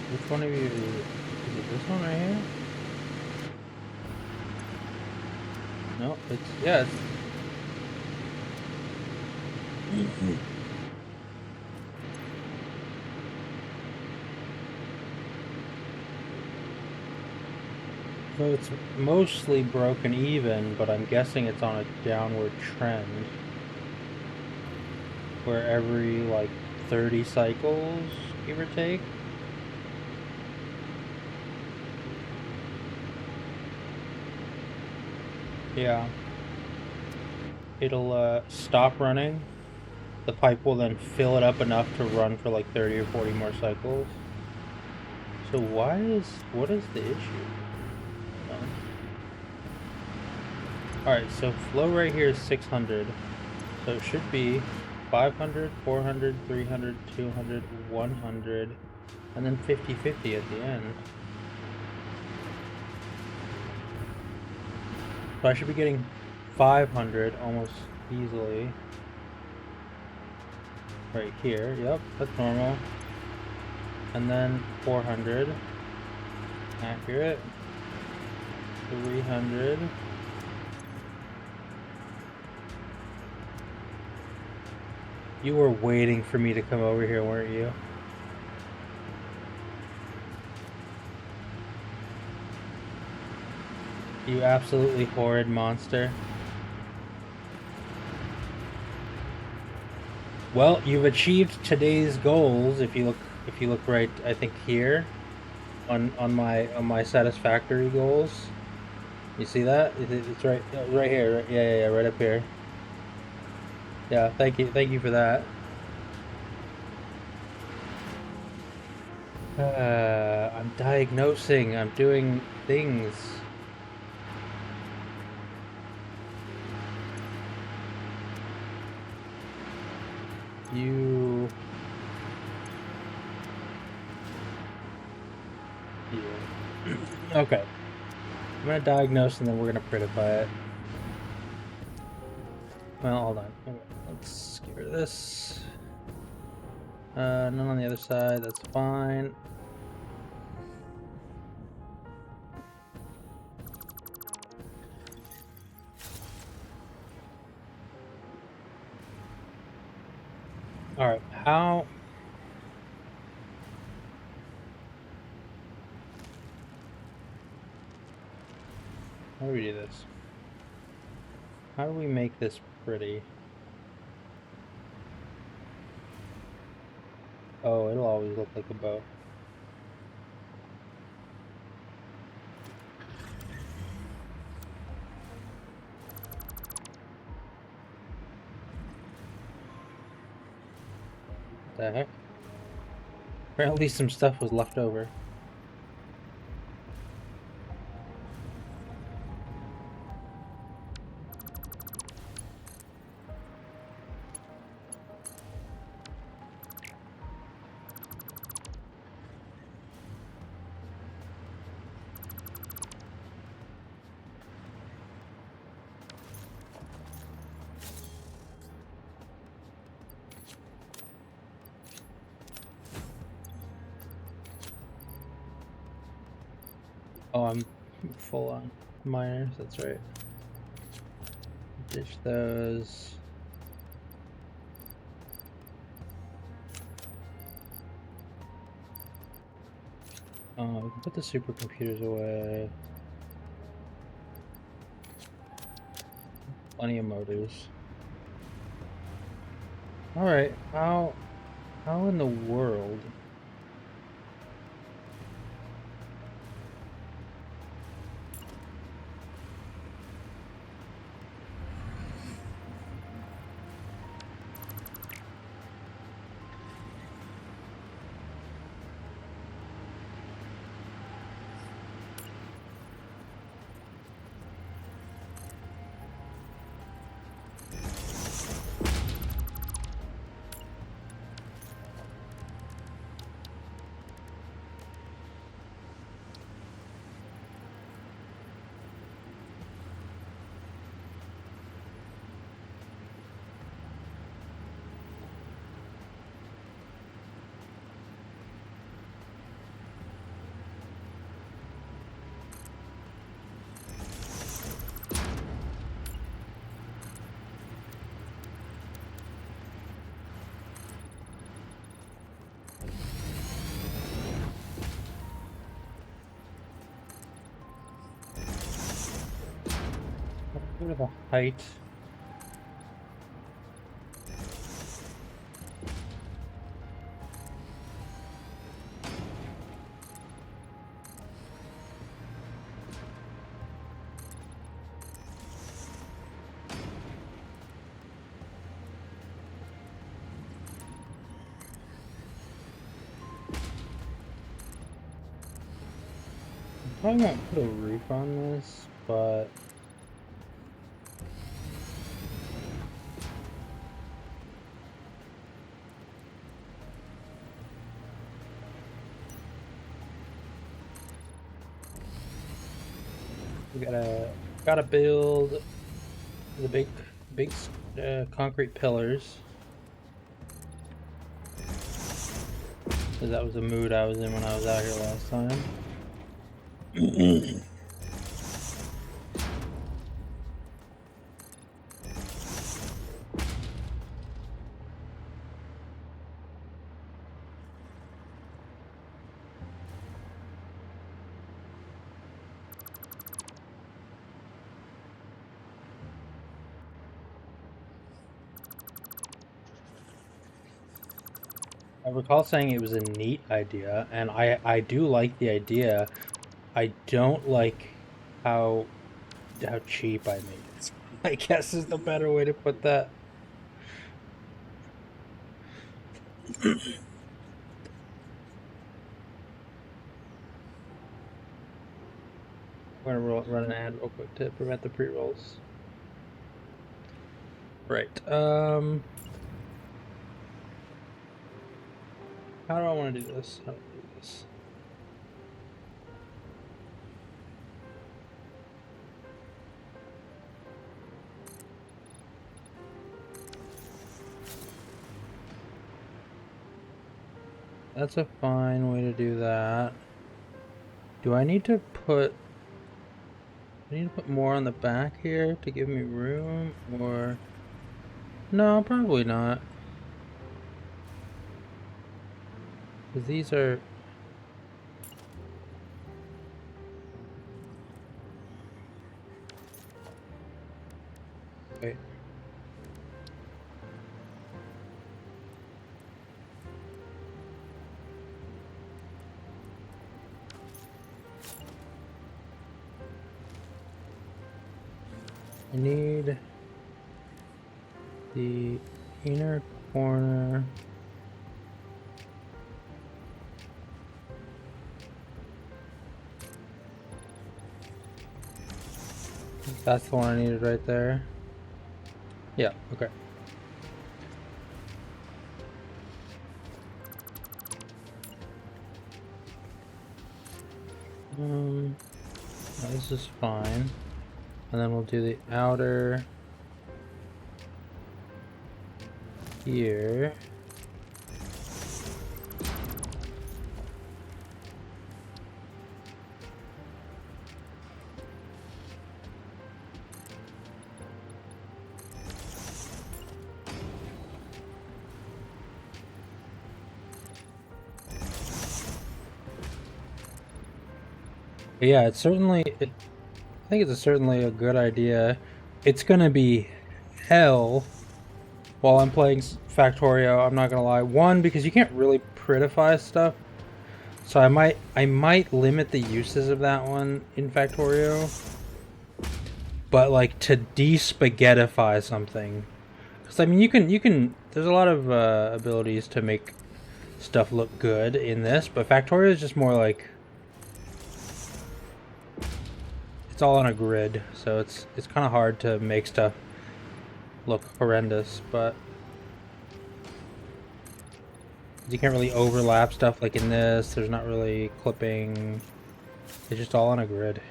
Which one of you is it this one right here? No, it's, yeah, it's... So it's mostly broken even, but I'm guessing it's on a downward trend. Where every like 30 cycles, give or take. Yeah. It'll stop running. The pipe will then fill it up enough to run for like 30 or 40 more cycles. So what is the issue? Alright, so flow rate here is 600. So it should be 500, 400, 300, 200, 100, and then 50-50 at the end. So I should be getting 500 almost easily. Right here, yep, that's normal. And then 400. Accurate. 300. You were waiting for me to come over here, weren't you? You absolutely horrid monster. Well, you've achieved today's goals if you look right, I think here on my satisfactory goals. You see that? It's right here. Right, yeah, right up here. Yeah, thank you for that. I'm diagnosing. I'm doing things. You. Yeah. Okay. I'm gonna diagnose and then we're gonna prettify it. Well, hold on. Okay, let's get rid of this. None on the other side. That's fine. All right. How do we do this? How do we make this pretty? Oh, it'll always look like a bow. What the heck? Apparently some stuff was left over. Oh, I'm full on miners, that's right. Ditch those. We can put the supercomputers away. Plenty of motors. Alright, how in the world? Go to the height. I won't put a roof on this, but we gotta build the big concrete pillars. Because that was the mood I was in when I was out here last time. I recall saying it was a neat idea, and I do like the idea. I don't like how cheap I made it. I guess is the better way to put that. I'm gonna run an ad real quick to prevent the pre-rolls. Right. How do I want to do this? How do I do this? That's a fine way to do that. Do I need to put... I need to put more on the back here to give me room, or... No, probably not. Because these are... Wait. I need the inner corner. That's the one I needed right there. Yeah, okay. No, this is fine. And then we'll do the outer here. But yeah, it's certainly, I think it's certainly a good idea. It's gonna be hell while I'm playing Factorio, I'm not gonna lie. One, because you can't really prettify stuff. So I might limit the uses of that one in Factorio. But like to de-spaghettify something. Because I mean you can there's a lot of abilities to make stuff look good in this, but Factorio is just more like it's all on a grid, so it's kind of hard to make stuff look horrendous, but you can't really overlap stuff like in this. There's not really clipping. It's just all on a grid.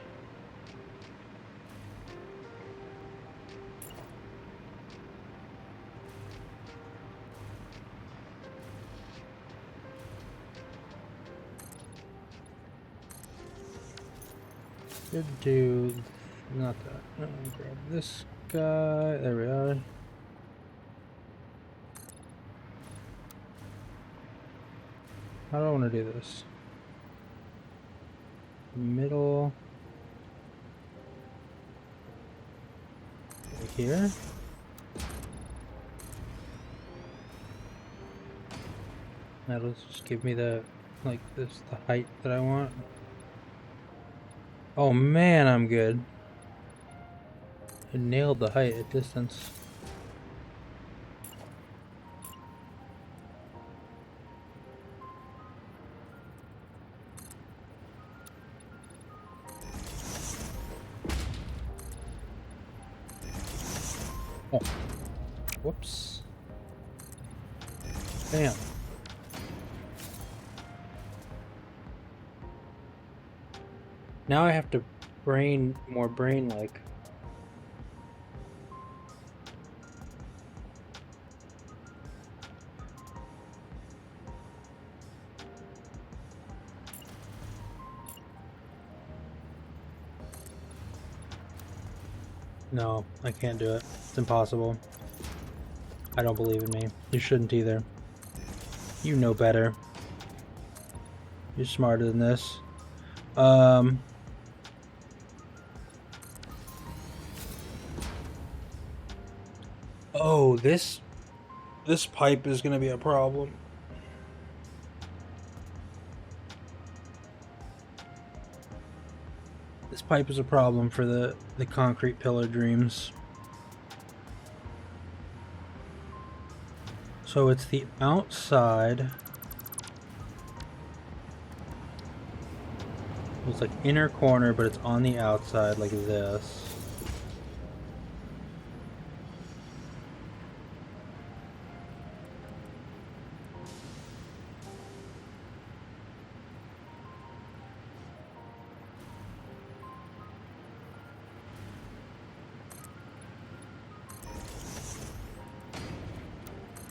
Should do not that. No, grab this guy. There we are. How do I want to do this? Middle. here. That'll just give me the, like, this, the height that I want. Oh man, I'm good. I nailed the height at distance. Oh. Whoops. Bam. Now I have to more brain-like. No, I can't do it. It's impossible. I don't believe in me. You shouldn't either. You know better. You're smarter than this. Oh, this pipe is gonna be a problem. This pipe is a problem for the concrete pillar dreams. So it's the outside. It's like inner corner, but it's on the outside like this.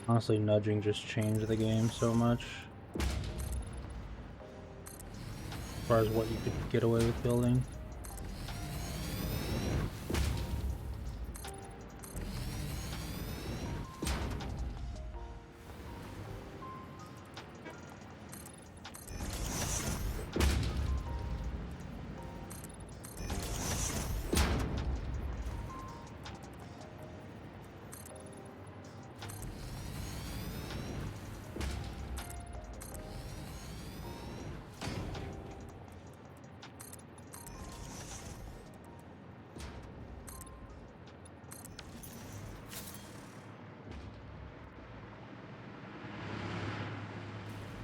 Honestly, nudging just changed the game so much. As far as what you could get away with building.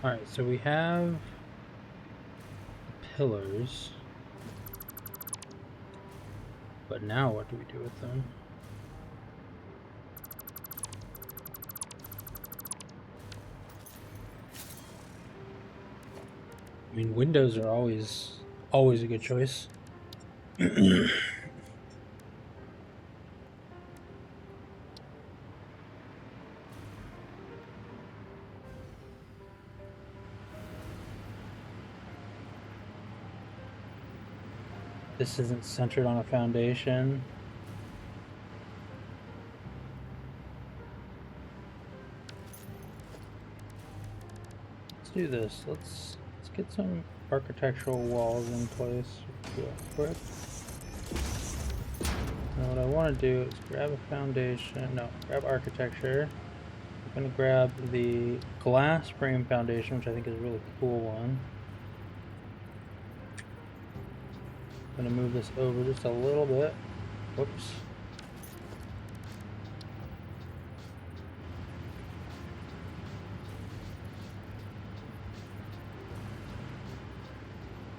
Alright, so we have the pillars. But now what do we do with them? I mean, windows are always a good choice. This isn't centered on a foundation. Let's do this. Let's get some architectural walls in place real quick. Now what I want to do is grab a foundation. No, grab architecture. I'm gonna grab the glass frame foundation, which I think is a really cool one. I'm gonna move this over just a little bit. Whoops.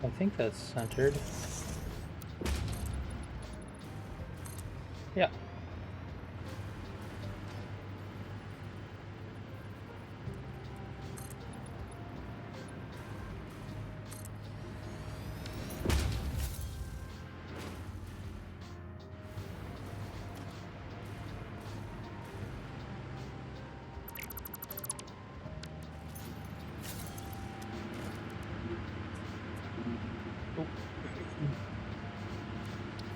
I think that's centered. Yeah.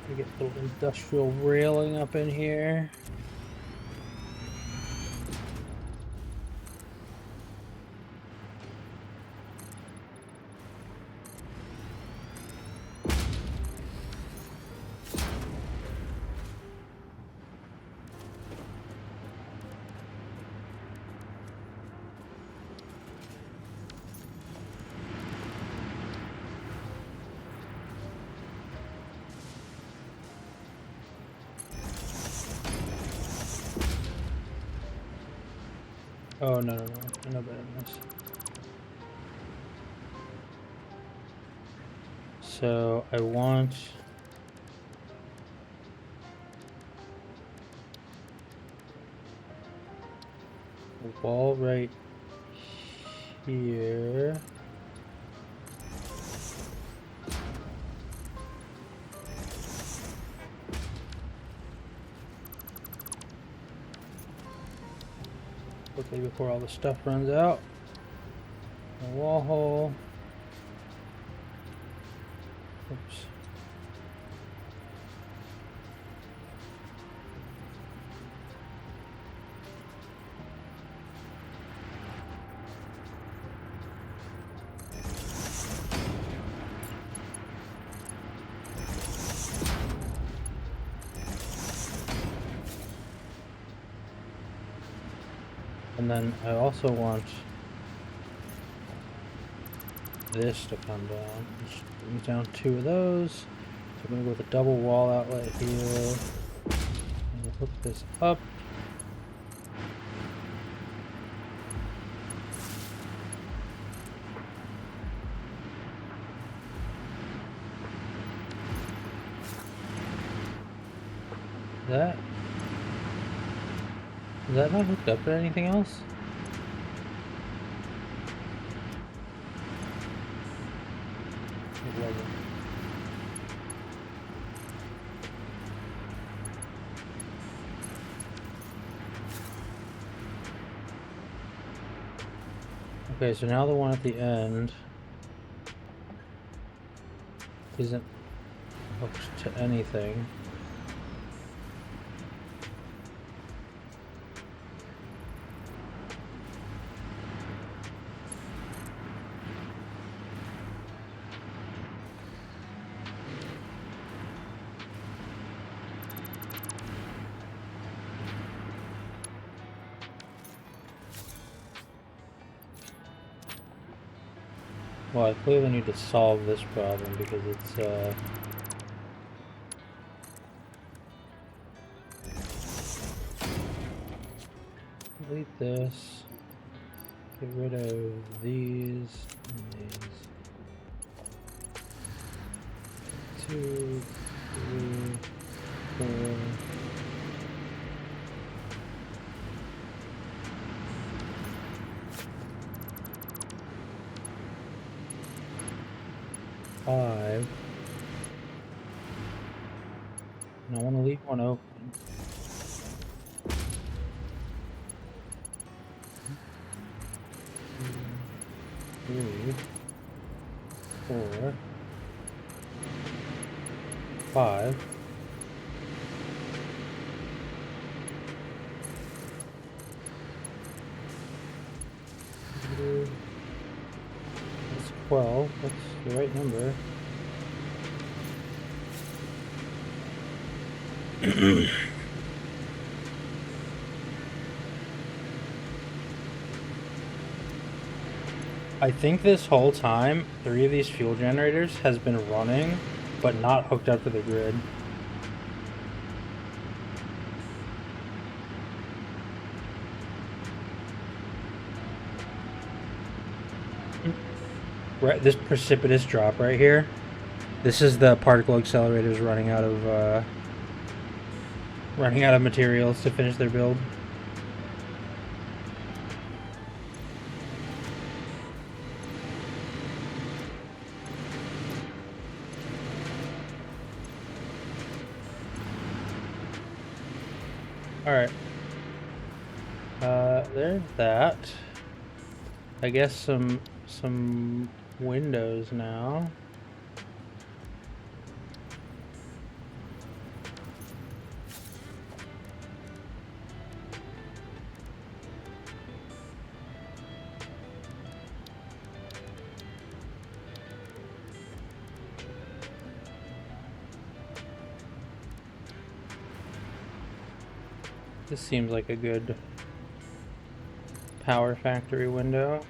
We get a little industrial railing up in here. Oh, no, no, no. I know better than this. So I want a wall right here. Quickly before all the stuff runs out. A wall hole. Oops. And then I also want this to come down. Which brings down 2 of those. So I'm gonna go with a double wall outlet here. And hook this up. Is that not hooked up to anything else? It wasn't. Okay, so now the one at the end isn't hooked to anything. Well, I clearly need to solve this problem because it's, delete this, get rid of these, and these. 2, 3, 4. Five. And I want to leave one open. 3, 4, 5. That's 12. That's the right number. I think this whole time, 3 of these fuel generators has been running, but not hooked up to the grid. Right, this precipitous drop right here. This is the particle accelerators running out of materials to finish their build. Alright. There's that. I guess some windows now. This seems like a good power factory window.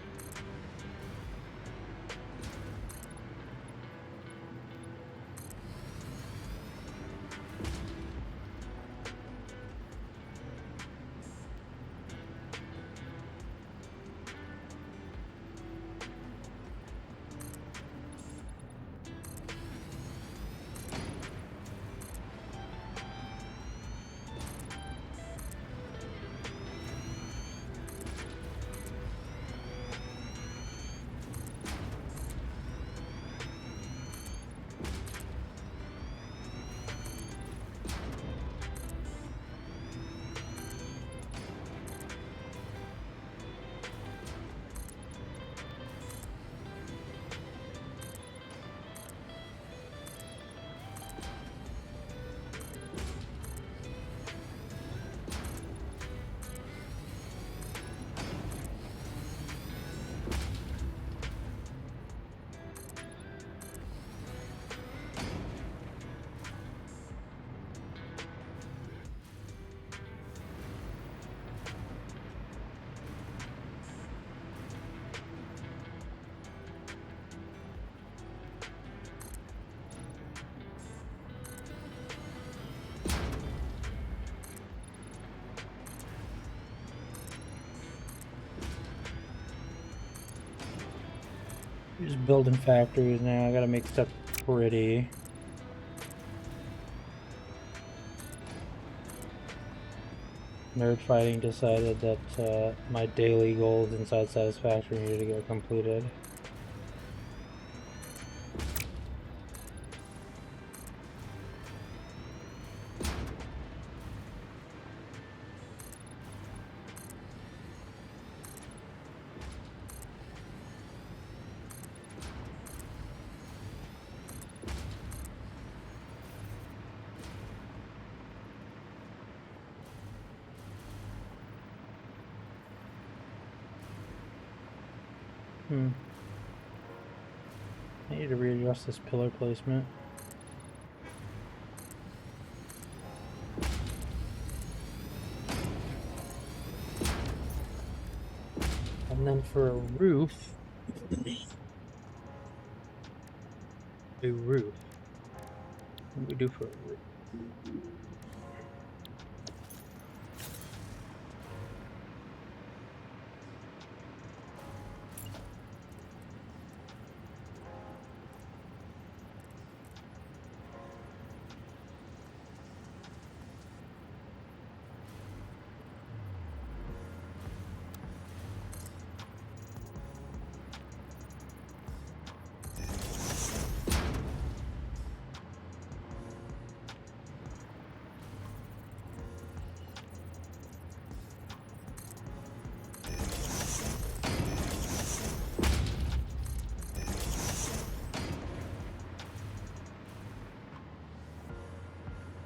Just building factories now. I gotta make stuff pretty. Nerd Fighting decided that my daily goals inside Satisfactory needed to get completed. I need to readjust this pillar placement. And then for a roof, what do we do for a roof?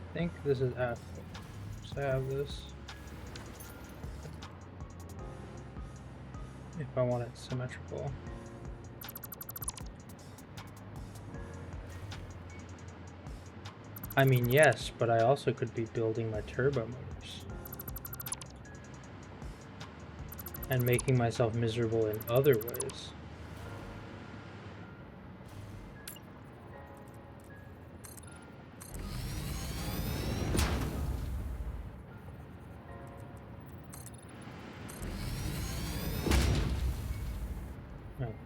I think this is F. So I have this. If I want it symmetrical. I mean, yes, but I also could be building my turbo motors. And making myself miserable in other ways.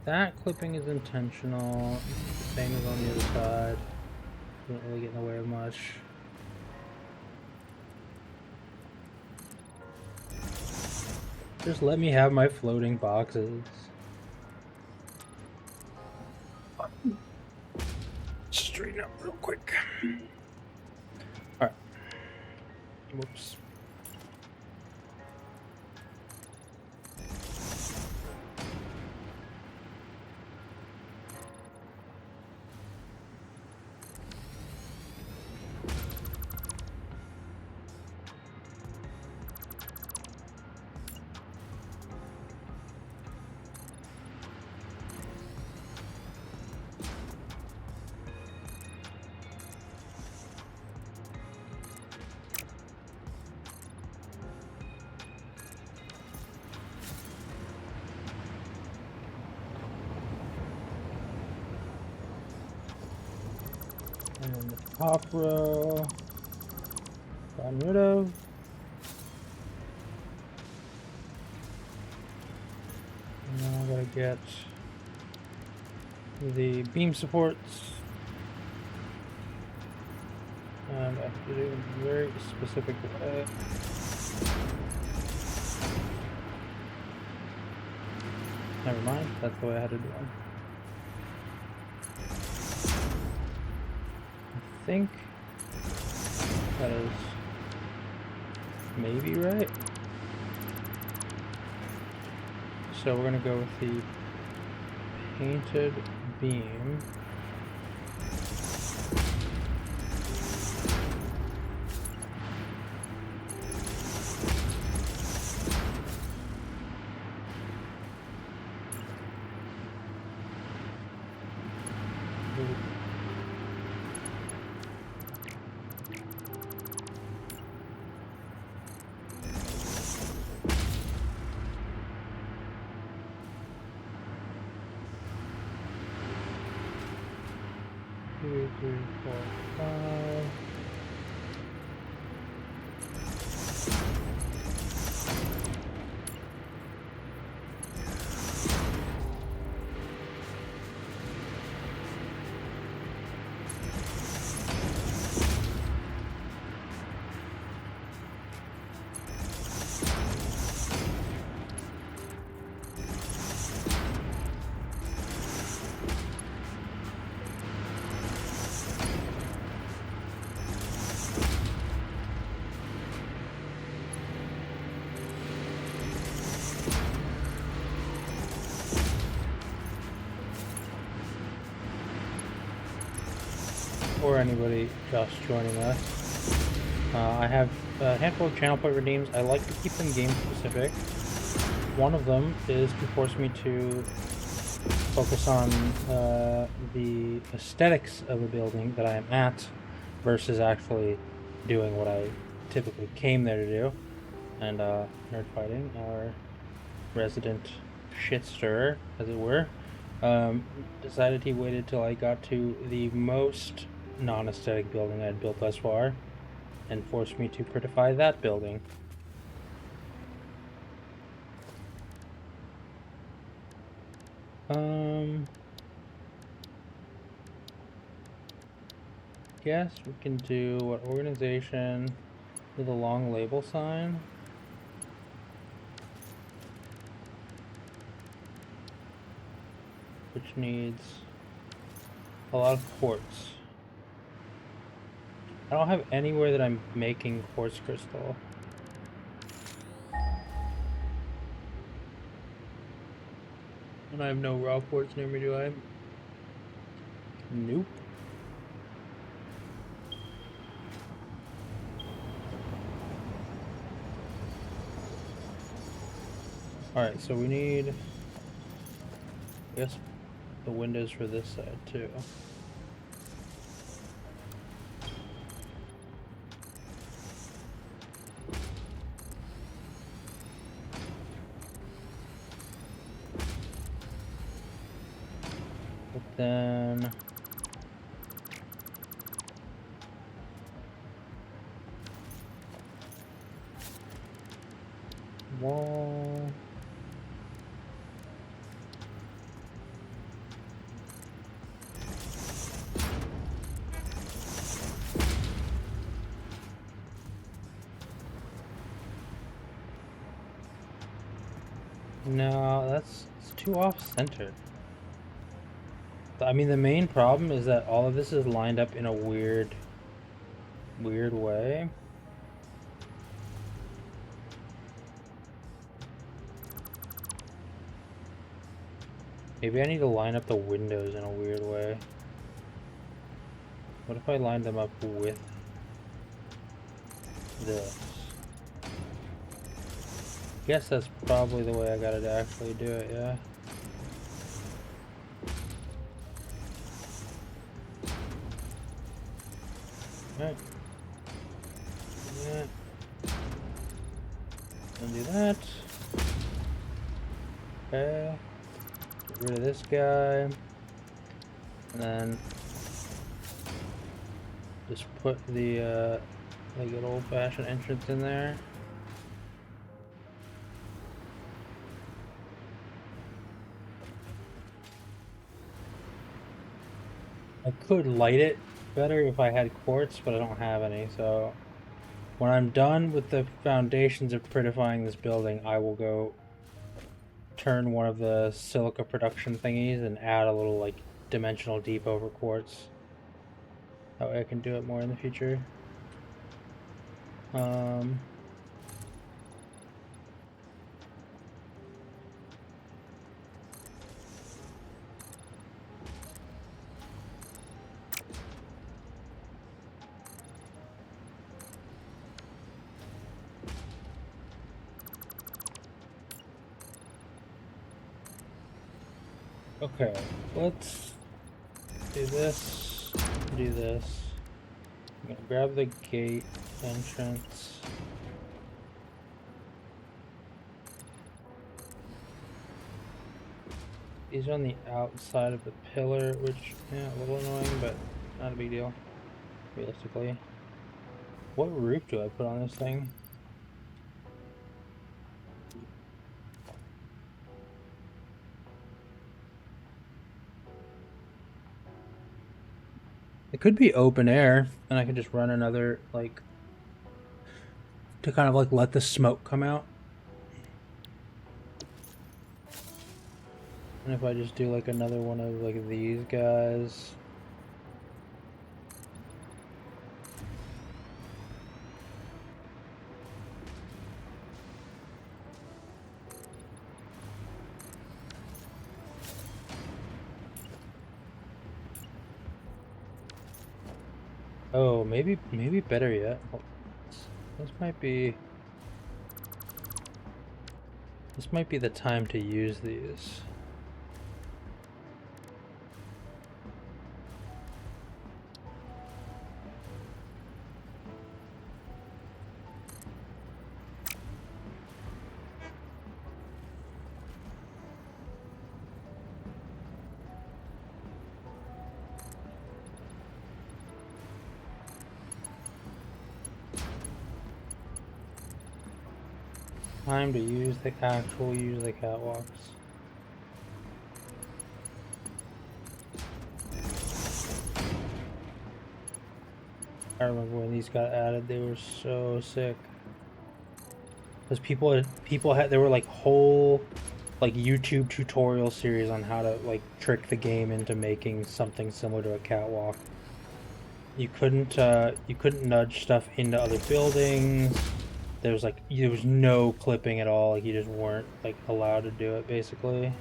That clipping is intentional, same as on the other side. Doesn't really get in the way of much. Just let me have my floating boxes. Straighten up real quick. Alright. Whoops. And then the top row, gotten rid of. And then I gotta get the beam supports. And I have to do it in a very specific way. Never mind, that's the way I had to do it. I think that is maybe right. So we're gonna go with the painted beam. Two, three, four, five. or anybody just joining us, I have a handful of channel point redeems. I like to keep them game specific. One of them is to force me to focus on the aesthetics of the building that I am at versus actually doing what I typically came there to do. And Nerd Fighting, our resident shit stirrer, as it were, decided he waited till I got to the most non-aesthetic building I'd built thus far and forced me to prettify that building. Guess we can do what organization with a long label sign. Which needs a lot of quartz. I don't have anywhere that I'm making quartz crystal. And I have no raw quartz near me, do I? Nope. Alright, so we need, I guess, the windows for this side too. But then wall. No, it's too off center. I mean, the main problem is that all of this is lined up in a weird way. Maybe I need to line up the windows in a weird way. What if I lined them up with this? Guess that's probably the way I gotta actually do it, yeah. Alright. Do that. And do that. Okay. Get rid of this guy. And then just put the like an old-fashioned entrance in there. I could light it better if I had quartz, but I don't have any, so when I'm done with the foundations of prettifying this building, I will go turn one of the silica production thingies and add a little like dimensional deep over quartz. That way I can do it more in the future. Okay, let's do this, do this. I'm gonna grab the gate entrance. These are on the outside of the pillar, which, yeah, a little annoying, but not a big deal, realistically. What roof do I put on this thing? It could be open air, and I could just run another, like, to kind of, like, let the smoke come out. And if I just do, like, another one of, like, these guys. Oh, maybe better yet. This might be this might be the time to use these. Time to use the catwalks. I remember when these got added, they were so sick. Because people had there were like whole like YouTube tutorial series on how to like trick the game into making something similar to a catwalk. You couldn't nudge stuff into other buildings. There was no clipping at all. Like you just weren't like allowed to do it basically.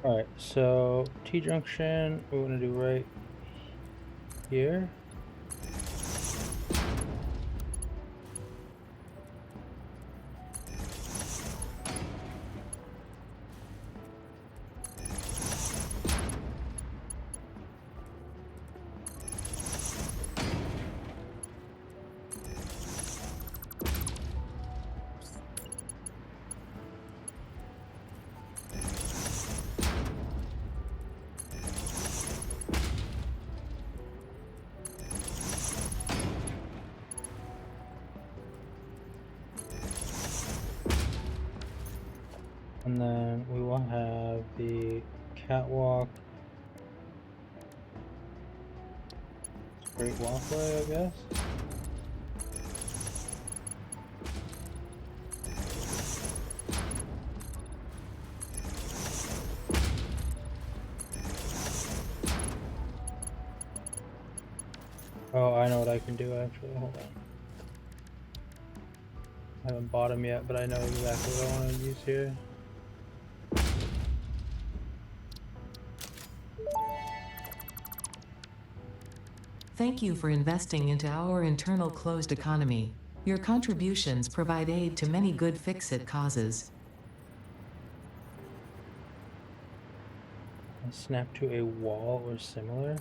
Alright, so T-junction, we're gonna do right here. And then we will have the catwalk, straight walkway, I guess. Oh, I know what I can do actually. Hold on. I haven't bought them yet, but I know exactly what I want to use here. Thank you for investing into our internal closed economy. Your contributions provide aid to many good fix-it causes. And snap to a wall or similar.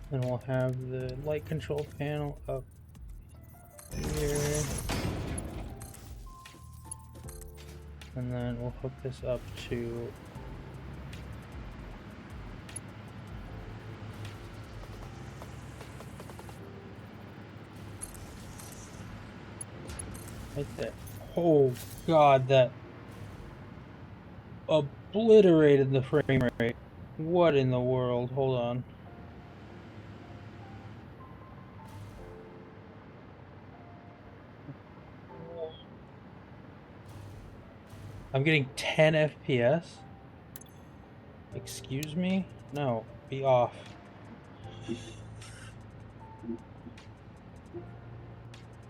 And we'll have the light control panel up here. And then we'll hook this up to right there. Oh god, that obliterated the frame rate. What in the world? Hold on. I'm getting 10 FPS. Excuse me? No, be off.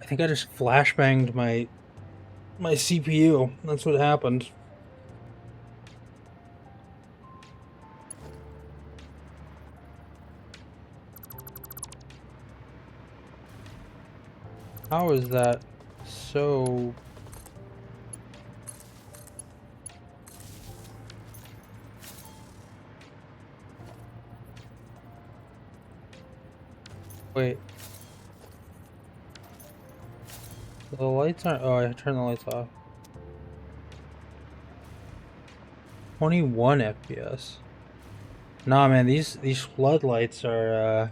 I think I just flashbanged my CPU. That's what happened. How is that so... Wait. The lights aren't... Oh, I turned the lights off. 21 FPS. Nah, man, these floodlights are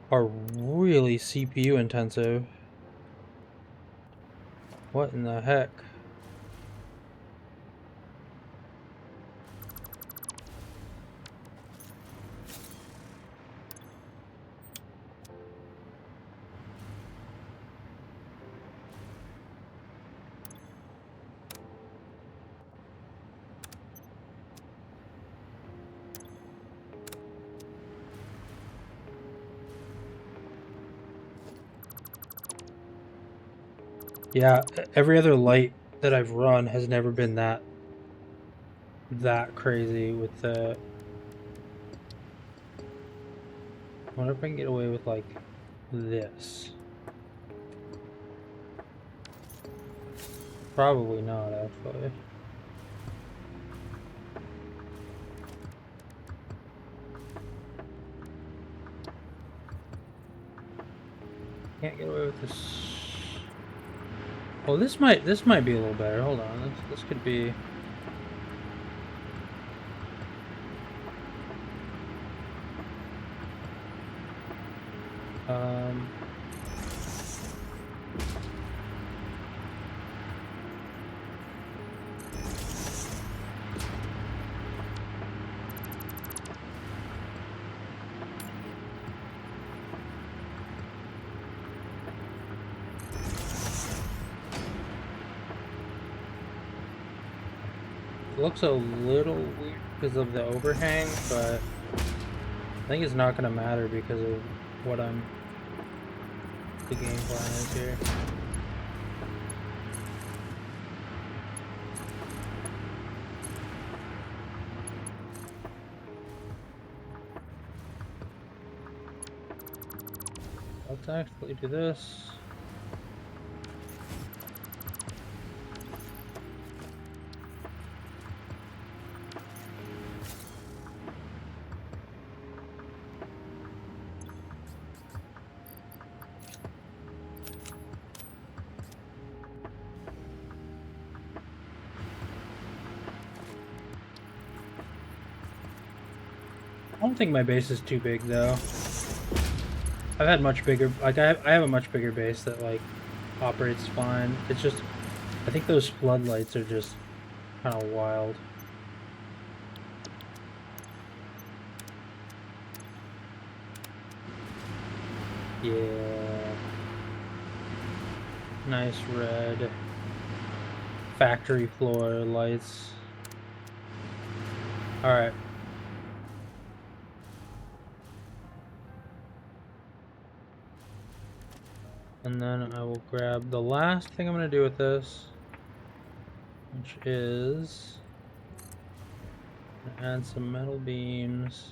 really CPU intensive. What in the heck? Yeah, every other light that I've run has never been that crazy with the... I wonder if I can get away with like this. Probably not, actually. Can't get away with this. Well, this might be a little better. Hold on, this could be. Um. It looks a little weird because of the overhang, but I think it's not going to matter because of what the game plan is here. Let's actually do this. I don't think my base is too big though. I've had much bigger, like I have a much bigger base that like operates fine. It's just, I think those floodlights are just kind of wild. Yeah. Nice red factory floor lights. All right. And then I will grab the last thing I'm going to do with this, which is add some metal beams.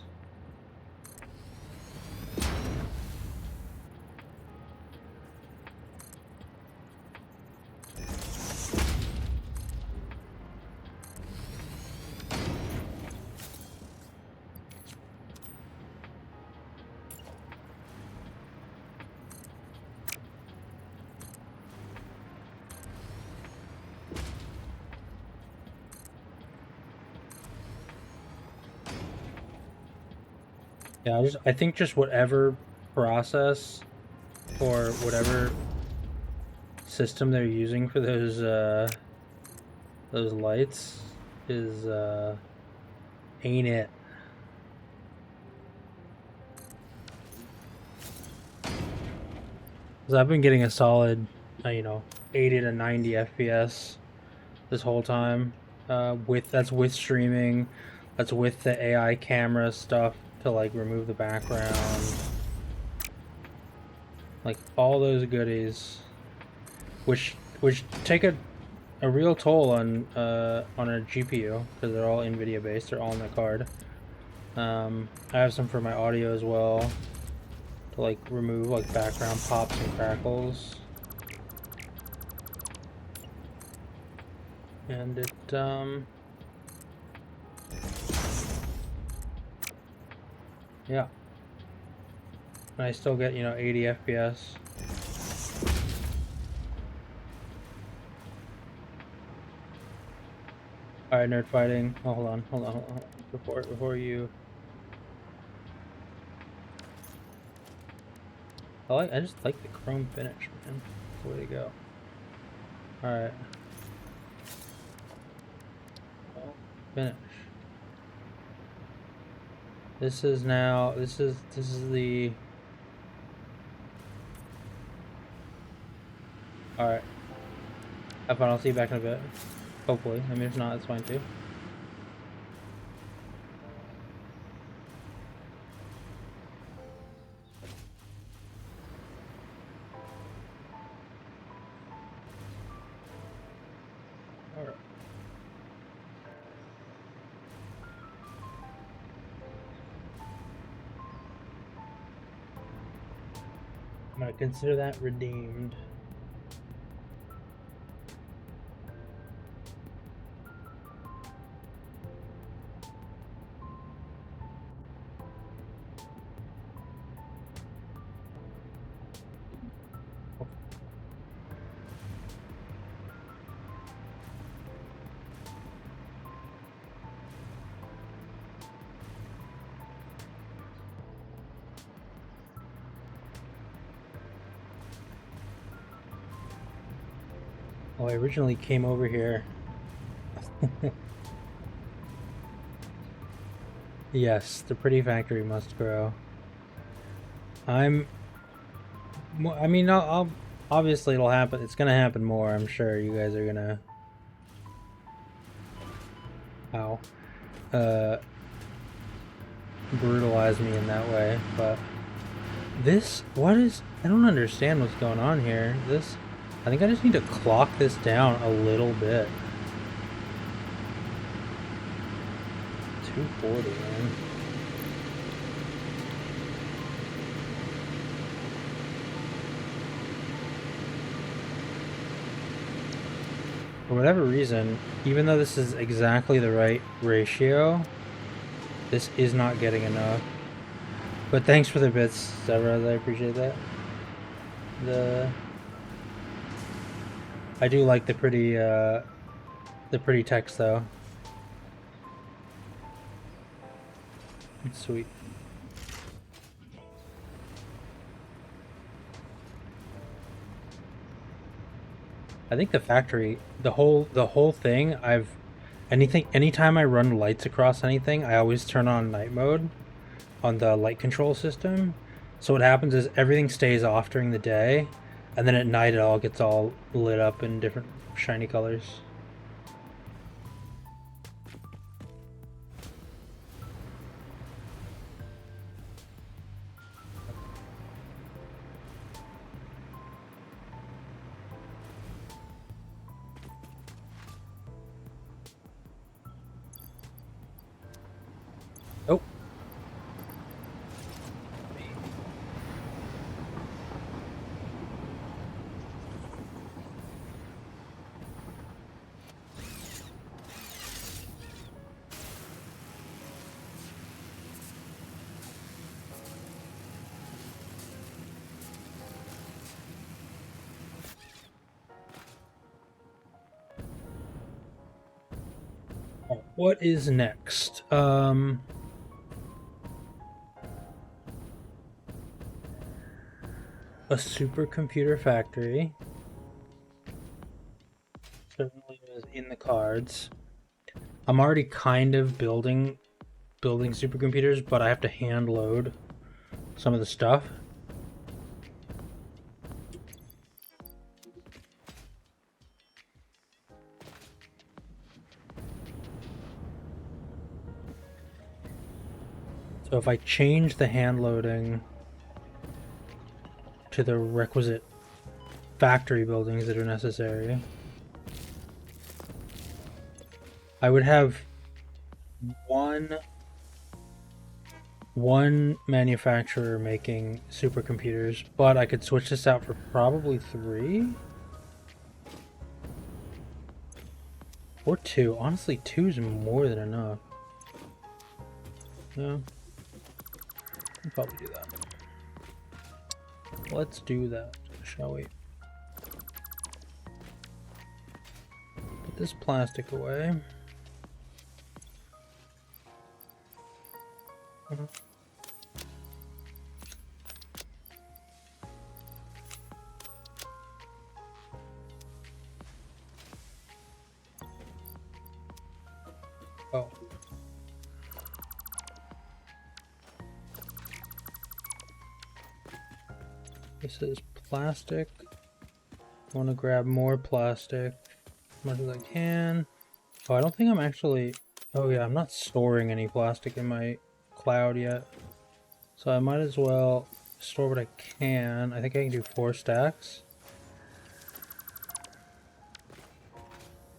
Yeah, I think just whatever process or whatever system they're using for those lights is ain't it. Because I've been getting a solid, 80 to 90 FPS this whole time. That's with streaming, that's with the AI camera stuff to like remove the background, like all those goodies, which take a real toll on a GPU because they're all NVIDIA based. They're all in the card. I have some for my audio as well to like remove like background pops and crackles. And it yeah. And I still get, you know, 80 FPS. Alright, nerd fighting. Oh, hold on. Before you. I just like the chrome finish, man. That's the way to go. Alright. Finish. This is the. Alright. Have fun, I'll see you back in a bit. Hopefully. I mean, if not, it's fine too. Alright. I'm gonna consider that redeemed. Oh, I originally came over here. Yes, the pretty factory must grow. I mean, I'll obviously it'll happen. It's gonna happen more. I'm sure you guys are gonna. Ow. Brutalize me in that way, but I don't understand what's going on here. I think I just need to clock this down a little bit. 240, man. For whatever reason, even though this is exactly the right ratio, this is not getting enough. But thanks for the bits, Zevraz, I appreciate that. I do like the pretty text though. It's sweet. I think the factory, the whole thing, anytime I run lights across anything, I always turn on night mode on the light control system. So what happens is everything stays off during the day, and then at night it all gets all lit up in different shiny colors. Oh. What is next? A supercomputer factory. Certainly is in the cards. I'm already kind of building supercomputers, but I have to hand load some of the stuff. So if I change the hand loading to the requisite factory buildings that are necessary, I would have one manufacturer making supercomputers, but I could switch this out for probably 3 or 2. Honestly, 2 is more than enough. Yeah, I'll probably do that. Let's do that, shall we? Put this plastic away. Oh. This is plastic. I want to grab more plastic as much as I can. Oh, I don't think I'm actually... Oh yeah, I'm not storing any plastic in my cloud yet. So I might as well store what I can. I think I can do 4 stacks.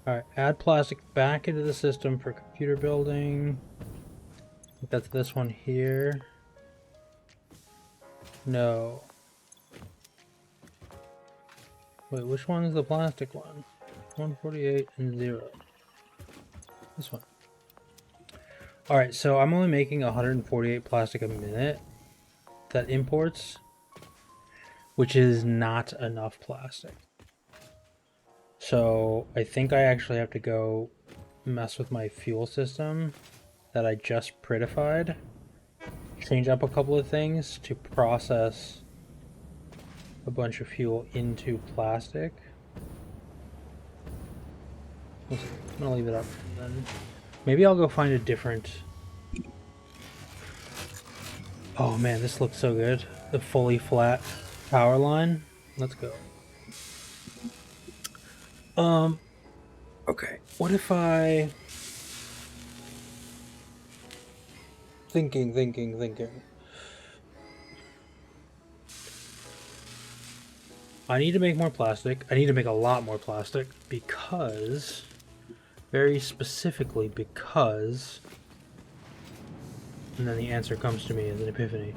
Alright, add plastic back into the system for computer building. I think that's this one here. No. Wait, which one is the plastic one? 148 and 0. This one. Alright, so I'm only making 148 plastic a minute that imports, which is not enough plastic. So I think I actually have to go mess with my fuel system that I just prettified, change up a couple of things to process a bunch of fuel into plastic. I'm gonna leave it up and then maybe I'll go find a different... Oh man, this looks so good. The fully flat power line. Let's go. Okay. What if I... Thinking. I need to make more plastic. I need to make a lot more plastic because... Very specifically because... And then the answer comes to me as an epiphany.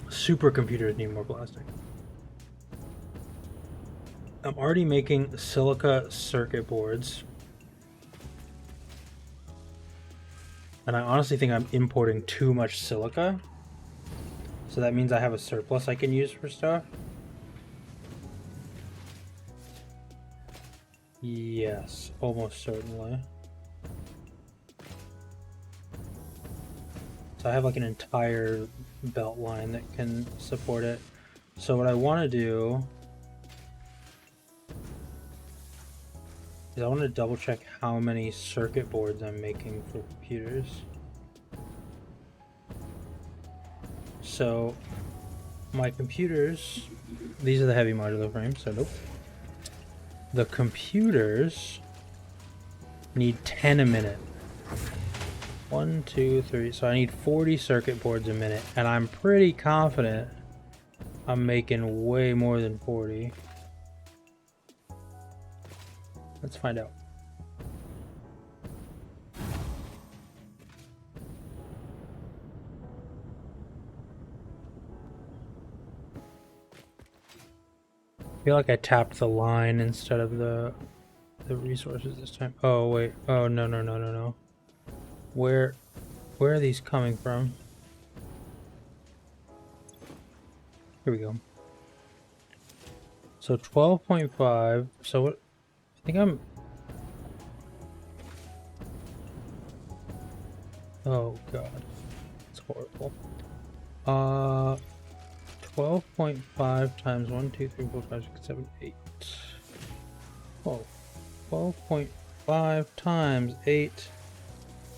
Supercomputers need more plastic. I'm already making silica circuit boards. And I honestly think I'm importing too much silica. So that means I have a surplus I can use for stuff. Yes, almost certainly. So I have like an entire belt line that can support it. So what I want to do is I want to double check how many circuit boards I'm making for computers. So my computers, these are the heavy modular frames, so nope. The computers need 10 a minute. 1, 2, 3, so I need 40 circuit boards a minute, and I'm pretty confident I'm making way more than 40. Let's find out. I feel like I tapped the line instead of the resources this time. Oh wait. Oh no. Where are these coming from? Here we go. So 12.5. So what? I think I'm... Oh god. It's horrible. 12.5 times 1, 2, 3, 4, 5, 6, 7, 8. Oh. 12.5 times 8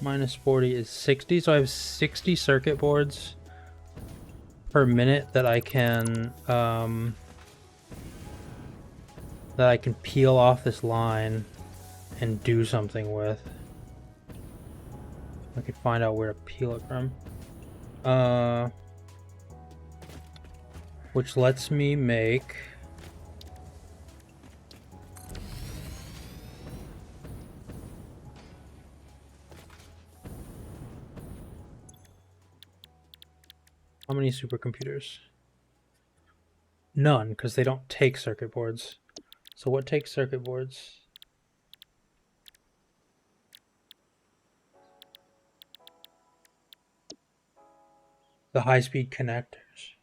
minus 40 is 60. So I have 60 circuit boards per minute that I can peel off this line and do something with. I could find out where to peel it from. Which lets me make... How many supercomputers? None, because they don't take circuit boards. So what takes circuit boards? The high-speed connectors.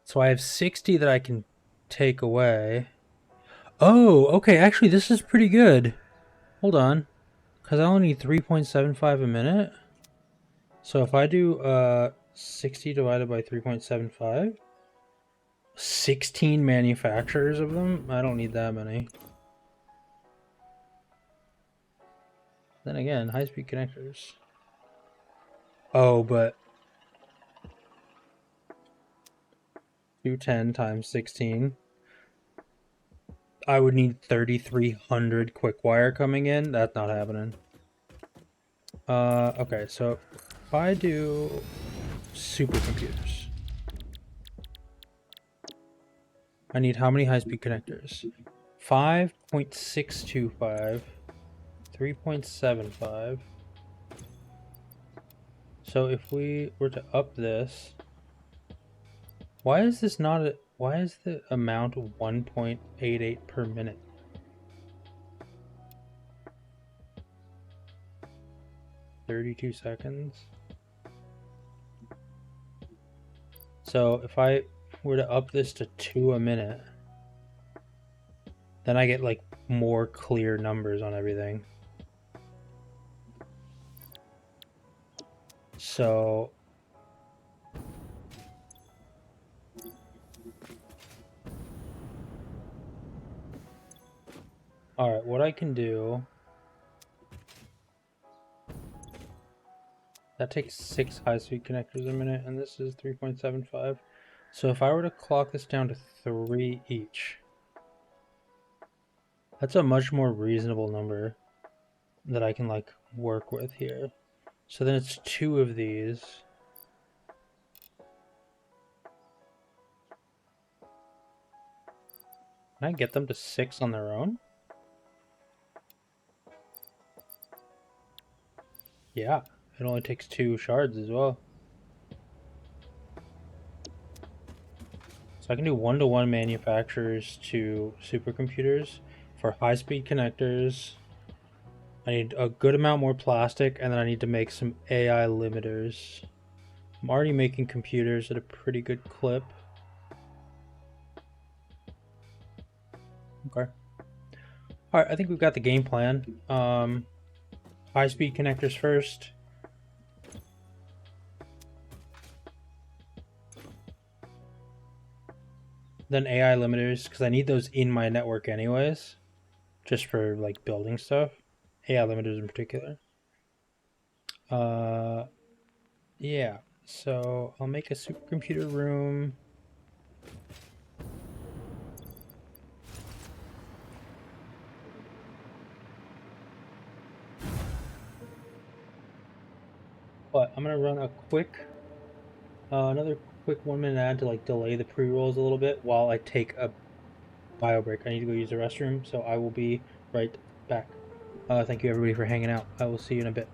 So I have 60 that I can take away. Oh, okay, actually this is pretty good. Hold on. Because I only need 3.75 a minute. So if I do 60 divided by 3.75, 16 manufacturers of them? I don't need that many. Then again, high-speed connectors. Oh, but 210 times 16. I would need 3,300 quick wire coming in. That's not happening. Okay, so if I do supercomputers, I need how many high-speed connectors? 5.625, 3.75. So if we were to up this, why is this not a, why is the amount 1.88 per minute? $32 seconds. So if I were to up this to 2 a minute, then I get like more clear numbers on everything. So all right, what I can do, that takes 6 high-speed connectors a minute, and this is 3.75. So if I were to clock this down to 3 each, that's a much more reasonable number that I can like work with here. So then it's 2 of these. Can I get them to 6 on their own? Yeah, it only takes 2 shards as well. So I can do one-to-one manufacturers to supercomputers for high-speed connectors. I need a good amount more plastic, and then I need to make some AI limiters. I'm already making computers at a pretty good clip. Okay. Alright, I think we've got the game plan. High-speed connectors first. Then AI limiters, because I need those in my network anyways. Just for, like, building stuff. AI limiters in particular. Yeah. So, I'll make a supercomputer room. But I'm gonna run a quick, another quick 1-minute ad to like delay the pre-rolls a little bit while I take a bio break. I need to go use the restroom, so I will be right back. Thank you everybody for hanging out. I will see you in a bit.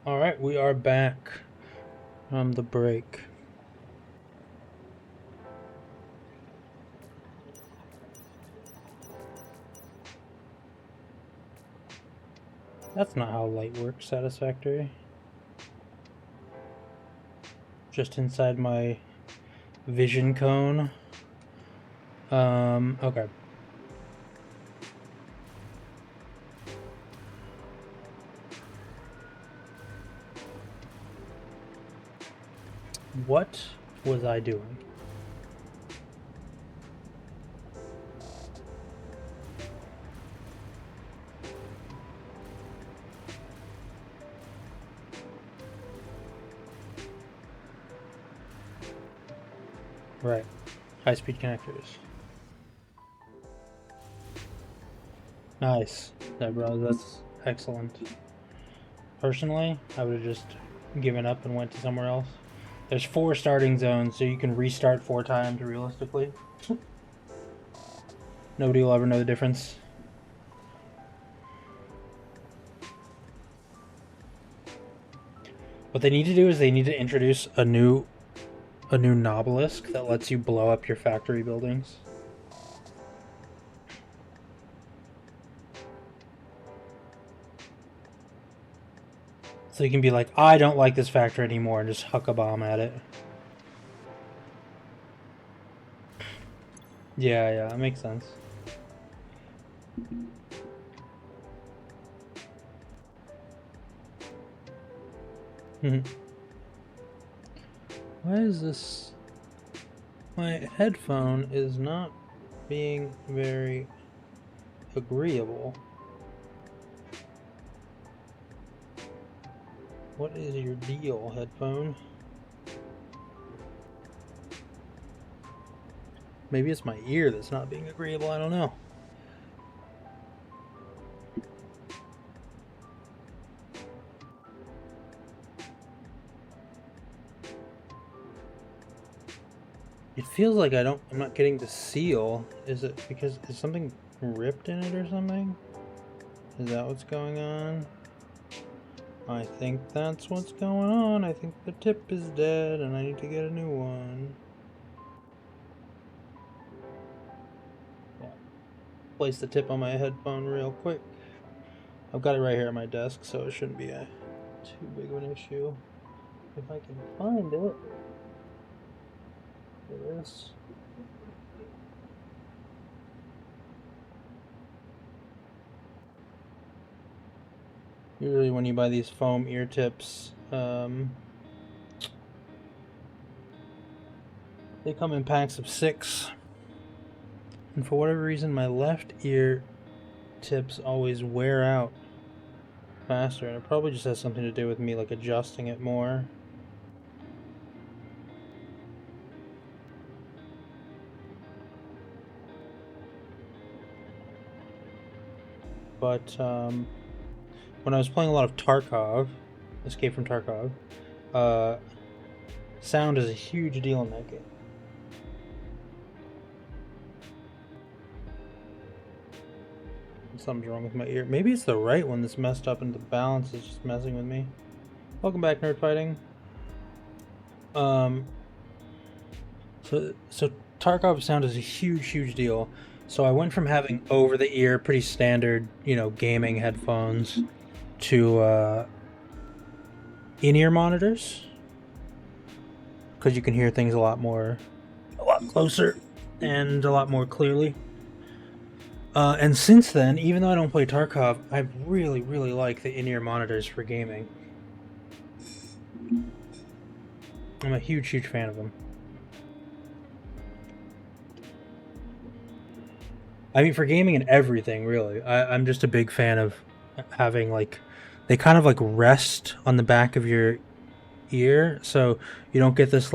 Alright, we are back from the break. That's not how light works, Satisfactory. Just inside my vision cone. Okay. What was I doing? Right. High-speed connectors. Nice, Deborah. That's excellent. Personally, I would have just given up and went to somewhere else. There's 4 starting zones, so you can restart 4 times realistically. Nobody will ever know the difference. What they need to do is they need to introduce a new obelisk that lets you blow up your factory buildings. So you can be like, I don't like this factory anymore, and just huck a bomb at it. Yeah, that makes sense. Why is this? My headphone is not being very agreeable. What is your deal, headphone? Maybe it's my ear that's not being agreeable, I don't know. It feels like I'm not getting the seal. Is it because is something ripped in it or something? Is that what's going on? I think that's what's going on. I think the tip is dead and I need to get a new one. Yeah. Place the tip on my headphone real quick. I've got it right here at my desk, so it shouldn't be too big of an issue. If I can find it. There it is. Usually when you buy these foam ear tips, they come in packs of 6. And for whatever reason, my left ear tips always wear out faster, and it probably just has something to do with me like adjusting it more. But when I was playing a lot of Tarkov, Escape from Tarkov, sound is a huge deal in that game. Something's wrong with my ear. Maybe it's the right one that's messed up and the balance is just messing with me. Welcome back, Nerd Fighting. So Tarkov sound is a huge deal. So I went from having over-the-ear, pretty standard, gaming headphones to in-ear monitors, because you can hear things a lot closer and a lot more clearly. And since then, even though I don't play Tarkov, I really like the in-ear monitors for gaming. I'm a huge fan of them. I mean, for gaming and everything, really. I'm just a big fan of having, they kind of, rest on the back of your ear, so you don't get this,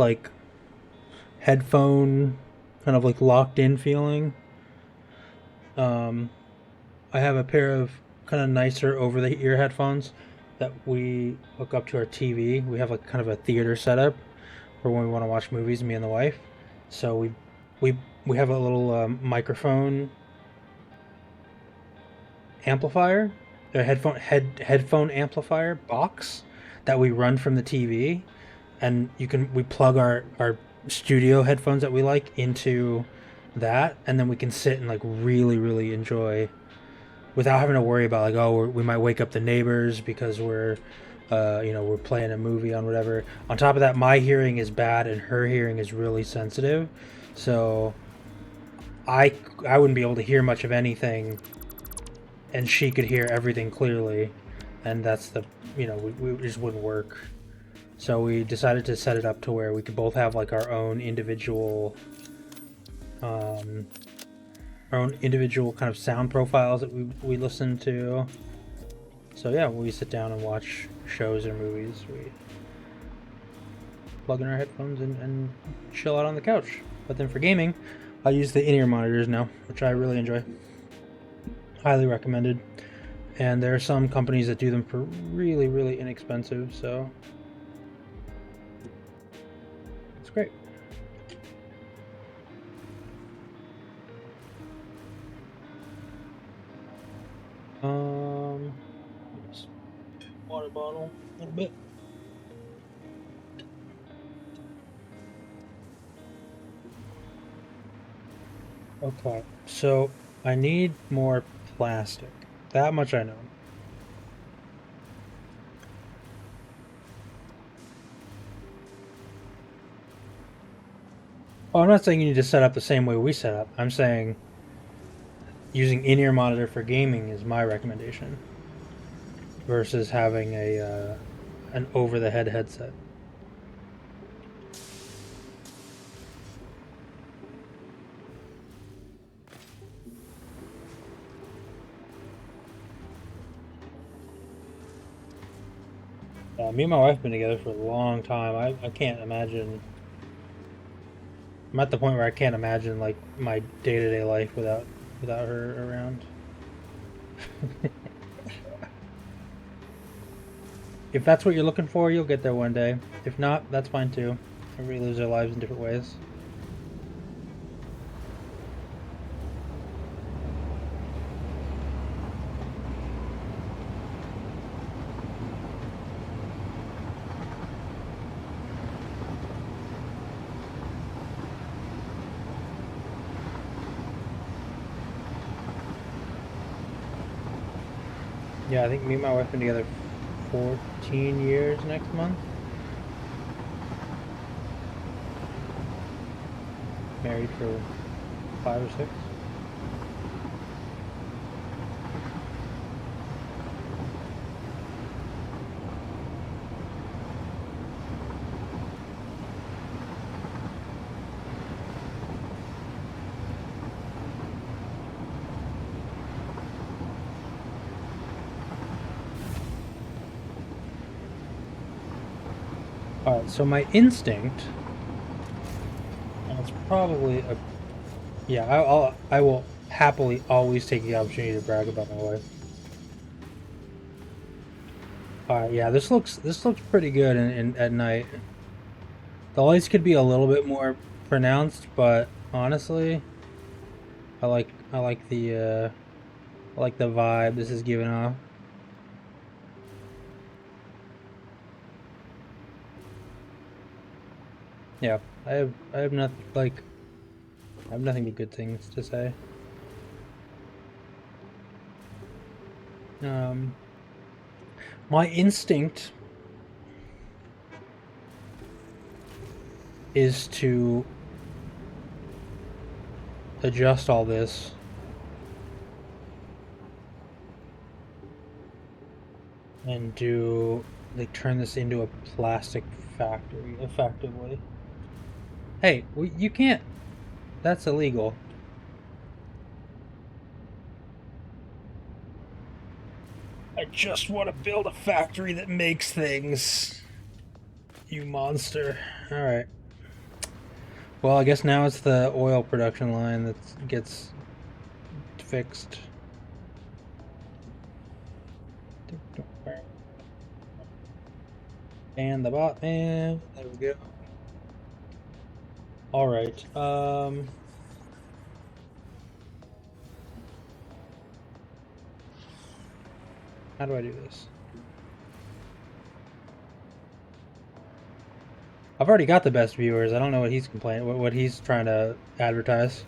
headphone kind of, locked-in feeling. I have a pair of kind of nicer over-the-ear headphones that we hook up to our TV. We have, kind of a theater setup for when we want to watch movies, me and the wife. So we have a little microphone amplifier, a headphone amplifier box that we run from the TV, and we plug our studio headphones that we like into that, and then we can sit and like really enjoy without having to worry about like, oh, we might wake up the neighbors because we're playing a movie on whatever. On top of that, my hearing is bad and her hearing is really sensitive, so I wouldn't be able to hear much of anything, and she could hear everything clearly, and that's we just wouldn't work. So we decided to set it up to where we could both have like um, our own individual kind of sound profiles that we listen to. So yeah, when we sit down and watch shows or movies, we plug in our headphones and chill out on the couch. But then for gaming, I use the in-ear monitors now, which I really enjoy. Highly recommended. And there are some companies that do them for really inexpensive, so it's great. Water bottle a little bit. Okay, so I need more plastic. That much I know. Oh, I'm not saying you need to set up the same way we set up. I'm saying using in-ear monitor for gaming is my recommendation versus having a an over-the-head headset. Me and my wife have been together for a long time. I can't imagine. I'm at the point where I can't imagine like my day-to-day life without her around. If that's what you're looking for, you'll get there one day. If not, that's fine too. Everybody lives their lives in different ways. Yeah, I think me and my wife have been together 14 years next month. Married for 5 or 6. Alright, so my instinct, and it's probably a... Yeah, I will happily always take the opportunity to brag about my wife. Alright, yeah, this looks pretty good at night. The lights could be a little bit more pronounced, but honestly, I like the vibe this is giving off. Yeah, I have nothing I have nothing but good things to say. Um, my instinct is to adjust all this and turn this into a plastic factory effectively. Hey, you can't. That's illegal. I just want to build a factory that makes things. You monster. Alright. Well, I guess now it's the oil production line that gets fixed. And the bot man. There we go. Alright. How do I do this? I've already got the best viewers. I don't know what he's complaining, what he's trying to advertise.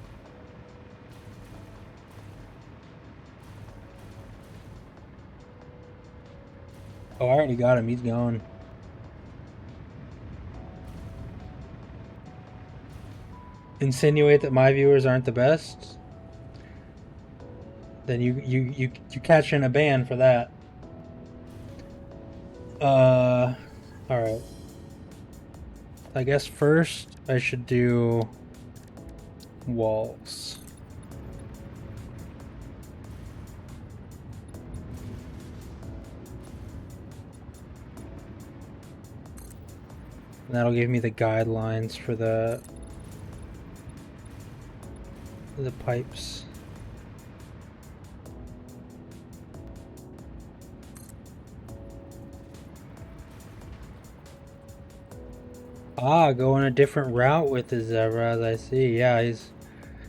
Oh, I already got him. He's gone. Insinuate that my viewers aren't the best? Then you catch in a ban for that. All right. I guess first I should do walls. And that'll give me the guidelines for the pipes. Ah, going a different route with the Zebras, I see. Yeah,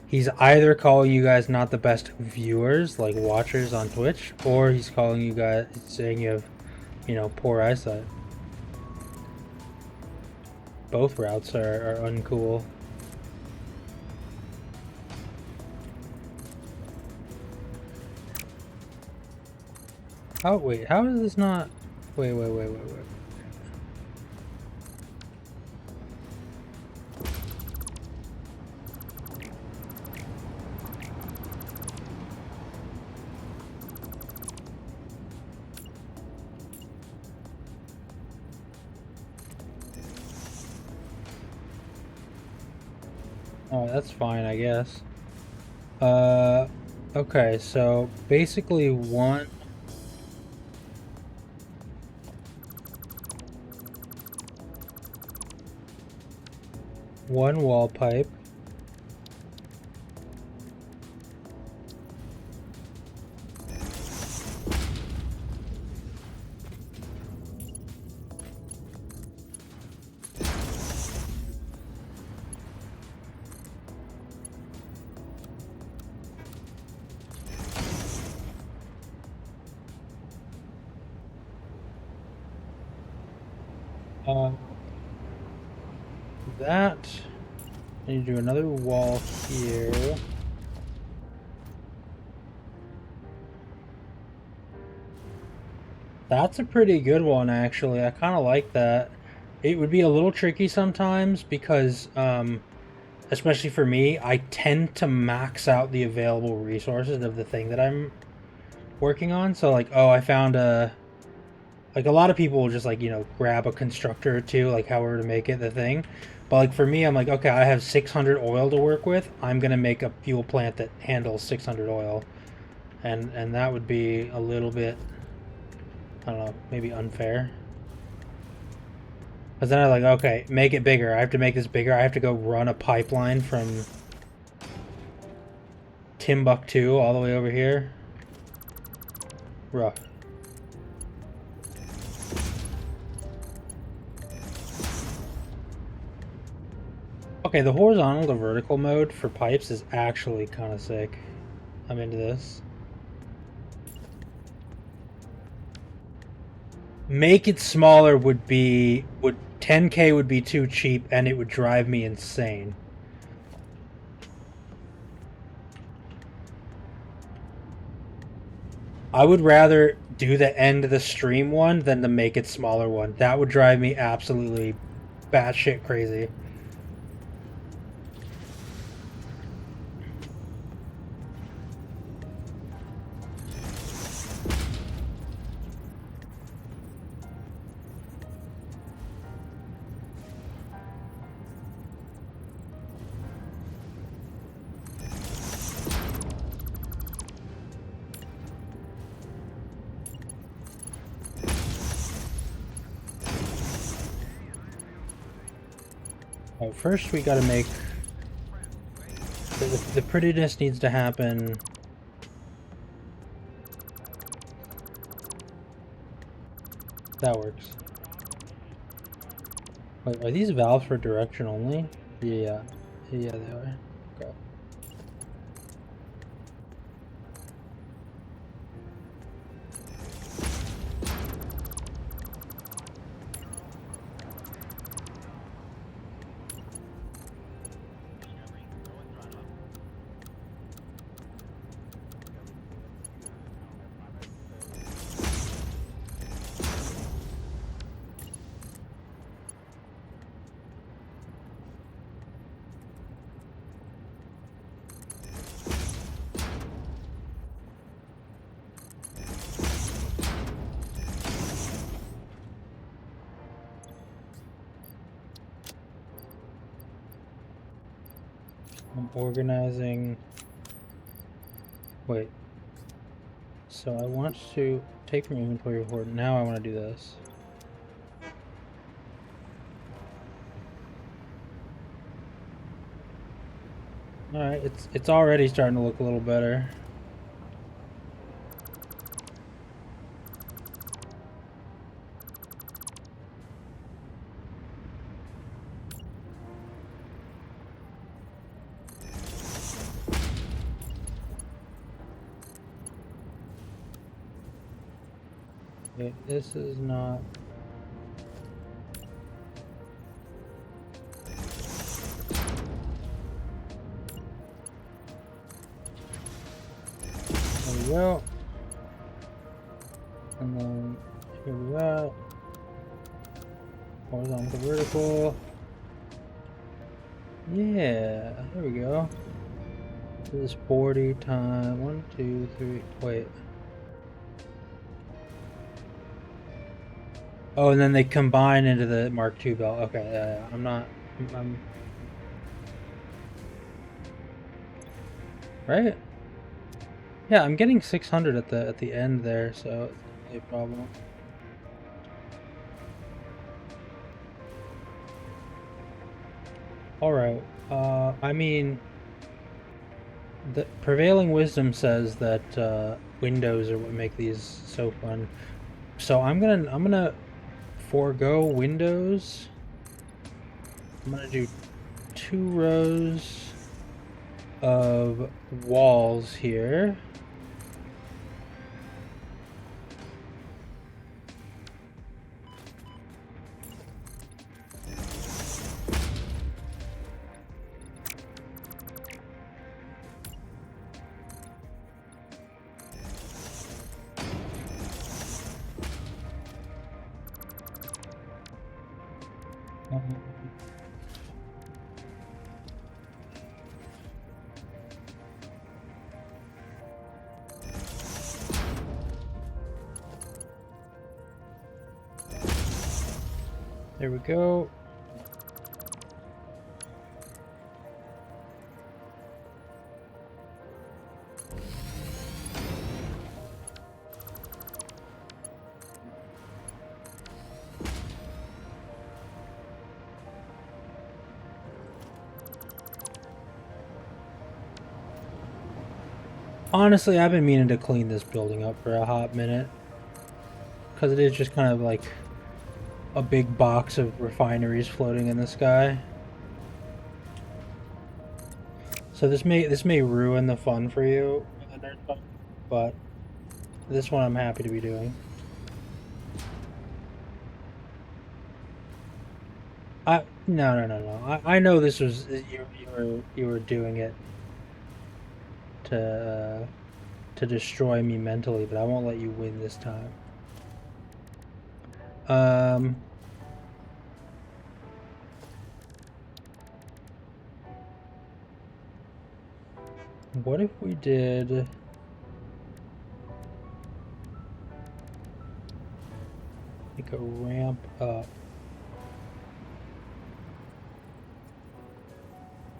he's either calling you guys not the best viewers, like watchers on Twitch, or he's calling you guys, saying you have, poor eyesight. Both routes are uncool. Oh, wait, how is this not... Wait. Oh, that's fine, I guess. Okay, so basically one wall pipe. That. I need to do another wall here. That's a pretty good one, actually. I kind of like that. It would be a little tricky sometimes because, especially for me, I tend to max out the available resources of the thing that I'm working on. So, like, oh, I found a... Like, a lot of people will just, like, grab a constructor or two, like, however to make it the thing. But, like, for me, I'm like, okay, I have 600 oil to work with. I'm going to make a fuel plant that handles 600 oil. And that would be a little bit, I don't know, maybe unfair. But then I'm like, okay, make it bigger. I have to make this bigger. I have to go run a pipeline from Timbuktu all the way over here. Rough. Okay, the horizontal to vertical mode for pipes is actually kind of sick. I'm into this. Make it smaller would 10K would be too cheap and it would drive me insane. I would rather do the end of the stream one than the make it smaller one. That would drive me absolutely batshit crazy. Well, first we gotta make... The prettiness needs to happen... That works. Wait, are these valves for direction only? Yeah. Yeah, they are. Okay. I'm organizing. Wait. So I want to take from inventory report. Now I want to do this. Alright, it's already starting to look a little better. Okay, this is not... There we go. And then here we are. Horizontal to vertical. Yeah, there we go. This is 40 times 1, 2, 3. Wait. Oh, and then they combine into the Mark II belt. Okay, yeah, I'm not. I'm right. Yeah, I'm getting 600 at the end there, so it's not really a problem. All right. I mean, the prevailing wisdom says that windows are what make these so fun. So I'm gonna forego windows. I'm gonna do 2 rows of walls here. There we go. Honestly, I've been meaning to clean this building up for a hot minute. Because it is just kind of like a big box of refineries floating in the sky. So this may ruin the fun for you, but this one I'm happy to be doing. No. I know this was you were doing it to destroy me mentally, but I won't let you win this time. What if we did like a ramp up?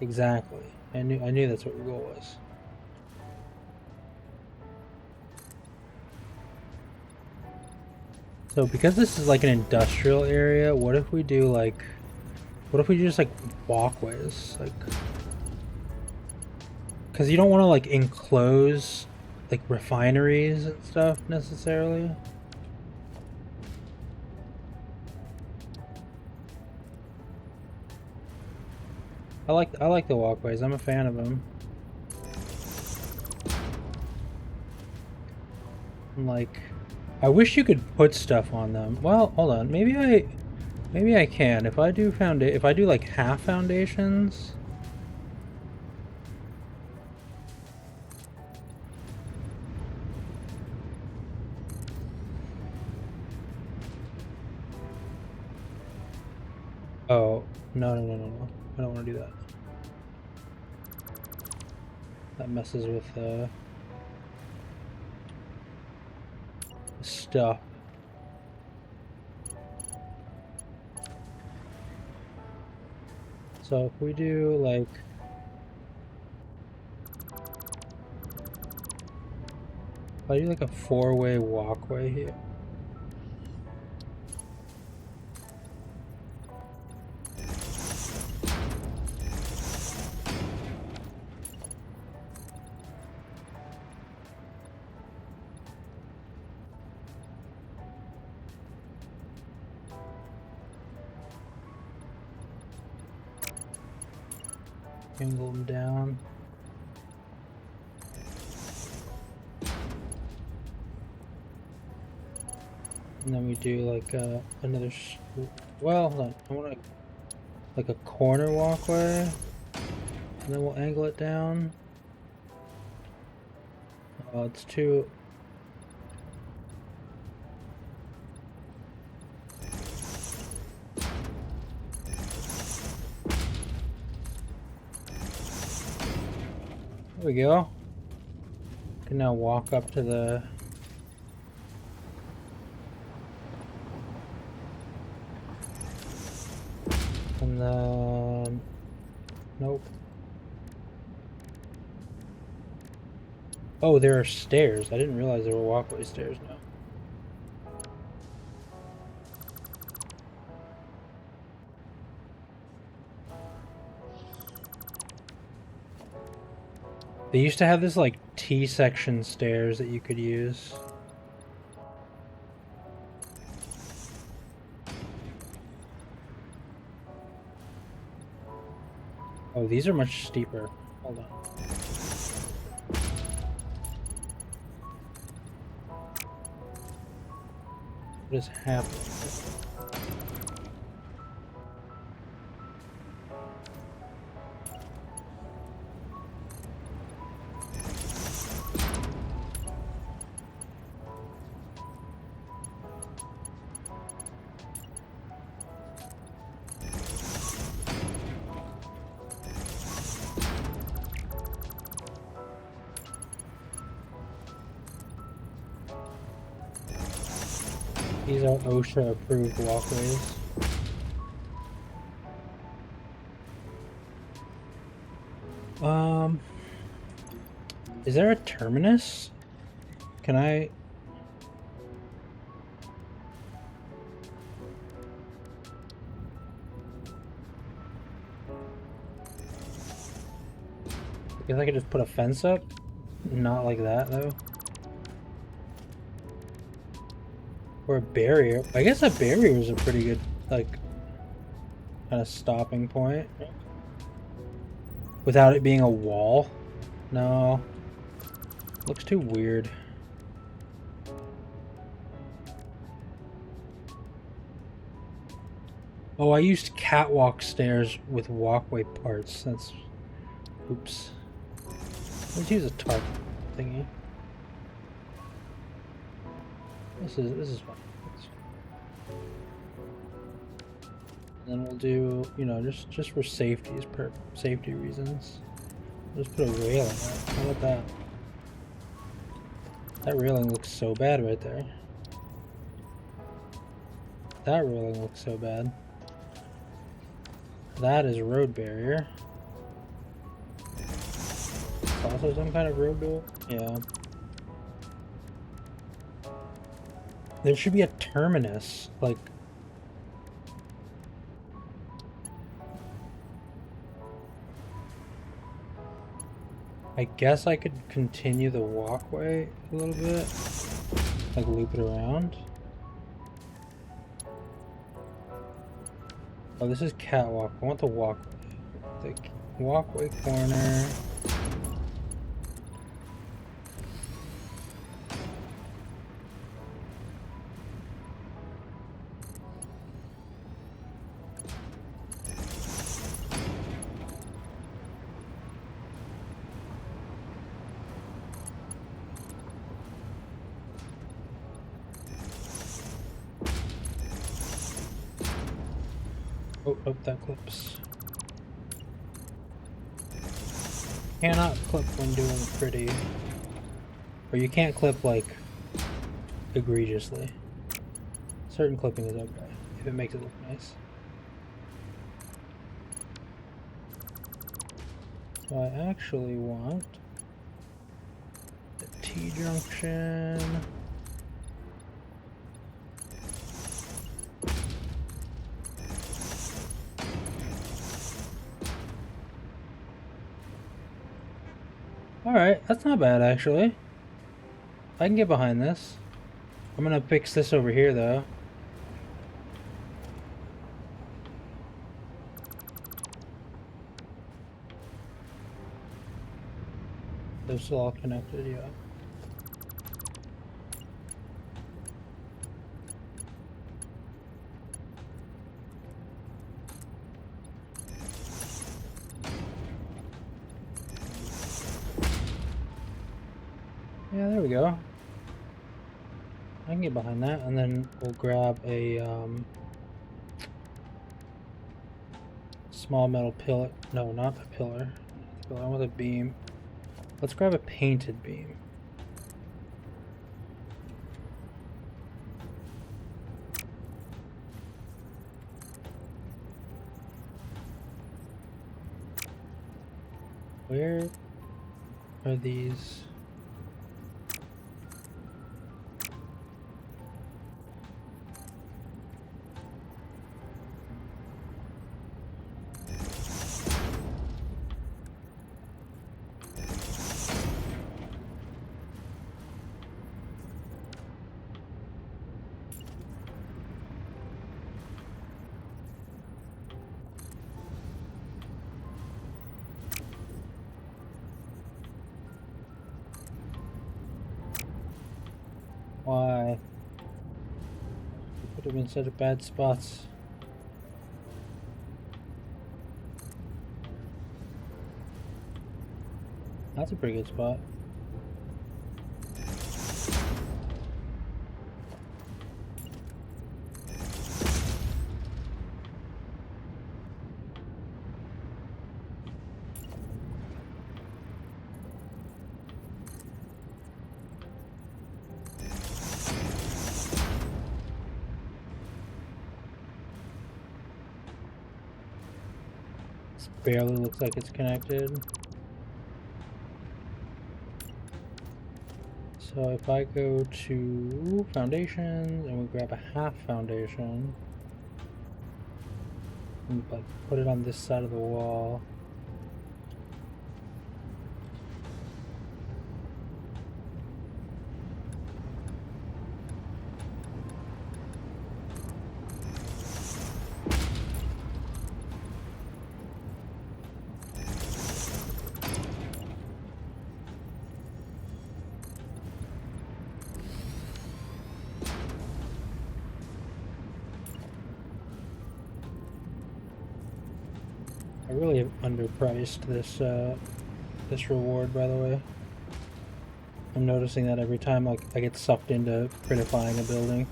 Exactly. I knew that's what your goal was. So because this is like an industrial area, what if we do like, what if we do just like walkways, like, because you don't want to like enclose like refineries and stuff necessarily. I like the walkways. I'm a fan of them. I'm like, I wish you could put stuff on them. Well, hold on. Maybe I can. If I do like half foundations. Oh, no. I don't want to do that. That messes with stuff. So if we do like I do like a 4-way walkway here. Angle them down. And then we do like another, well, hold on. I want like a corner walkway, and then we'll angle it down. Oh, it's too. There we go. Can now walk up to the. And then, nope. Oh, there are stairs. I didn't realize there were walkway stairs now. They used to have this like T-section stairs that you could use. Oh, these are much steeper. Hold on. What is happening? These are OSHA approved walkways. Is there a terminus? Can I? I guess I could just put a fence up? Not like that though. Or a barrier. I guess a barrier is a pretty good, like, kind of stopping point. Without it being a wall. No. Looks too weird. Oh, I used catwalk stairs with walkway parts. That's... Oops. Let's use a tarp thingy. This is fine. And then we'll do, you know, just for safety reasons. Just put a railing up. How about that? That railing looks so bad right there. That railing looks so bad. That is a road barrier. It's also some kind of road door. Yeah. There should be a terminus, like... I guess I could continue the walkway a little bit, like loop it around. Oh, this is catwalk. I want the walkway. The walkway corner. Oh, that clips. Cannot clip when doing pretty. Or you can't clip, like, egregiously. Certain clipping is okay, if it makes it look nice. So I actually want a T-junction. Alright, that's not bad actually. I can get behind this. I'm gonna fix this over here though. They're still all connected, yeah. Yeah, there we go. I can get behind that, and then we'll grab a small metal pillar. No, not the pillar. I want a beam. Let's grab a painted beam. Where are these? Why? Put them in such bad spots. That's a pretty good spot. Barely looks like it's connected. So if I go to foundations and we grab a half foundation and like put it on this side of the wall. I really have underpriced this reward, by the way. I'm noticing that every time like I get sucked into critifying a building.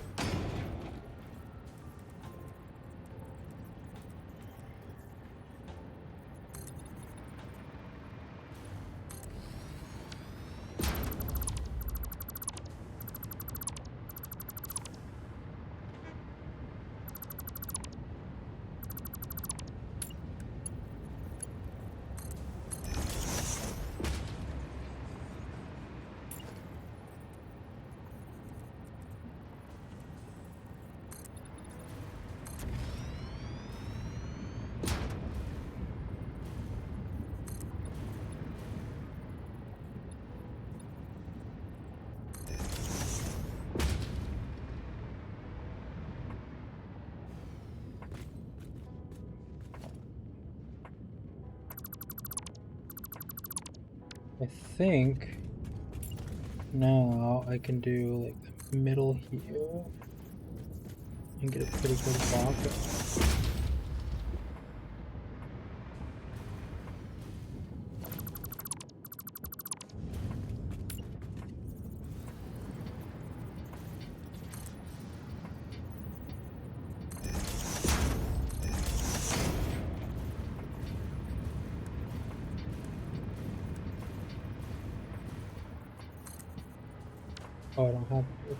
I think now I can do like the middle here and get a pretty good block. Oh, I don't have it.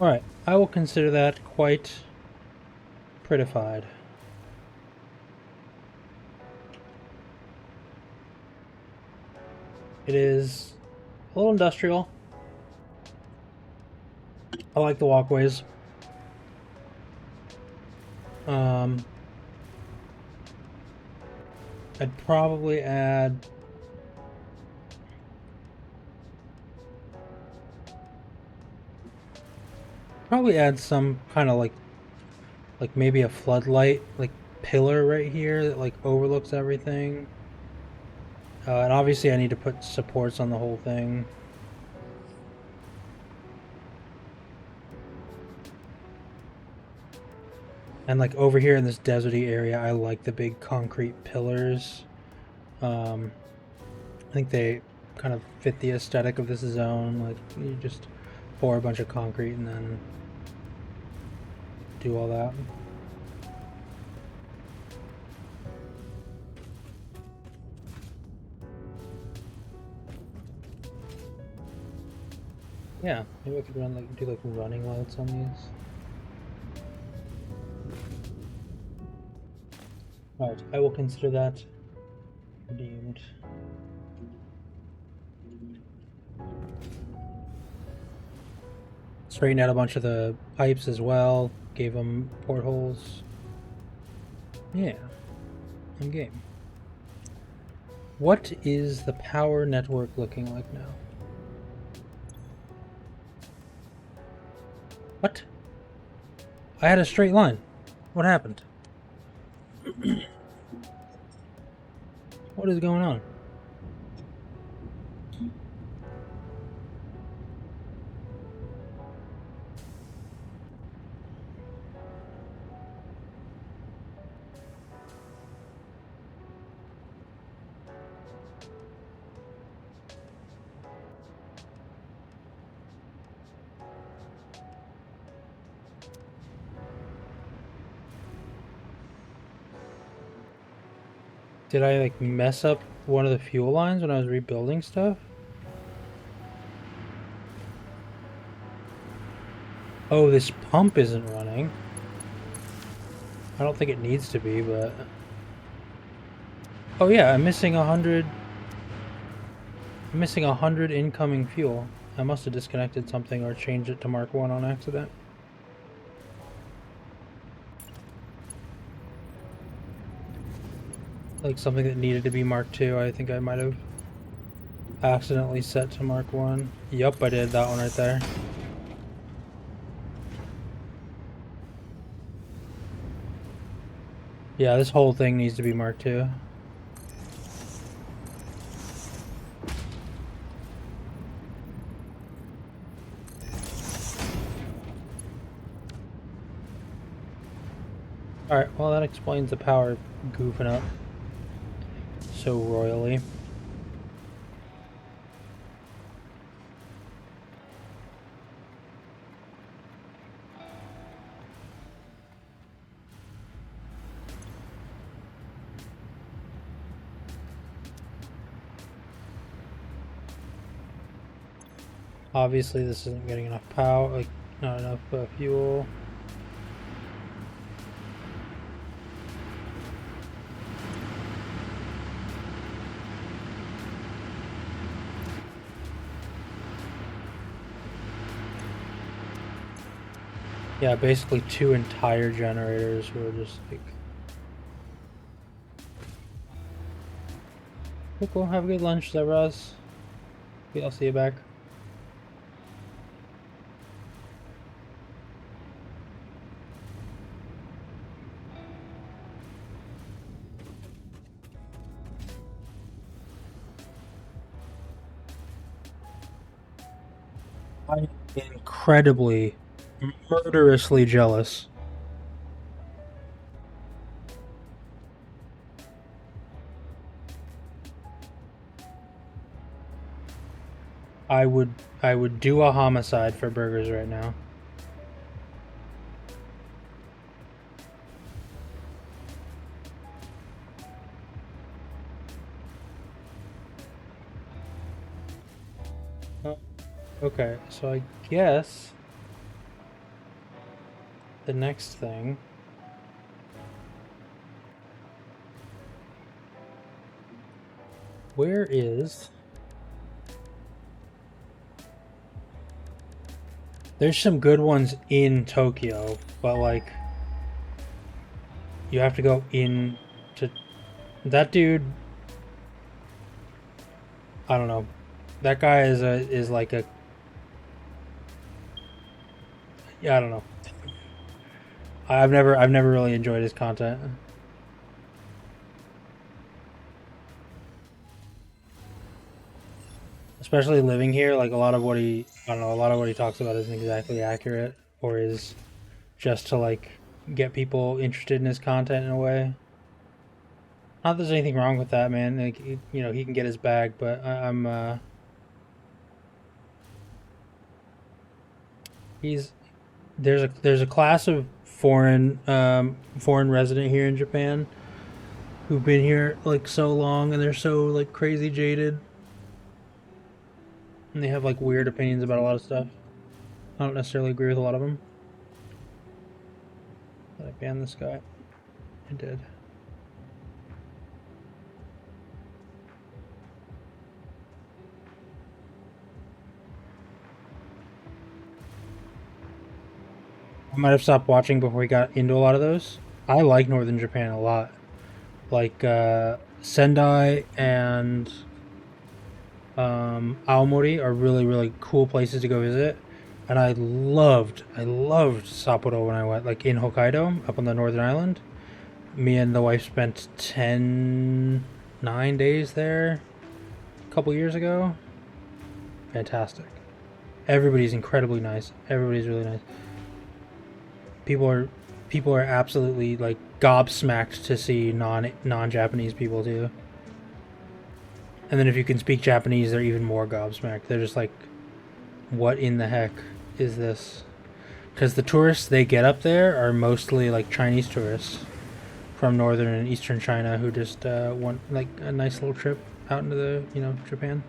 Alright, I will consider that quite prettified. It is a little industrial. I like the walkways. Um, I'd probably add some kind of like maybe a floodlight like pillar right here that like overlooks everything. And obviously I need to put supports on the whole thing. And like over here in this deserty area, I like the big concrete pillars. I think they kind of fit the aesthetic of this zone. Like you just pour a bunch of concrete and then do all that. Yeah, maybe I could do like running lights on these. Alright, I will consider that redeemed. Straightened out a bunch of the pipes as well. Gave them portholes. Yeah, in game. What is the power network looking like now? What? I had a straight line. What happened? What is going on? Did I like mess up one of the fuel lines when I was rebuilding stuff? Oh, this pump isn't running. I don't think it needs to be, but... Oh yeah, I'm missing 100... I'm missing 100 incoming fuel. I must have disconnected something or changed it to Mark 1 on accident. Like something that needed to be Mark 2, I think I might have accidentally set to Mark 1. Yup, I did that one right there. Yeah, this whole thing needs to be Mark 2. Alright, well that explains the power goofing up so royally. Obviously this isn't getting enough power, like not enough fuel. Yeah, basically 2 entire generators were just like... Cool, have a good lunch, Zebras. Okay, I'll see you back. I'm incredibly, murderously jealous. I would do a homicide for burgers right now. Okay, so I guess the next thing. Where is... There's some good ones in Tokyo, but like you have to go in to that dude. I don't know. That guy is like a, yeah, I don't know. I've never really enjoyed his content. Especially living here, like a lot of what he, I don't know, a lot of what he talks about isn't exactly accurate, or is just to like get people interested in his content in a way. Not that there's anything wrong with that, man. Like, you know, he can get his bag, but I'm he's there's a class of foreign resident here in Japan who've been here like so long, and they're so like crazy jaded, and they have like weird opinions about a lot of stuff. I don't necessarily agree with a lot of them. Did I ban this guy? I did. I might have stopped watching before we got into a lot of those. I like Northern Japan a lot. Like Sendai and Aomori are really cool places to go visit. And I loved Sapporo when I went, like in Hokkaido, up on the Northern Island. Me and the wife spent 9 days there a couple years ago. Fantastic. Everybody's incredibly nice. Everybody's really nice. People are absolutely like gobsmacked to see non-Japanese people too. And then if you can speak Japanese, they're even more gobsmacked. They're just like, what in the heck is this? Because the tourists they get up there are mostly like Chinese tourists from northern and eastern China who just want like a nice little trip out into the, you know, Japan.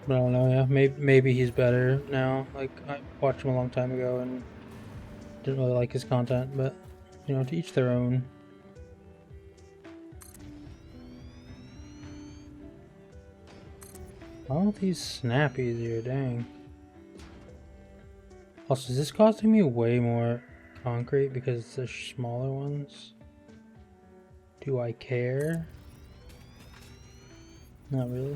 But I don't know. Yeah, maybe he's better now. Like I watched him a long time ago and didn't really like his content, but you know, to each their own. All these snappies here, dang. Also, is this costing me way more concrete because it's the smaller ones? Do I care? Not really.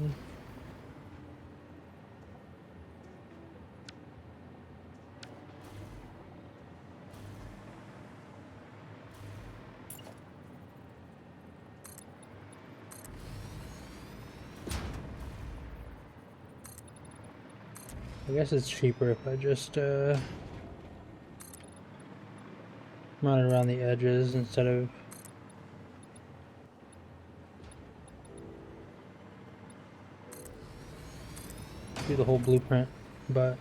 I guess it's cheaper if I just run it around the edges instead of do the whole blueprint, but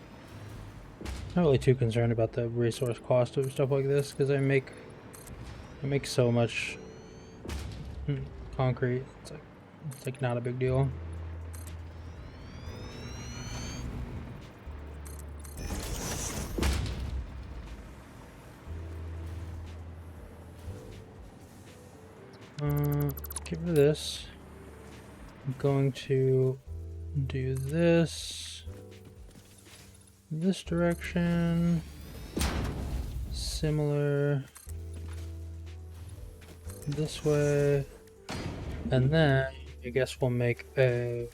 not really too concerned about the resource cost of stuff like this because I make so much concrete. It's like not a big deal. Get rid of this. I'm going to do this direction, similar this way, and then I guess we'll make a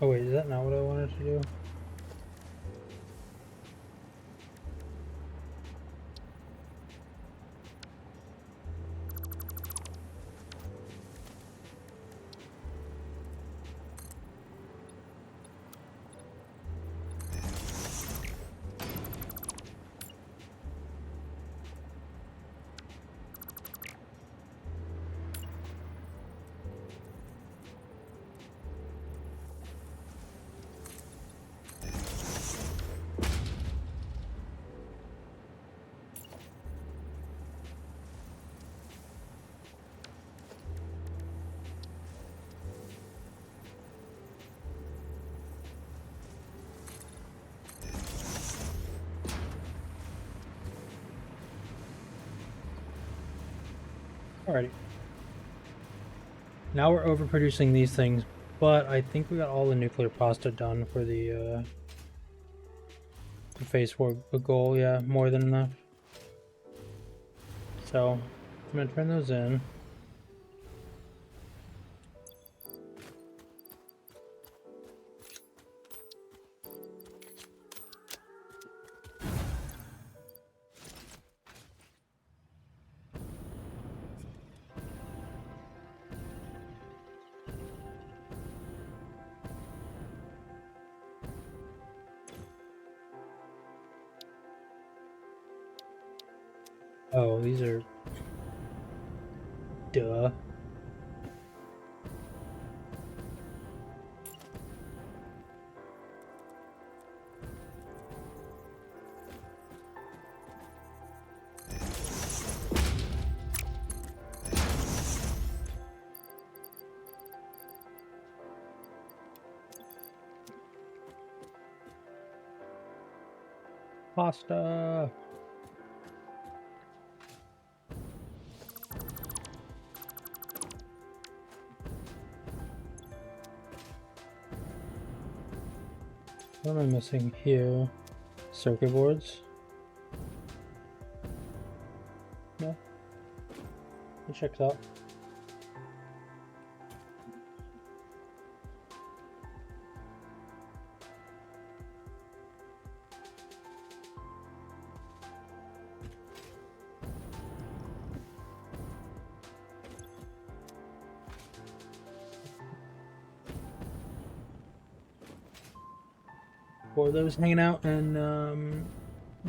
oh wait, is that not what I wanted to do? Alrighty. Now we're overproducing these things, but I think we got all the nuclear pasta done for the phase 4 goal. Yeah, more than enough. So I'm gonna turn those in. Oh, these are... Duh. Pasta! What am I missing here? Circuit boards? No. It checks out. For those hanging out and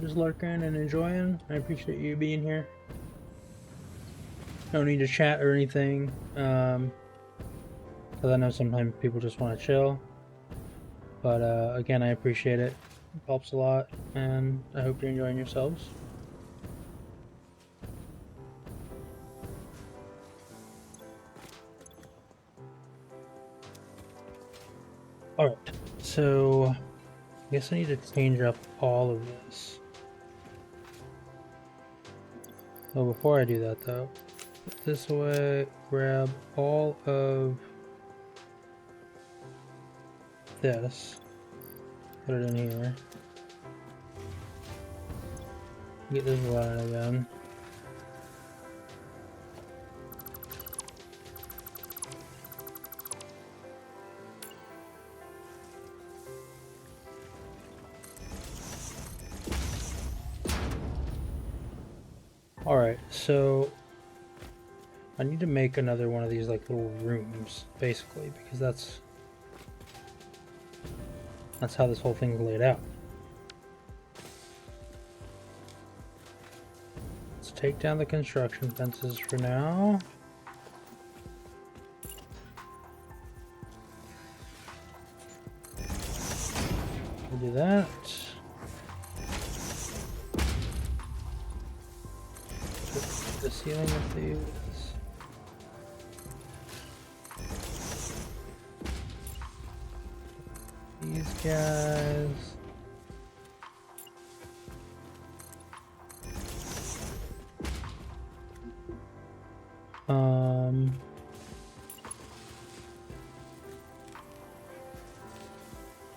just lurking and enjoying, I appreciate you being here. No need to chat or anything, because I know sometimes people just want to chill. But again, I appreciate it. It helps a lot, and I hope you're enjoying yourselves. Alright, so I guess I need to change up all of this. Oh, before I do that though, put this away, grab all of this, put it in here, get this running again. Alright, so I need to make another one of these like little rooms, basically, because that's how this whole thing is laid out. Let's just take down the construction fences for now. We'll do that. Put the ceiling with these. These guys.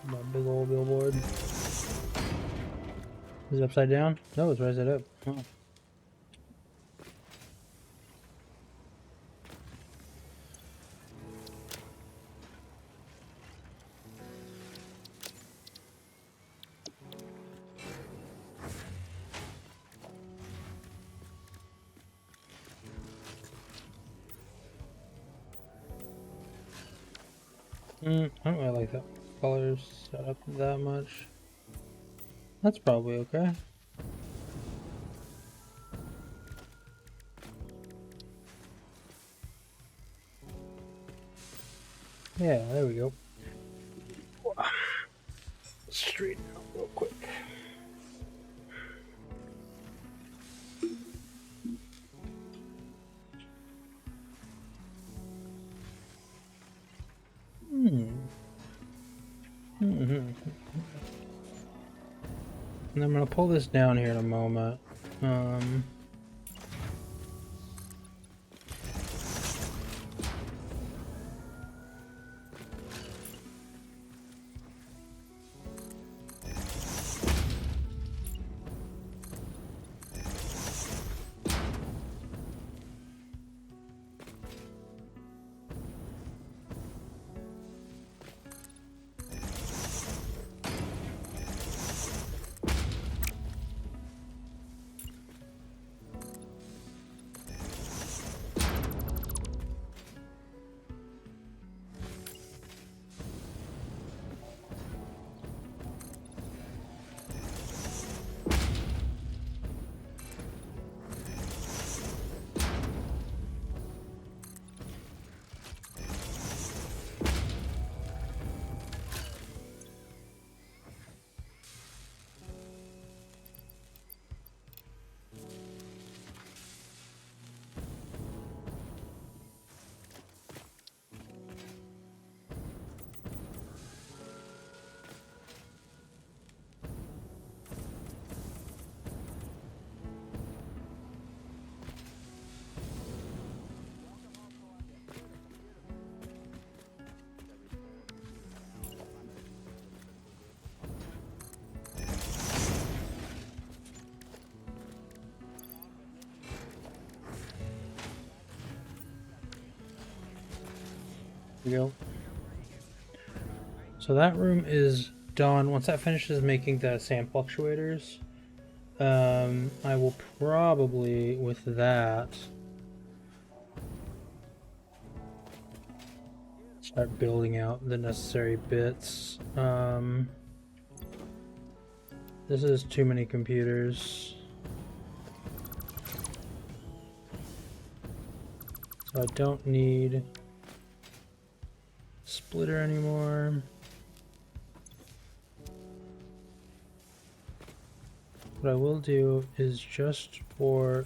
My big old billboard. Is it upside down? No, it's right side up. Oh. I don't really like that colors set up that much. That's probably okay. Yeah, there we go. Straighten out real quick. And I'm gonna pull this down here in a moment. Go. So that room is done. Once that finishes making the sand fluctuators, I will probably, with that, start building out the necessary bits. This is too many computers. So I don't need splitter anymore. What I will do is, just for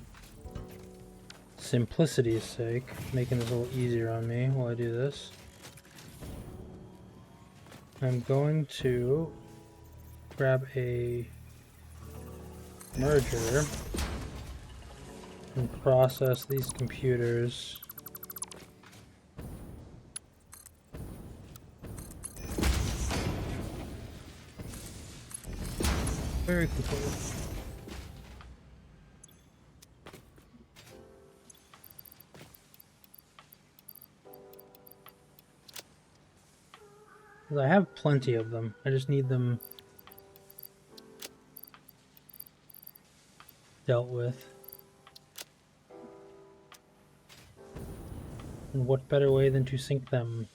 simplicity's sake, making this a little easier on me while I do this, I'm going to grab a merger and process these computers. Very quickly. I have plenty of them. I just need them dealt with. And what better way than to sync them?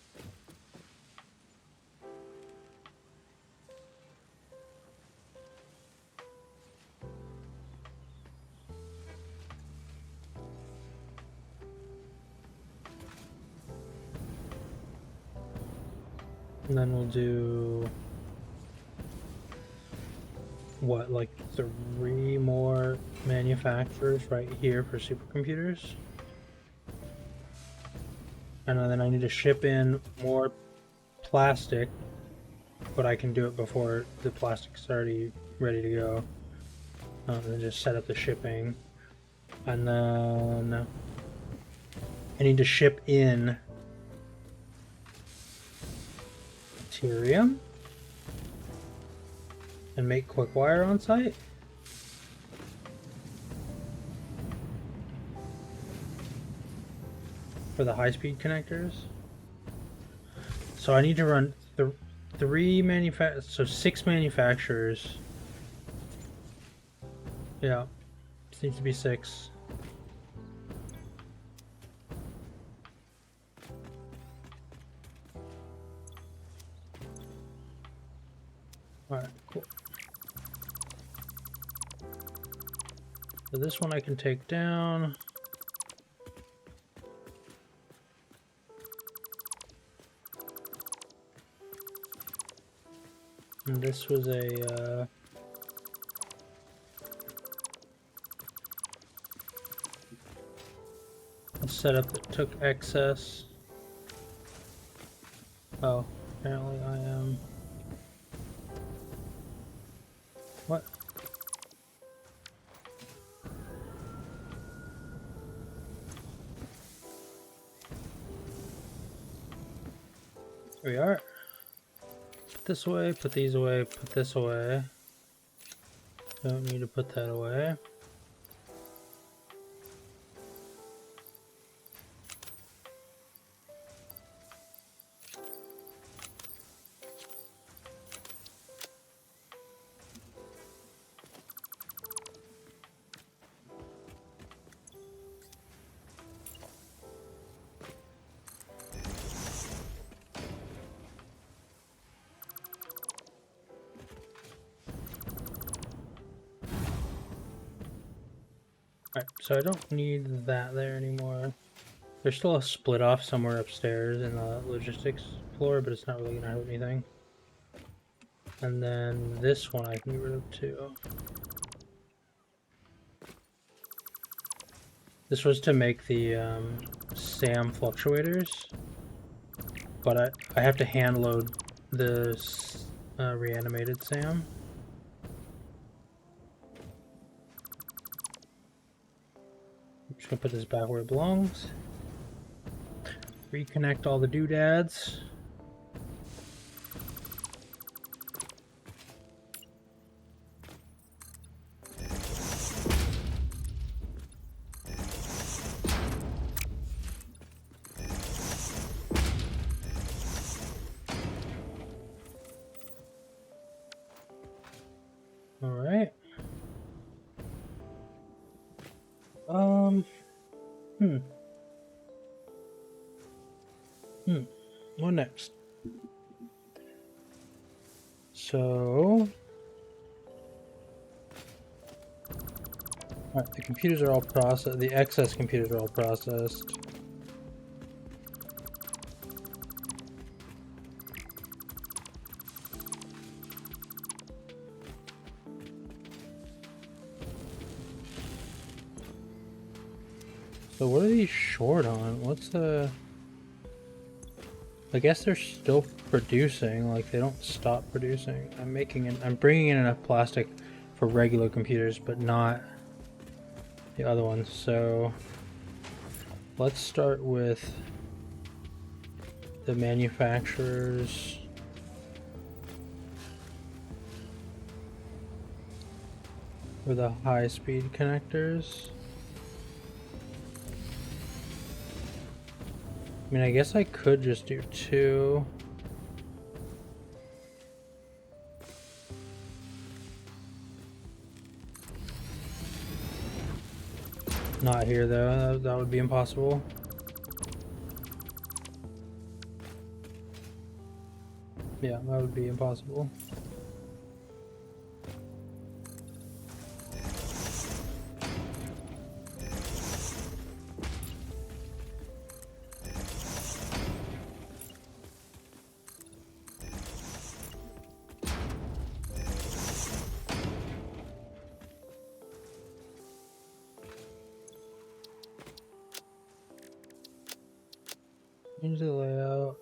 And then we'll do what, like 3 more manufacturers right here for supercomputers. And then I need to ship in more plastic, but I can do it before the plastic's already ready to go. And then just set up the shipping. And then I need to ship in Ethereum and make quick wire on site. For the high-speed connectors. So I need to run 6 manufacturers. Yeah, it needs to be 6. Alright, cool. So this one I can take down. And this was a setup that took excess. Oh, apparently I am. What? Here we are. Put this away, put these away, put this away. Don't need to put that away. Alright, so I don't need that there anymore. There's still a split off somewhere upstairs in the logistics floor, but it's not really gonna hurt anything. And then this one I can get rid of too. This was to make the SAM fluctuators, but I have to hand load the reanimated SAM. I'm just gonna put this back where it belongs. Reconnect all the doodads. All right. What next? So, alright, the computers are all processed. The excess computers are all processed. So what are these short on? What's the... I guess they're still producing, like they don't stop producing. I'm bringing in enough plastic for regular computers, but not the other ones. So let's start with the manufacturers. For the high-speed connectors. I mean, I guess I could just do 2. Not here though, that would be impossible. Yeah, that would be impossible. Change the layout.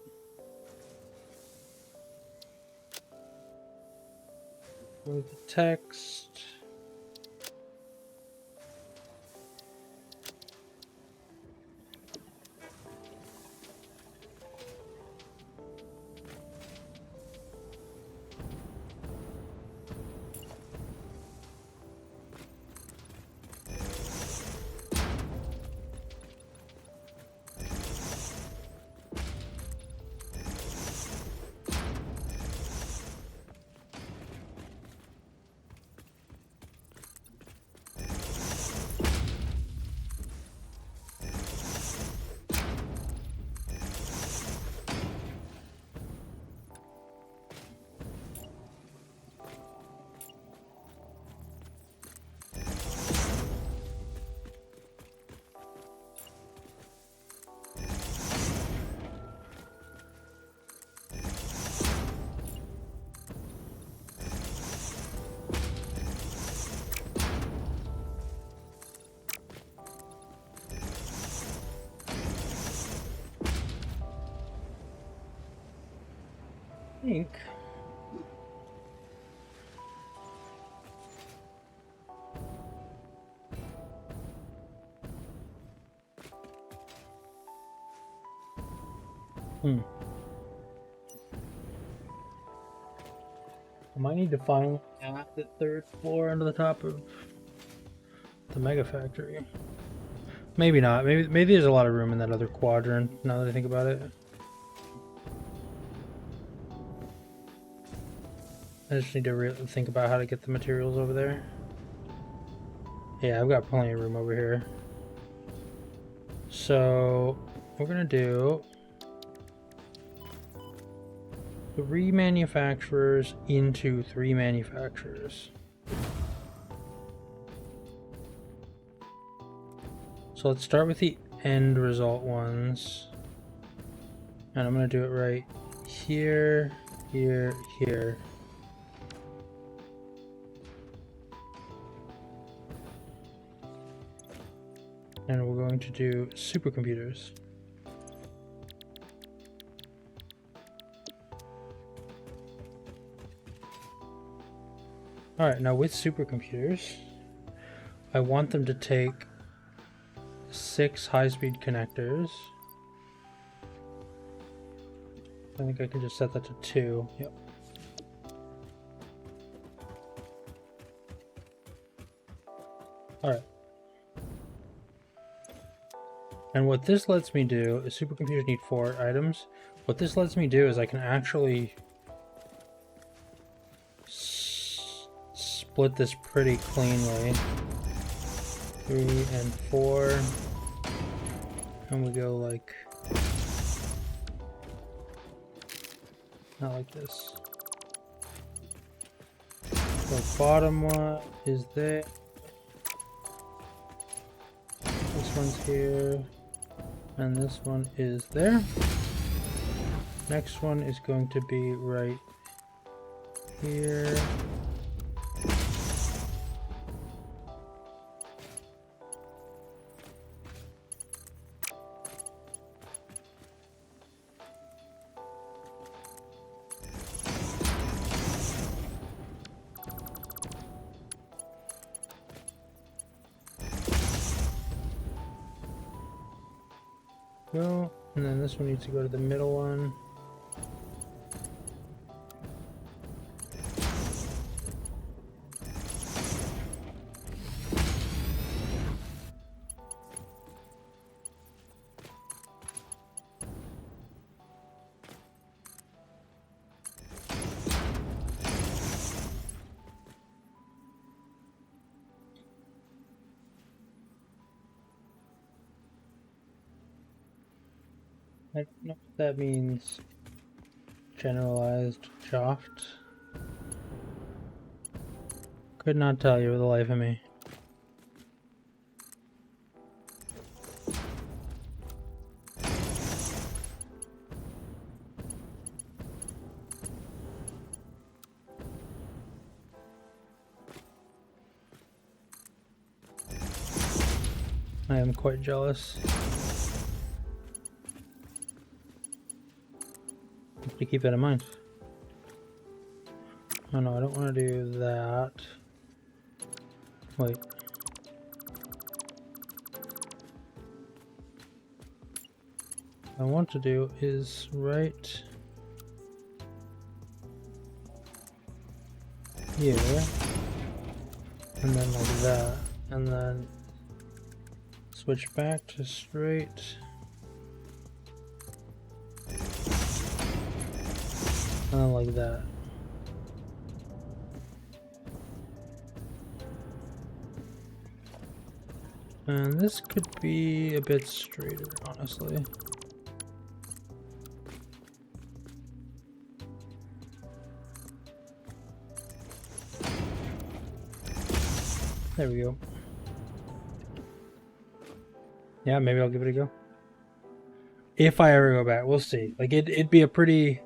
Move the text. Think. I might need to finally add the third floor onto the top of the mega factory. Maybe not. Maybe there's a lot of room in that other quadrant now that I think about it. I just need to really think about how to get the materials over there. Yeah, I've got plenty of room over here. So we're gonna do 3 manufacturers into 3 manufacturers. So let's start with the end result ones. And I'm gonna do it right here, here, here. And we're going to do supercomputers. Alright, now with supercomputers, I want them to take 6 high-speed connectors. I think I can just set that to 2. Yep. Alright. And what this lets me do is supercomputers need 4 items. What this lets me do is I can actually split this pretty cleanly. 3 and 4. And we go like... not like this. The bottom one is there. This one's here. And this one is there. Next one is going to be right here. Go, and then this one needs to go to the middle one. I don't know what that means. Generalized shaft. Could not tell you for the life of me. I am quite jealous. have to keep that in mind. Oh no, I don't want to do that. Wait. What I want to do is right here, and then like that, and then switch back to straight, and then like that. And this could be a bit straighter, honestly. There we go. Yeah, maybe I'll give it a go. If I ever go back, we'll see. Like, it'd be a pretty...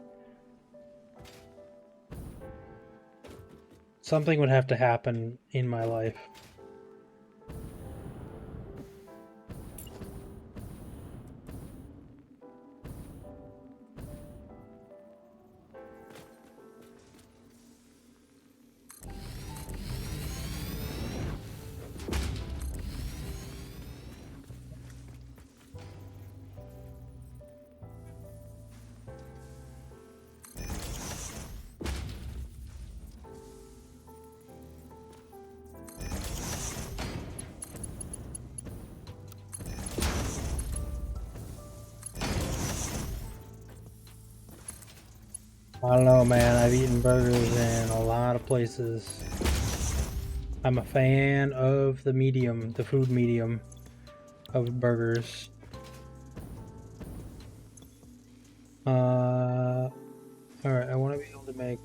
Something would have to happen in my life. I don't know, man. I've eaten burgers in a lot of places. I'm a fan of the medium, the food medium of burgers. Alright, I want to be able to make...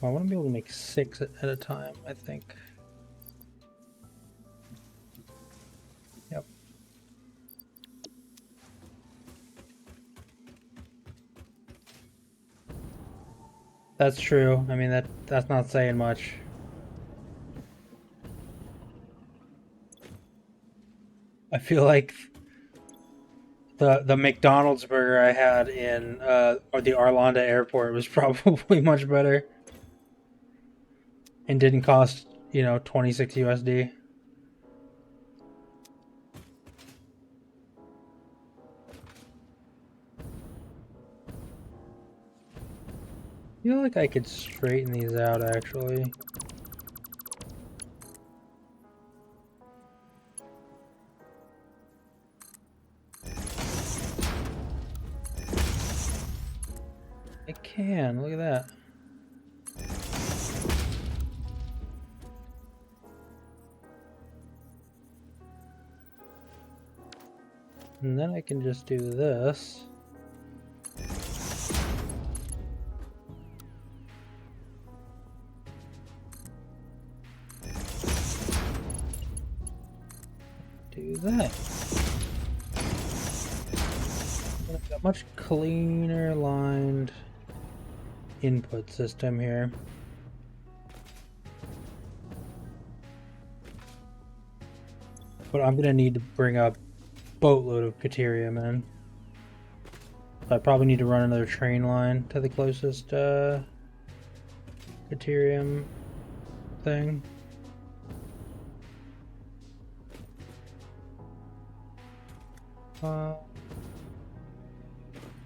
I want to be able to make 6 at a time, I think. Yep. That's true. I mean, that's not saying much. I feel like the McDonald's burger I had in or the Arlanda airport was probably much better and didn't cost, you know, 26 USD. I feel like I could straighten these out actually. I can, look at that. And then I can just do this. Do that. Got a much cleaner lined input system here. But I'm gonna need to bring a boatload of Caterium in. So I probably need to run another train line to the closest Caterium thing.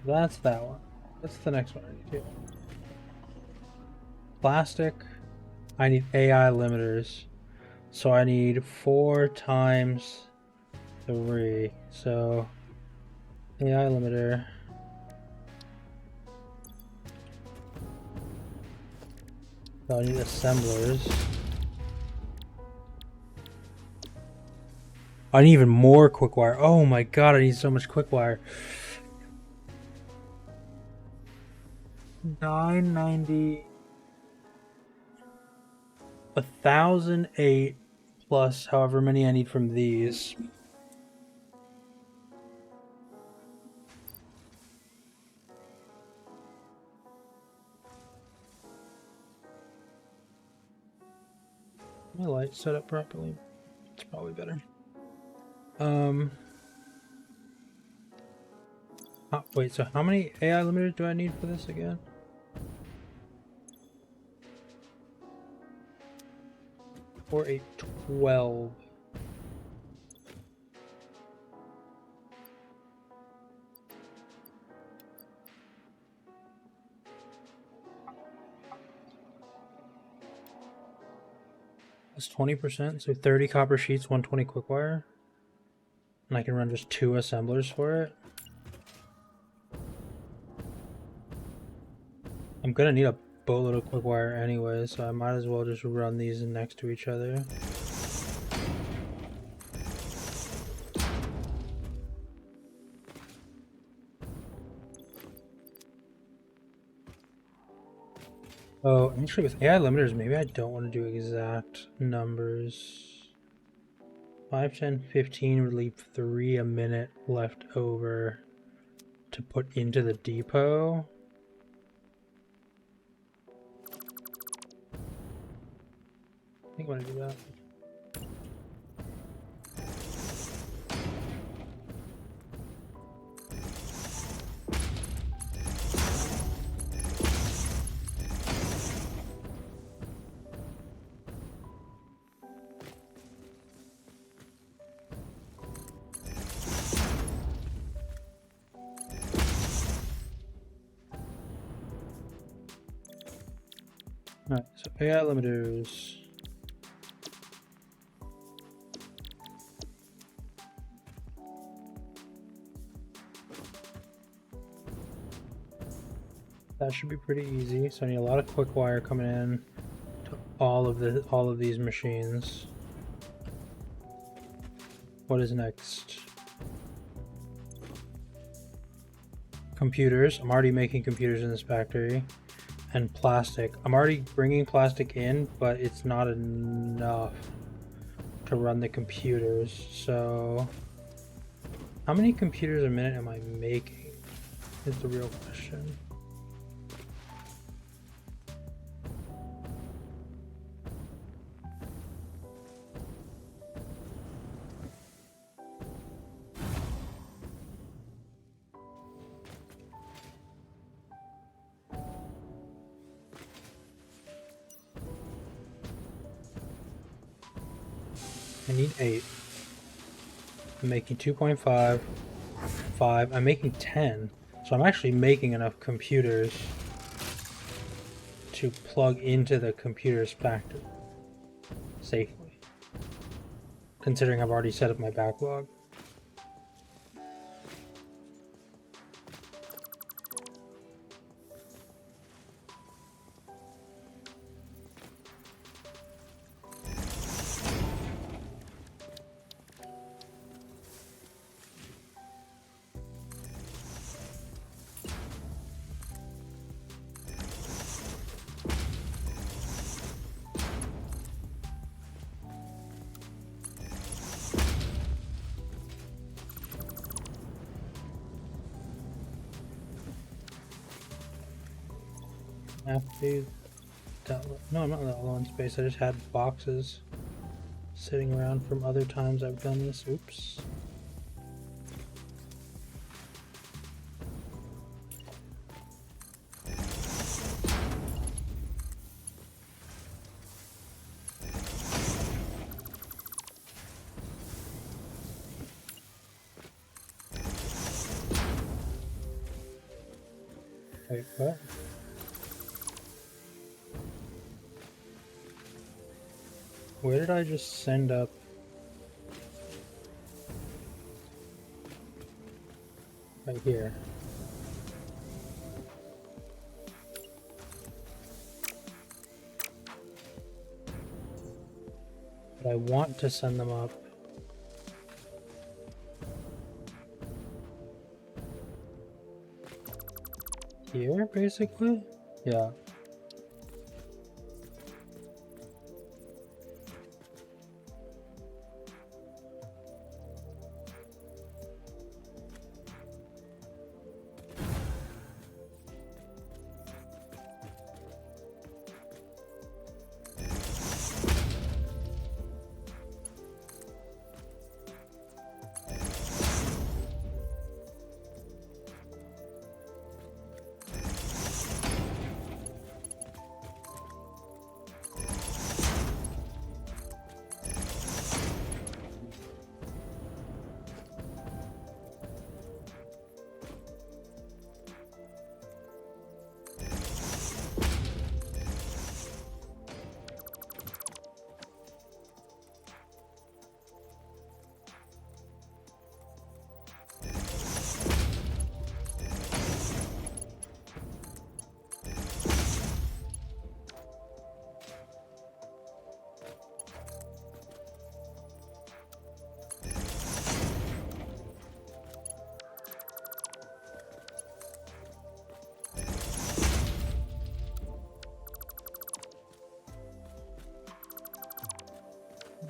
That's that one. What's the next one I need to do? Plastic. I need AI limiters. So I need 4 times 3. So AI limiter. So I need assemblers. I need even more quick wire. Oh my god, I need so much quick wire. 990, 1008 plus however many I need from these. My light set up properly. It's probably better. Wait, so how many AI limiters do I need for this again? Or 8, 12. That's 20%, so 30 copper sheets, 120 quick wire. And I can run just 2 assemblers for it. I'm gonna need a boatload of quick wire anyway, so I might as well just run these next to each other. Oh, actually with AI limiters, maybe I don't want to do exact numbers. 5, 10, 15 would leave 3 a minute left over to put into the depot. I think I want to do that. Alright, so AI limiters. That should be pretty easy. So I need a lot of quick wire coming in to all of these machines. What is next? Computers. I'm already making computers in this factory. And plastic. I'm already bringing plastic in, but it's not enough to run the computers. So how many computers a minute am I making is the real question. I need 8. I'm making 2.5, 5. I'm making 10. So I'm actually making enough computers to plug into the computer's factory safely, considering I've already set up my backlog. No, I'm not that low on space. I just had boxes sitting around from other times I've done this. Oops. Wait, what? Where did I just send up? Right here. But I want to send them up. Here, basically? Yeah.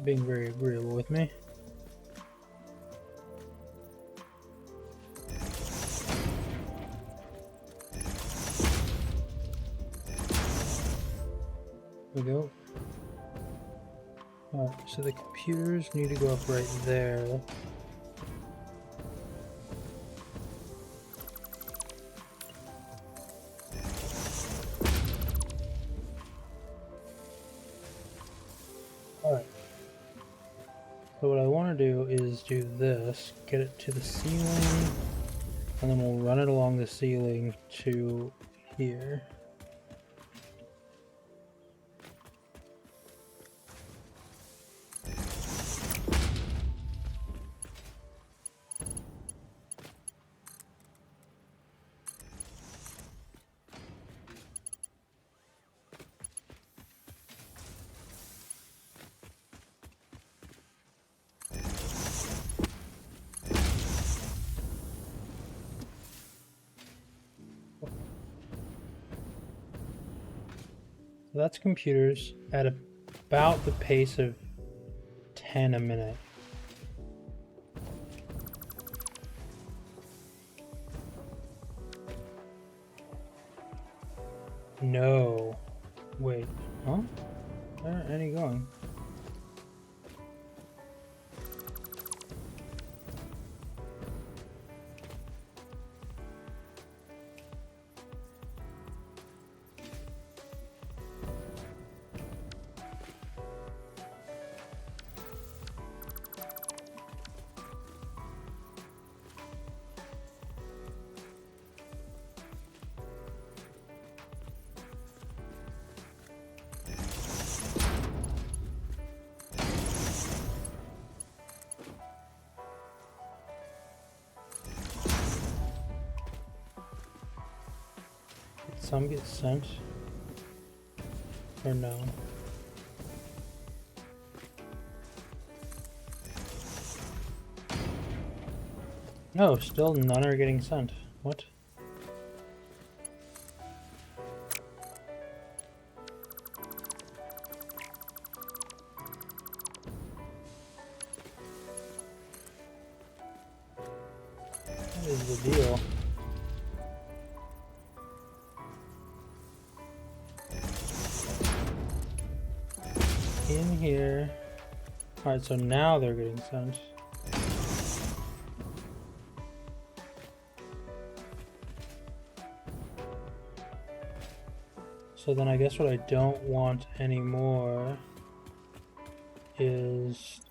being very agreeable with me. There we go. Alright, so the computers need to go up right there. Alright. So what I want to do is do this, get it to the ceiling, and then we'll run it along the ceiling to here. So that's computers at about the pace of 10 a minute. No. Wait. Huh? Where aren't any going? Did some get sent? Or no? No, still none are getting sent. What? What is the deal? In here. Alright, so now they're getting sent. So then I guess what I don't want anymore is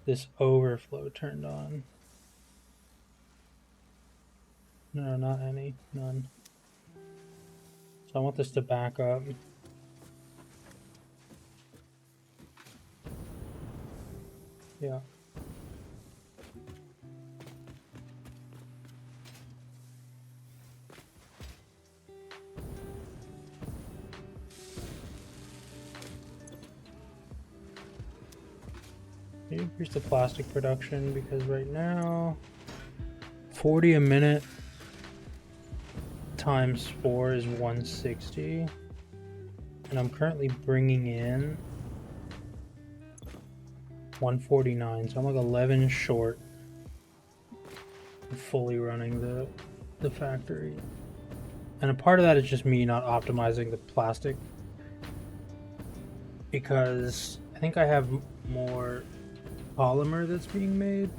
this overflow turned on. No, not any. None. So I want this to back up. Yeah. Maybe increase the plastic production because right now 40 a minute times 4 is 160, and I'm currently bringing in 149, so I'm like 11 short of fully running the factory. And a part of that is just me not optimizing the plastic, because I think I have more polymer that's being made.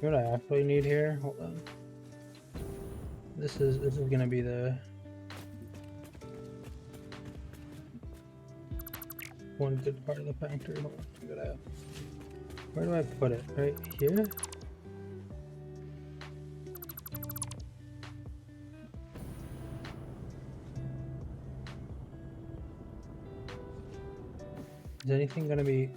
What I actually need here, hold on. This is gonna be the one good part of the factory. Hold on, where do I put it? Right here? Is anything gonna be...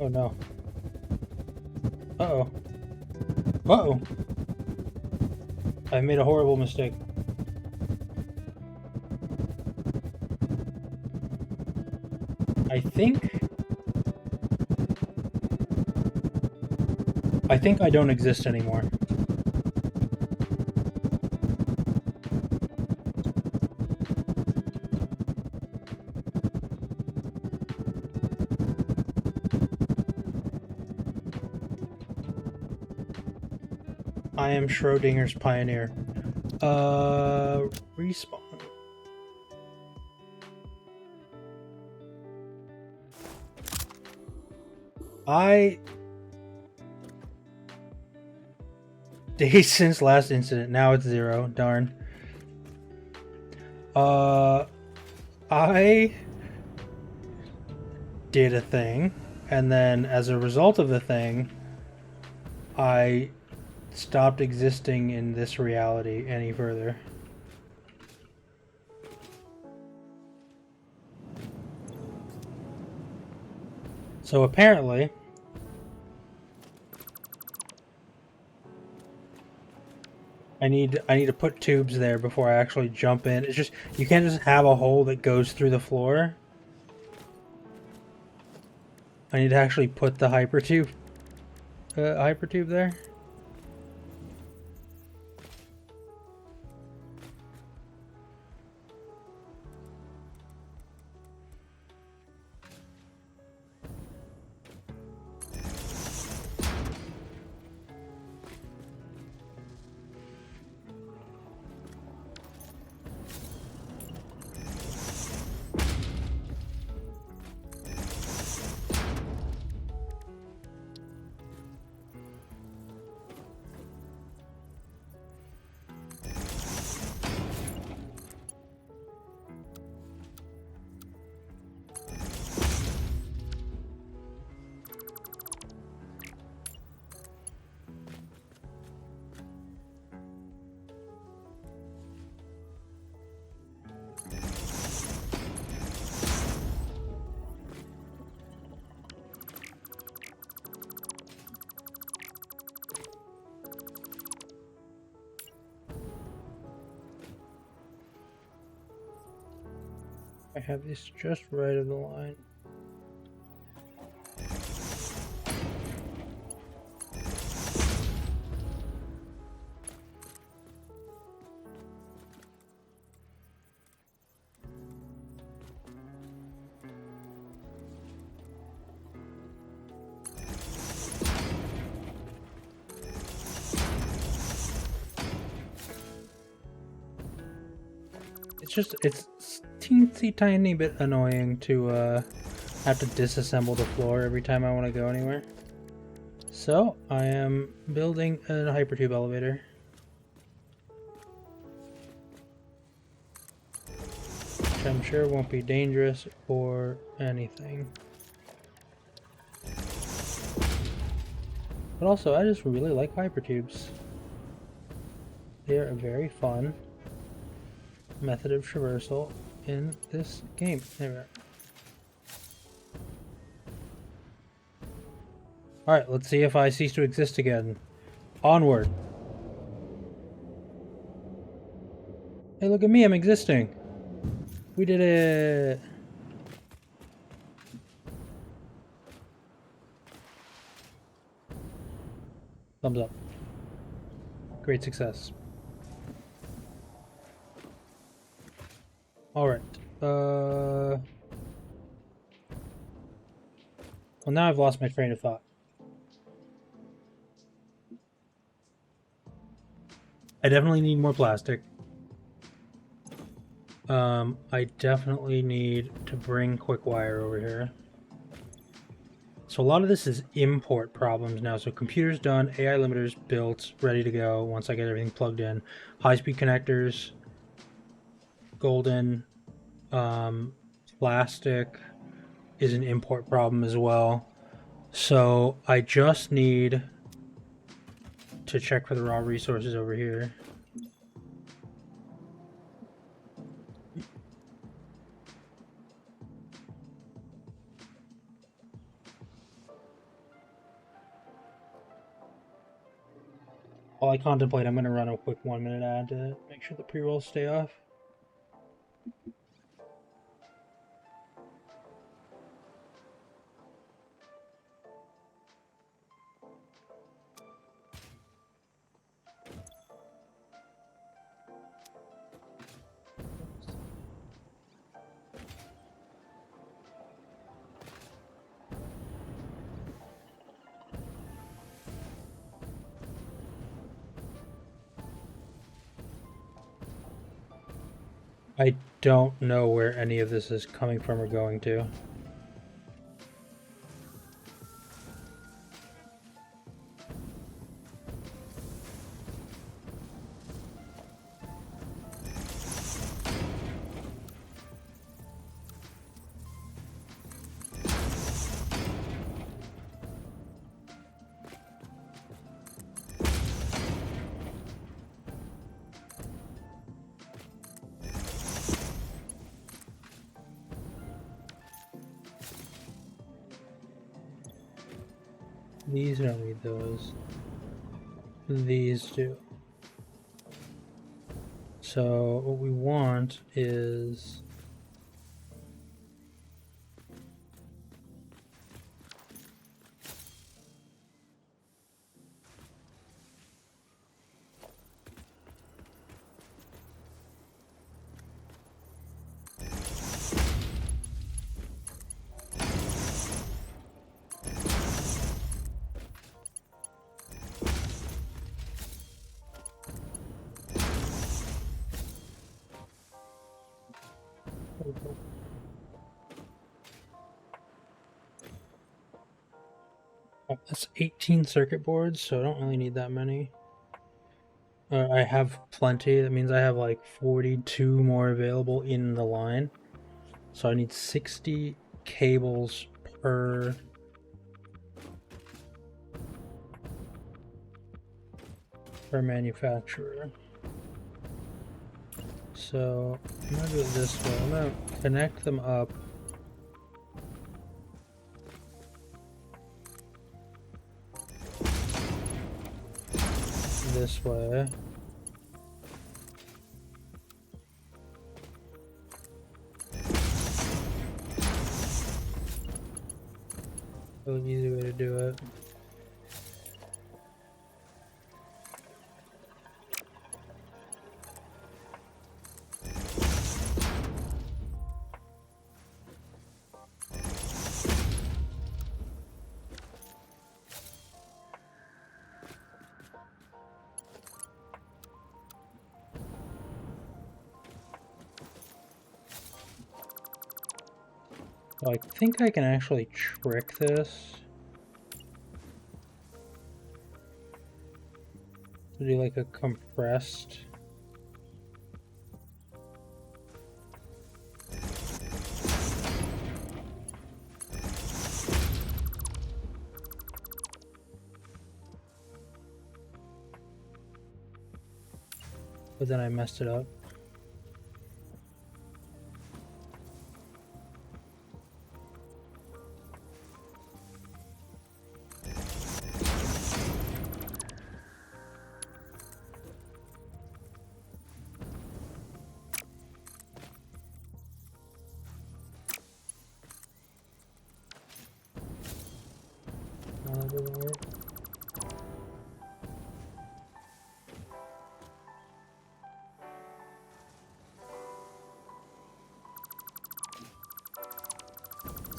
Oh no. Uh-oh. Uh-oh. I made a horrible mistake. I think I don't exist anymore. I am Schrodinger's pioneer. Respawn. Days since last incident. Now it's 0. Darn. I did a thing, and then as a result of the thing, I stopped existing in this reality any further. So apparently, I need to put tubes there before I actually jump in. It's just, you can't just have a hole that goes through the floor. I need to actually put the hypertube there. I have this just right of the line. It's teensy tiny bit annoying to have to disassemble the floor every time I want to go anywhere. So I am building a hypertube elevator. Which I'm sure won't be dangerous or anything. But also, I just really like hypertubes. They are a very fun method of traversal in this game. There we are. Alright, let's see if I cease to exist again. Onward. Hey, look at me, I'm existing. We did it. Thumbs up. Great success. Alright. Well, now I've lost my train of thought. I definitely need more plastic. I definitely need to bring quick wire over here. So a lot of this is import problems now. So computer's done, AI limiters built, ready to go once I get everything plugged in. High-speed connectors, golden, plastic is an import problem as well. So I just need to check for the raw resources over here. While I contemplate, I'm going to run a quick 1-minute ad to make sure the pre-rolls stay off. I don't know where any of this is coming from or going to. These don't need those. These do. So what we want is that's 18 circuit boards, so I don't really need that many. I have plenty. That means I have like 42 more available in the line. So I need 60 cables per manufacturer. So I'm gonna do it this way. I'm gonna connect them up this way. Really easy way to do it. So I think I can actually trick this to do like a compressed. But then I messed it up. That doesn't work.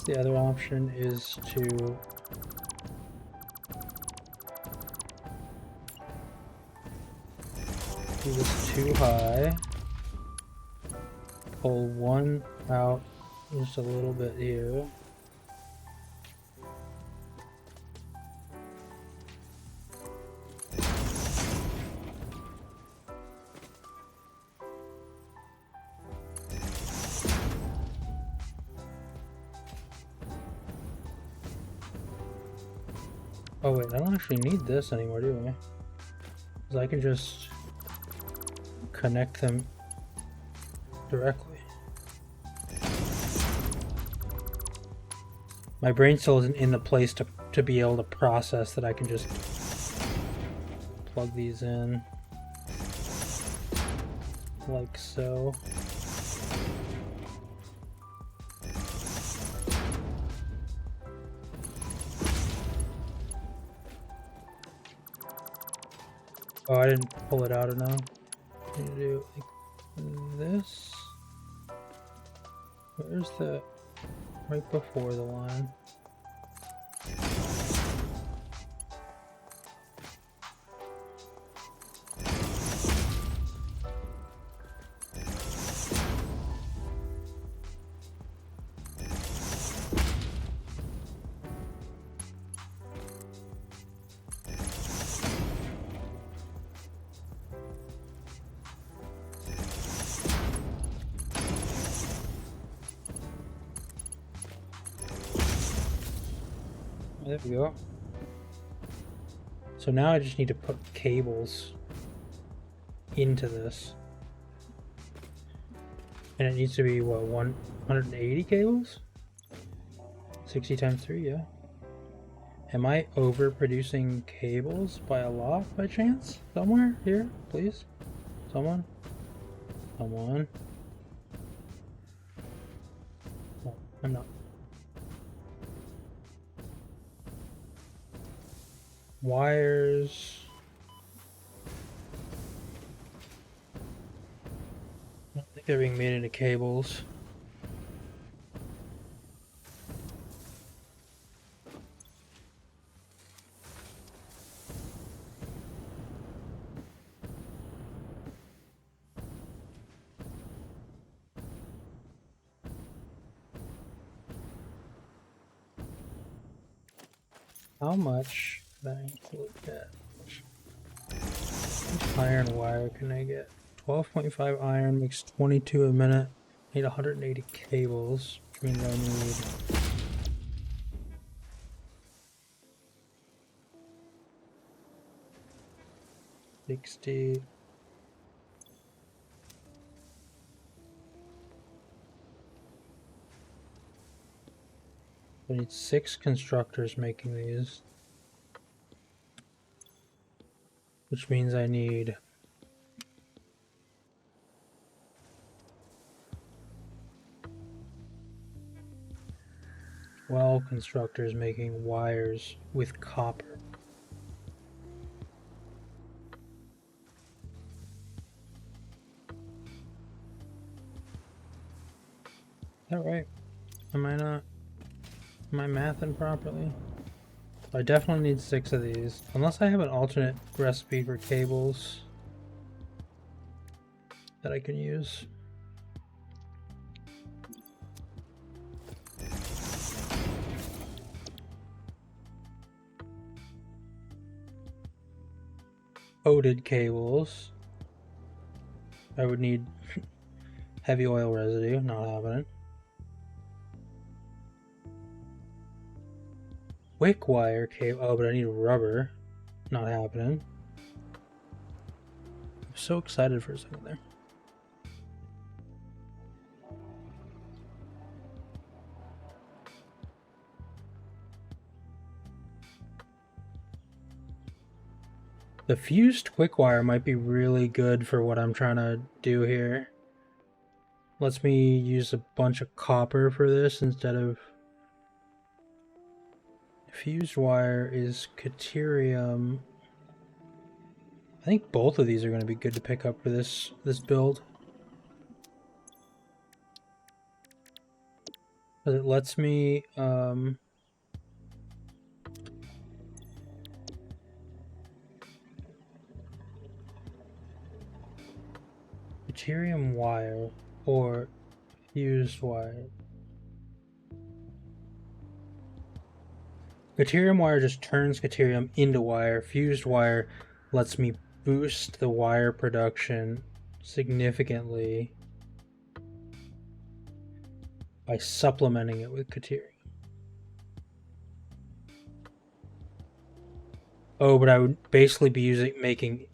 The other option is to do this too high, pull one out just a little bit here. Oh wait, I don't actually need this anymore, do I? Because I can just connect them directly. My brain still isn't in the place to be able to process that I can just plug these in like so. Oh, I didn't pull it out enough. I need to do like this. Where's the right before the line? There we go. So now I just need to put cables into this. And it needs to be, what, 180 cables? 60 times 3, yeah. Am I overproducing cables by a lot by chance? Somewhere here, please? Someone? Someone? No, I'm not. Wires. I don't think they're being made into cables. How much can I include that? How much iron wire can I get? 12.5 iron makes 22 a minute. I need 180 cables, which means I need 60. I need 6 constructors making these, which means I need 12 constructors making wires with copper. Is that right? Am I not? Am I mathing properly? I definitely need 6 of these. Unless I have an alternate recipe for cables that I can use. Coated cables. I would need heavy oil residue, not having it. Wick wire cable. Oh, but I need rubber. Not happening. I'm so excited for a second there. The fused quick wire might be really good for what I'm trying to do here. Lets me use a bunch of copper for this instead of... Fused wire is Caterium. I think both of these are going to be good to pick up for this build. Because it lets me Caterium wire or fused wire. Caterium wire just turns Caterium into wire. Fused wire lets me boost the wire production significantly by supplementing it with Caterium. Oh, but I would basically be making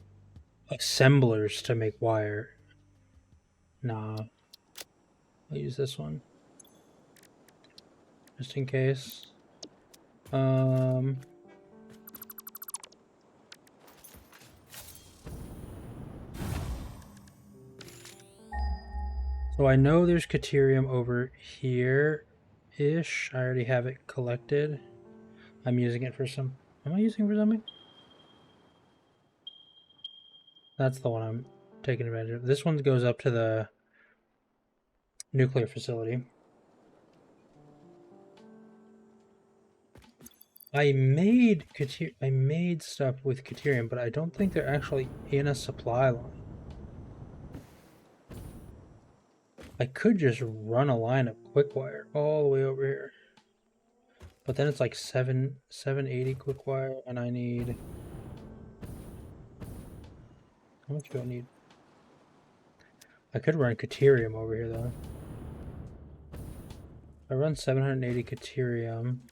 assemblers to make wire. Nah. I'll use this one. Just in case. So I know there's Caterium over here-ish. I already have it collected. I'm using it for some... Am I using it for something? That's the one I'm taking advantage of. This one goes up to the nuclear facility. I made stuff with Caterium, but I don't think they're actually in a supply line. I could just run a line of quick wire all the way over here. But then it's like 780 quick wire, and I need... How much do I need? I could run Caterium over here though. I run 780 Caterium.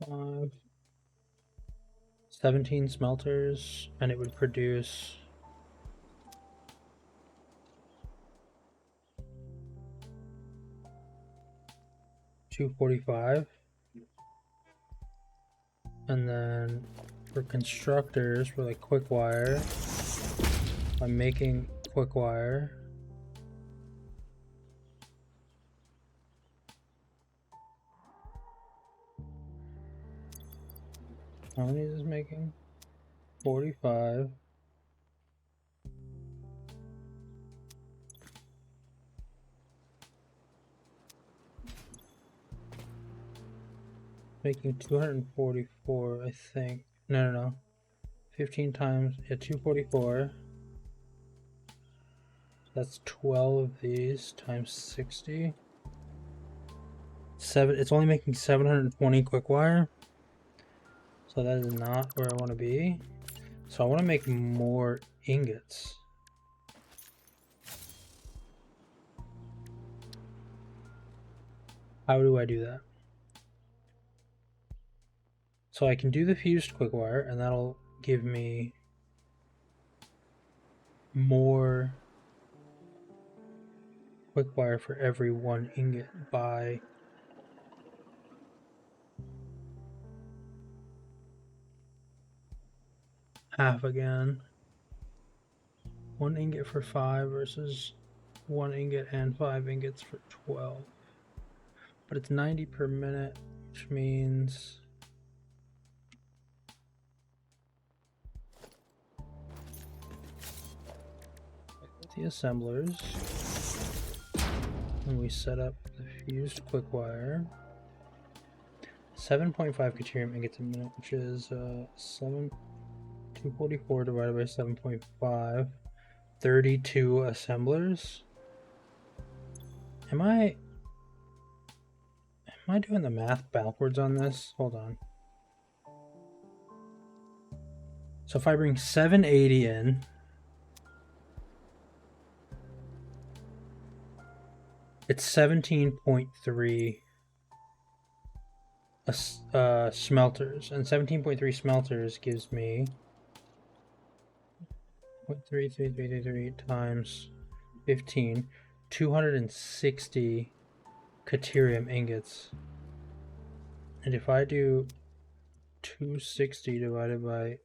Five, 17 smelters, and it would produce 245. And then for constructors, for like quick wire, I'm making quick wire. How many is this making? 45. Making 244, I think. No. 15 times, yeah, 244. That's 12 of these times 60. It's only making 720 quick wire. So that is not where I want to be. So I want to make more ingots. How do I do that? So I can do the fused quick wire, and that'll give me more quick wire for every 1 ingot by half again. 1 ingot for 5 versus 1 ingot and 5 ingots for 12. But it's 90 per minute, which means the assemblers, and we set up the fused quick wire. 7.5 Caterium ingots a minute, which is 244 divided by 7.5, 32 assemblers. Am I doing the math backwards on this? Hold on. So if I bring 780 in, it's 17.3 smelters, and 17.3 smelters gives me 0.3333 times 15, 260 Caterium ingots. And if I do 260 divided by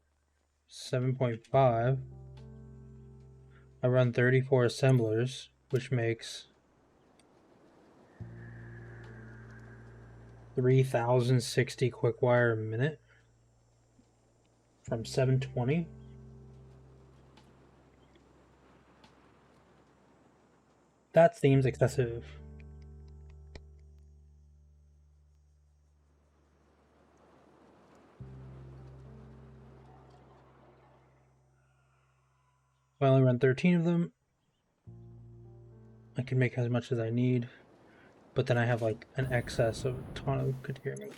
7.5, I run 34 assemblers, which makes 3,060 quick wire a minute from 720. That seems excessive. If I only run 13 of them, I can make as much as I need, but then I have like an excess of a ton of Caterium.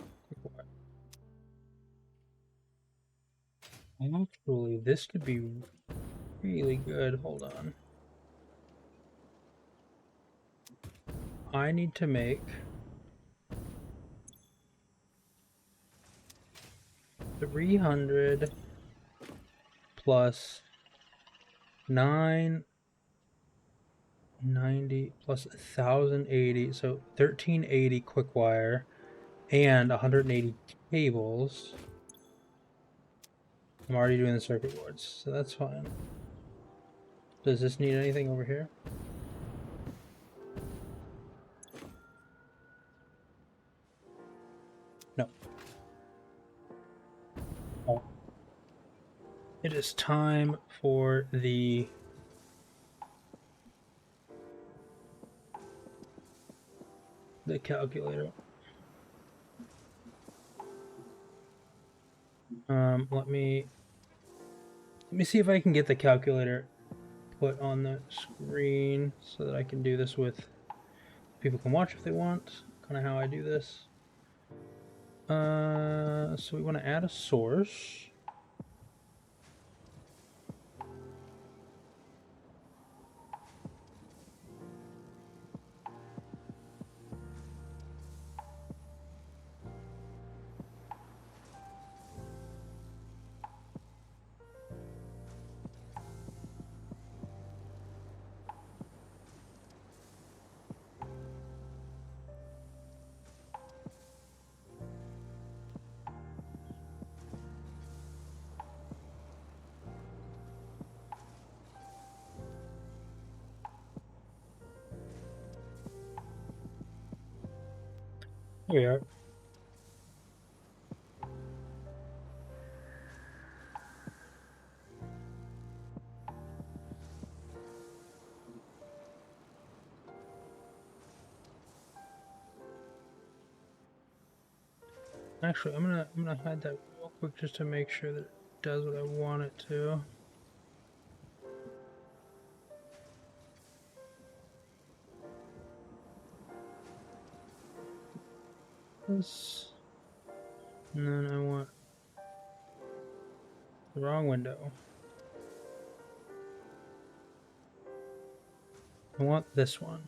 Actually, this could be really good. Hold on. I need to make 300 plus 990 plus 1080, so 1380 quick wire and 180 cables. I'm already doing the circuit boards, so that's fine. Does this need anything over here? No. Oh. It is time for the calculator. Let me see if I can get the calculator put on the screen so that I can do this with people can watch if they want. Kind of how I do this. So we want to add a source. Here we are. Actually, I'm gonna hide that real quick just to make sure that it does what I want it to. This, and then I want the wrong window. I want this one.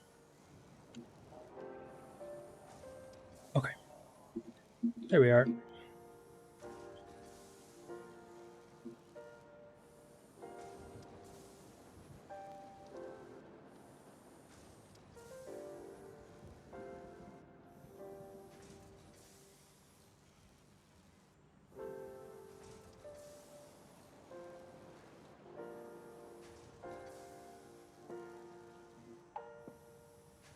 Okay. There we are.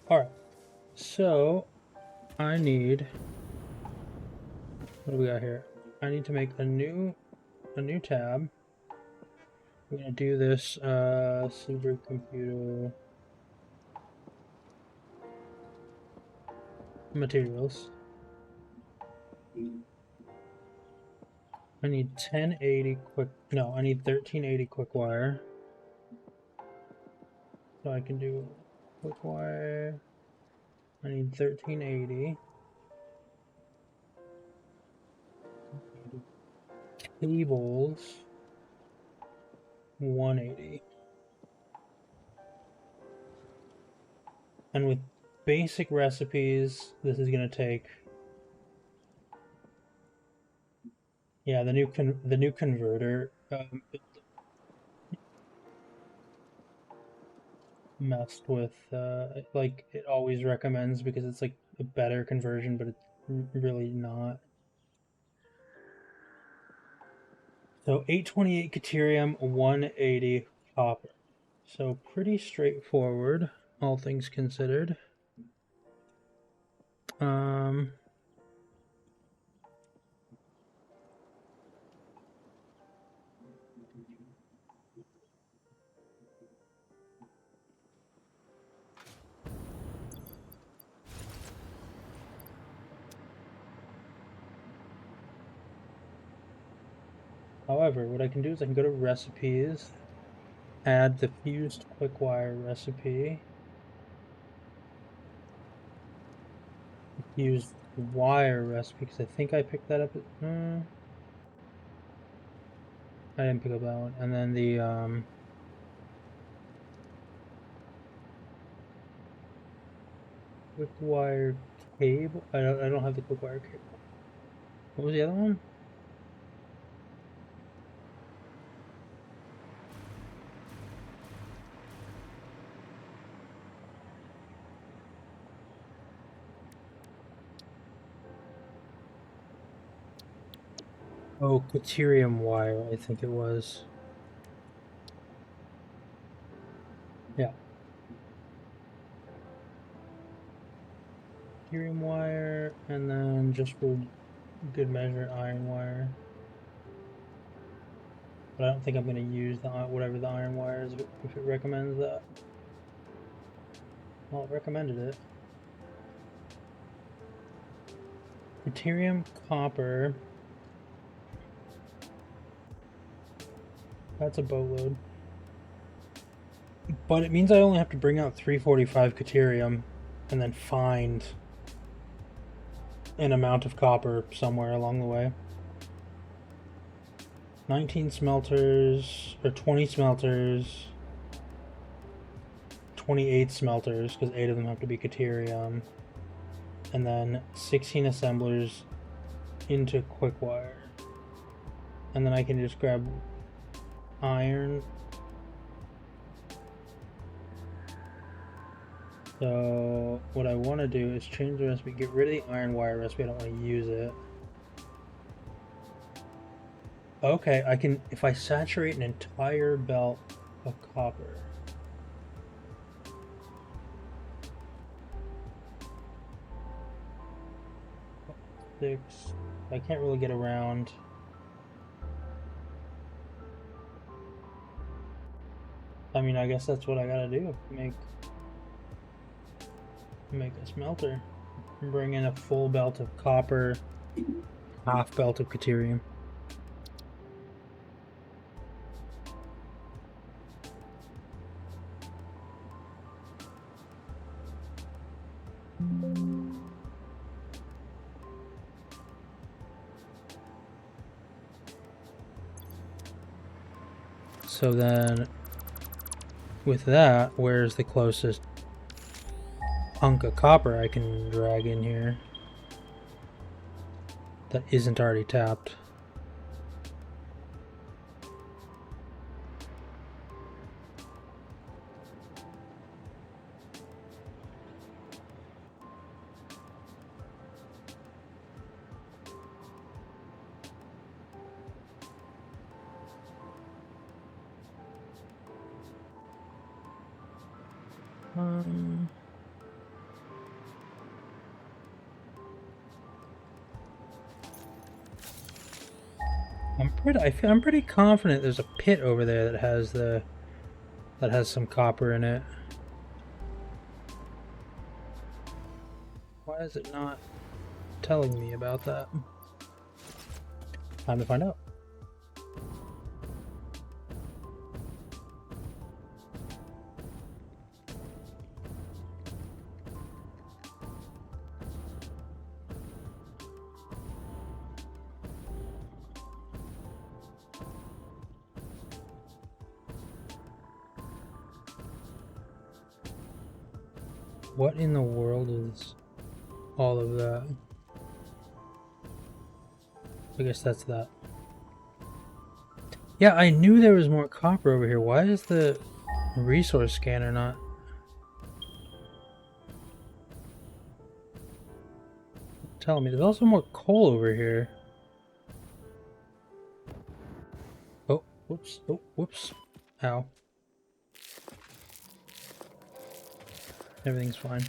Alright. So I need, what do we got here? I need to make a new tab. We're gonna do this supercomputer materials. I need 1080 quick, no, I need 1380 quick wire. So I can do quick wire. I need 1380. Cables 180. And with basic recipes, this is gonna take, yeah, the new converter messed with like it always recommends because it's like a better conversion, but it's really not. So 828 Caterium, 180 copper. So pretty straightforward, all things considered. However, what I can do is I can go to recipes, add the fused quick wire recipe, use wire recipe because I think I picked that up. I didn't pick up that one, and then the quick wire cable. I don't have the quick wire cable. What was the other one? Oh, deuterium wire, I think it was. Yeah. Deuterium wire, and then just for good measure, iron wire. But I don't think I'm going to use the whatever the iron wire is if it recommends that. Well, it recommended it. Deuterium, copper. That's a boatload. But it means I only have to bring out 345 deuterium and then find an amount of copper somewhere along the way. 19 smelters, or 20 smelters, 28 smelters, because 8 of them have to be deuterium, and then 16 assemblers into quickwire. And then I can just grab iron. So what I want to do is change the recipe, get rid of the iron wire recipe, I don't want to use it. Okay, I can, if I saturate an entire belt of copper. I can't really get around. I mean, I guess that's what I gotta do. Make a smelter. Bring in a full belt of copper, half belt of deuterium. So then, with that, where's the closest hunk of copper I can drag in here that isn't already tapped? I'm pretty confident there's a pit over there that has some copper in it. Why is it not telling me about that? Time to find out. What in the world is all of that? I guess that's that. Yeah, I knew there was more copper over here. Why is the resource scanner not? Telling me there's also more coal over here. Oh, whoops. Oh, whoops. Ow. Everything's fine.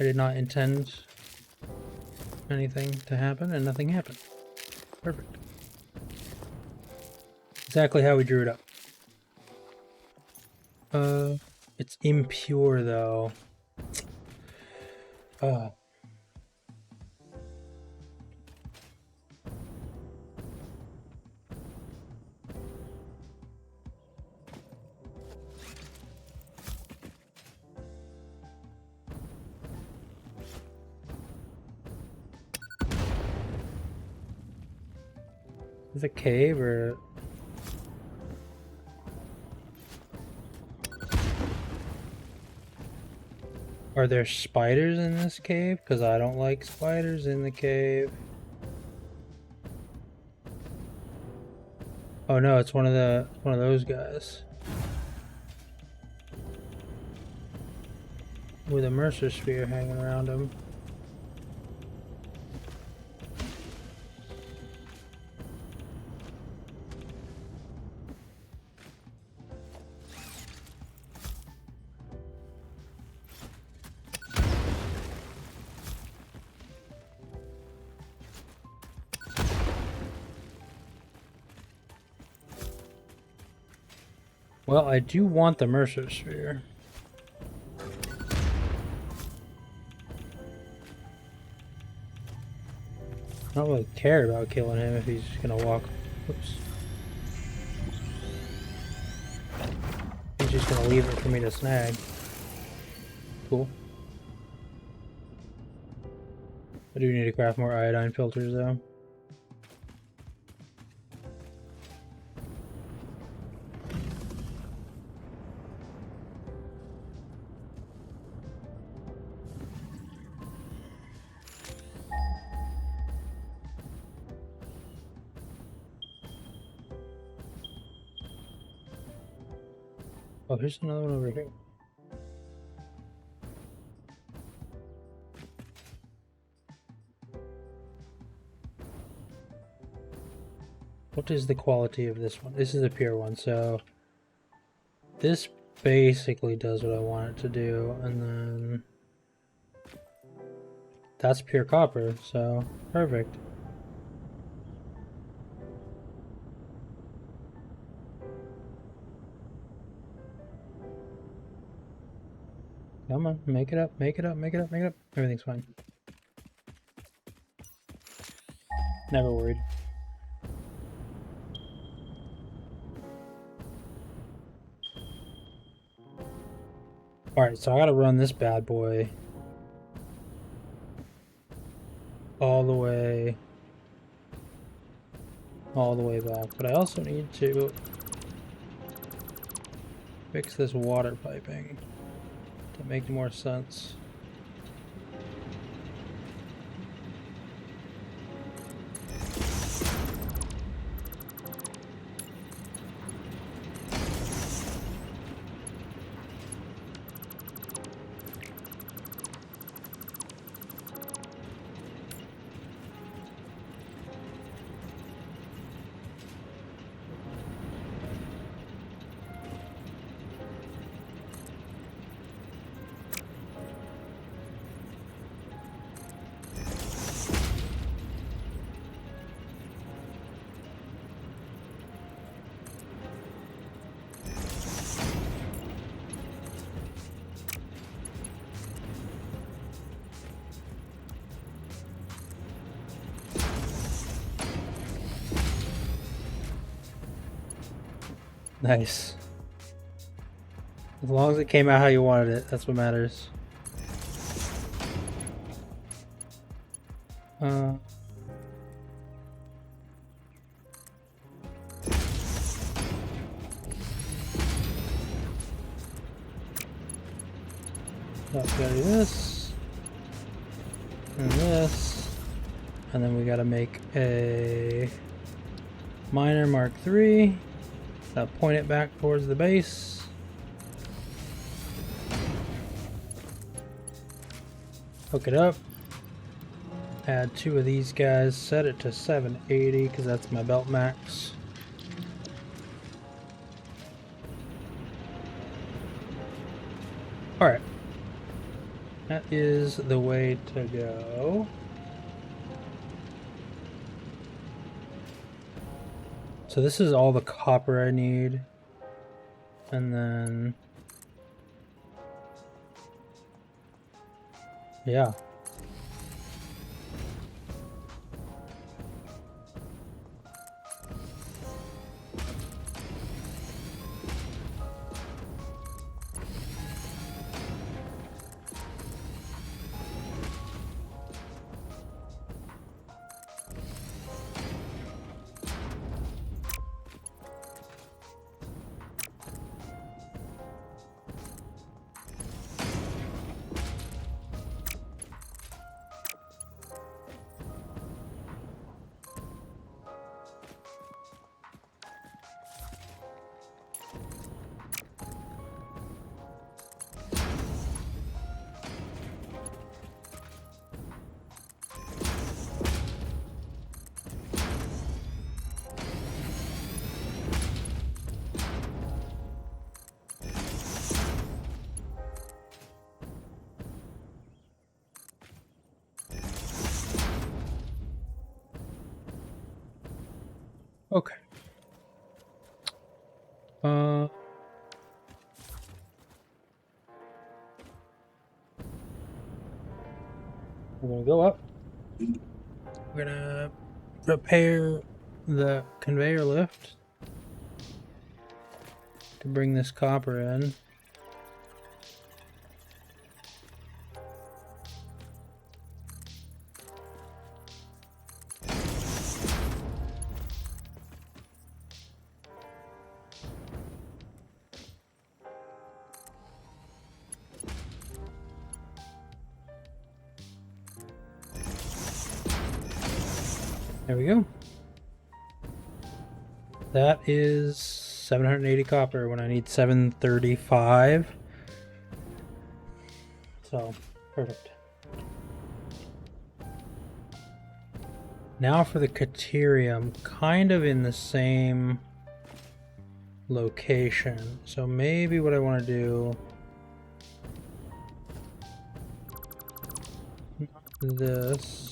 I did not intend anything to happen, and nothing happened. Perfect. Exactly how we drew it up. It's impure though. Is it a cave or? Are there spiders in this cave? Because I don't like spiders in the cave. Oh no, it's one of those guys. With a Mercer spear hanging around him. Well, I do want the Mercer Sphere. I don't really care about killing him if he's gonna walk. Oops. He's just gonna leave it for me to snag. Cool. I do need to craft more iodine filters though. Oh, here's another one over here. What is the quality of this one? This is a pure one, so this basically does what I want it to do, and then that's pure copper, so perfect. Come on, make it up, make it up, make it up, make it up. Everything's fine. Never worried. Alright, so I gotta run this bad boy all the way back. But I also need to fix this water piping to make more sense. Nice. As long as it came out how you wanted it, that's what matters. We gotta do this, and this, and then we gotta make a miner Mark III. Point it back towards the base. Hook it up. Add 2 of these guys. Set it to 780 because that's my belt max. Alright. That is the way to go. So this is all the copper I need. And then... yeah. Okay. We're gonna go up. We're gonna repair the conveyor lift to bring this copper in. There we go. That is 780 copper when I need 735. So, perfect. Now for the Caterium, kind of in the same location. So maybe what I want to do... this...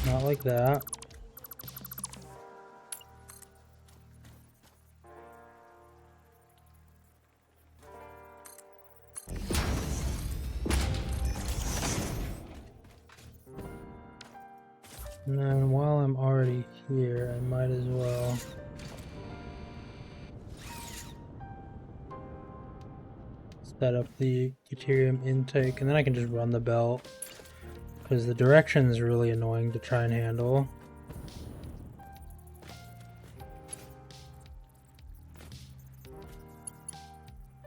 not like that. And then while I'm already here, I might as well set up the deuterium intake, and then I can just run the belt, because the direction is really annoying to try and handle.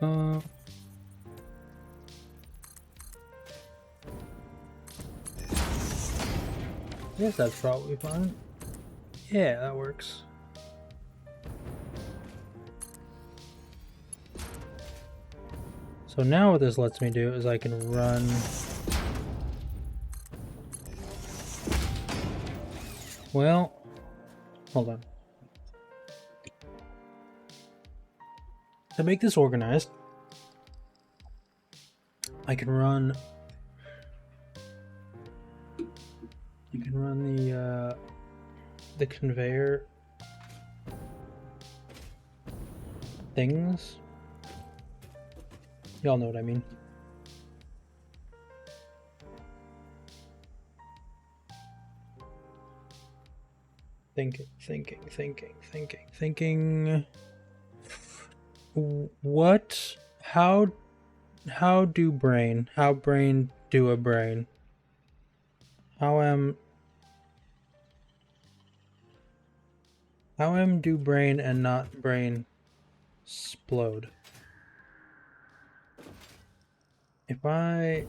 I guess that's probably fine. Yeah, that works. So now what this lets me do is I can run... well, hold on. To make this organized, I can run... you can run the conveyor things. Y'all know what I mean. Thinking. What? How do brain? How brain do a brain? How do brain and not brain explode? If I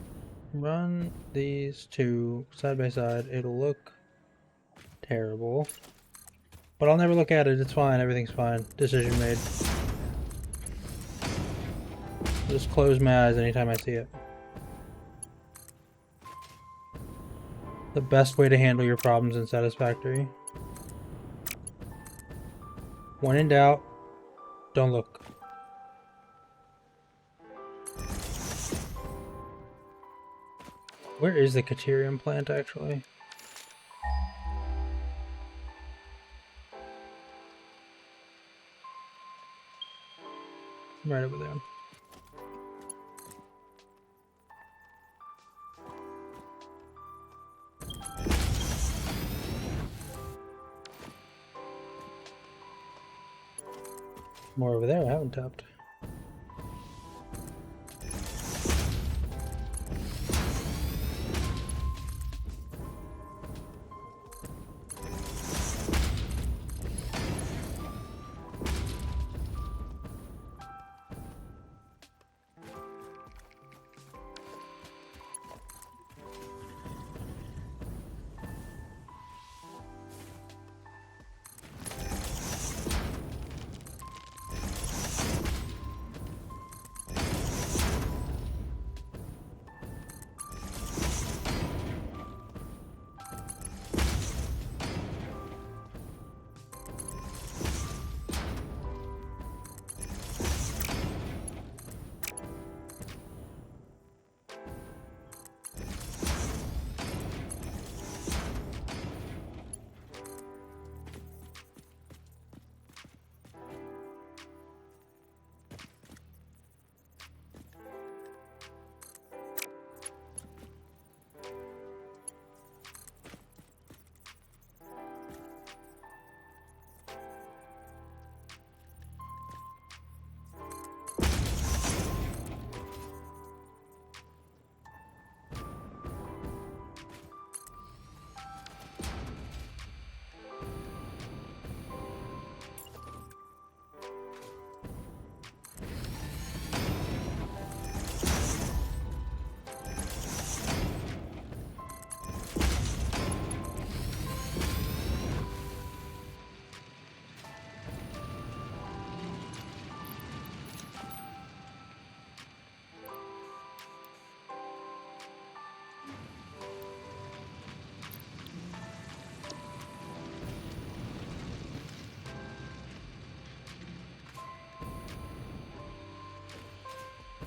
run these two side by side, it'll look terrible. But I'll never look at it, it's fine, everything's fine. Decision made. I'll just close my eyes anytime I see it. The best way to handle your problems in Satisfactory. When in doubt, don't look. Where is the Caterium plant actually? Right over there. More over there I haven't tapped.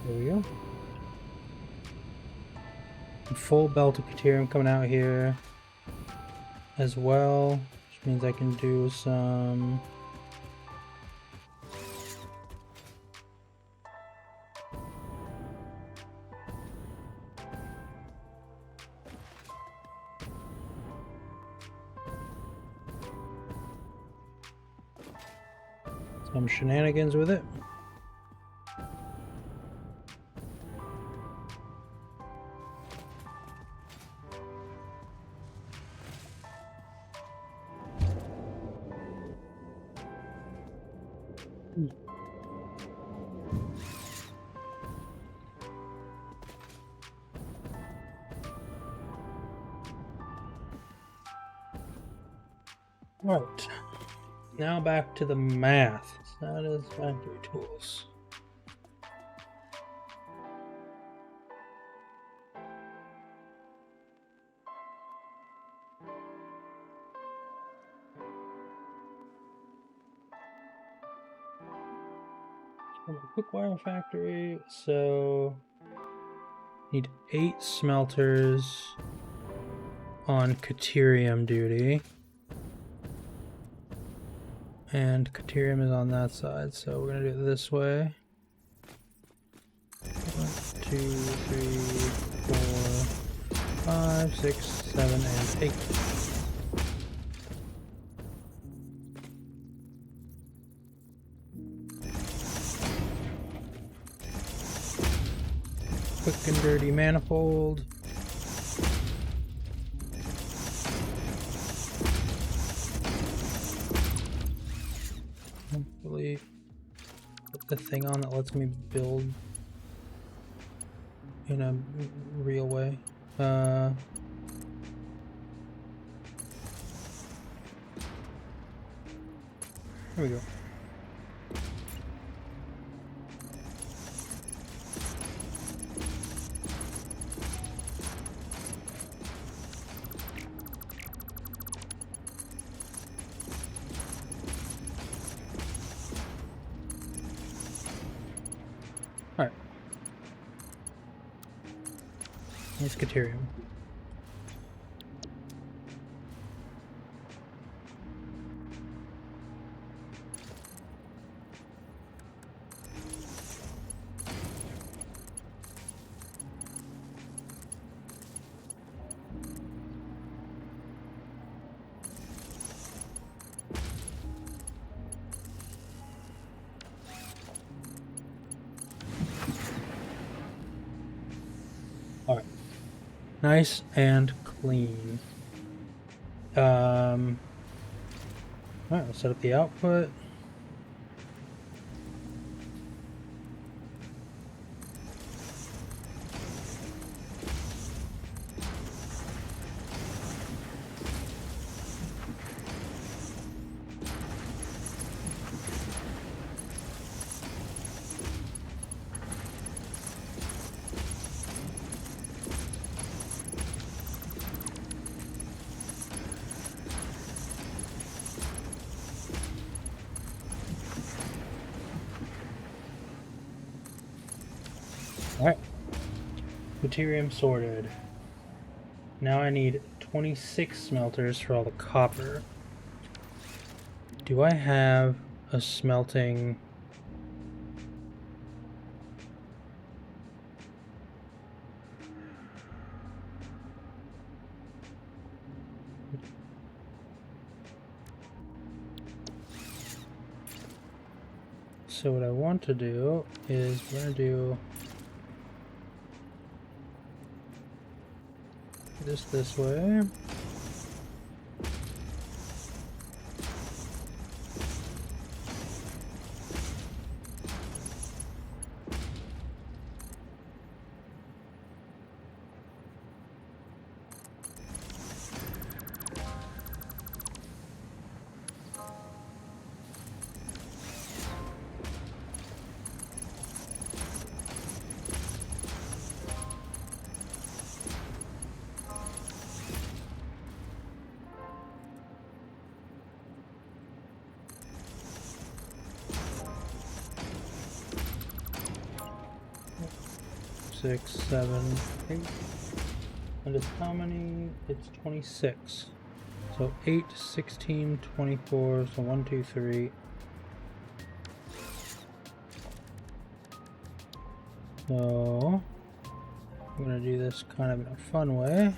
There we go. Full belt of Caterium coming out here as well, which means I can do some shenanigans with it. Right. Now back to the math. Satisfactory tools. From a quick wire factory, so need 8 smelters on Caterium duty. And Caterium is on that side, so we're gonna do it this way. 1, 2, 3, 4, 5, 6, 7, and 8. Quick and dirty manifold. Hopefully put the thing on that lets me build in a real way. Here we go. Alright. Here's Caterium. Alright. Nice and clean. Alright, let's set up the output. Alright. Deuterium sorted. Now I need 26 smelters for all the copper. Do I have a smelting... So what I want to do is we're going to do this way. 6, 7, 8. And it's how many? It's 26. So 8, 16, 24. So 1, 2, 3. So I'm gonna do this kind of in a fun way.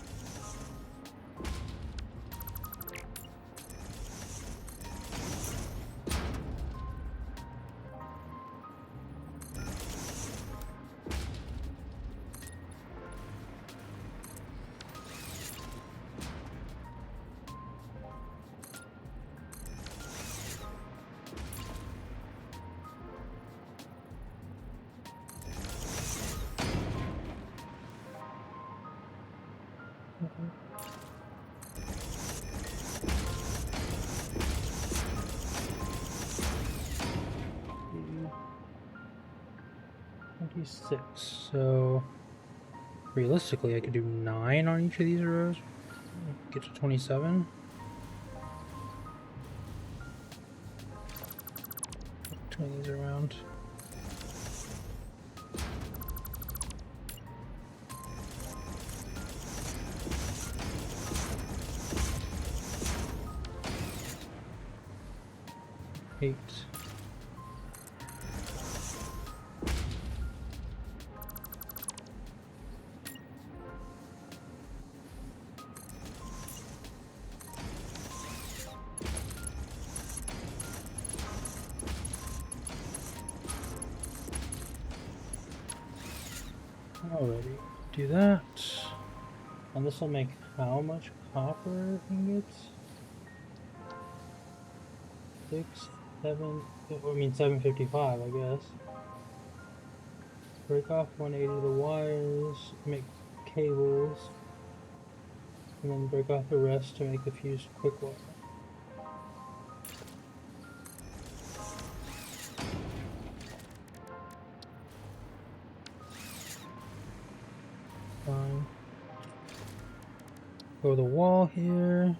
So realistically I could do 9 on each of these rows, get to 27. Turn these around. Eight. Alrighty, do that. And this will make how much copper ingots? 6, 7, I mean 755, I guess. Break off 180 of the wires, make cables, and then break off the rest to make the fused quick wire. Fine. Go to the wall here.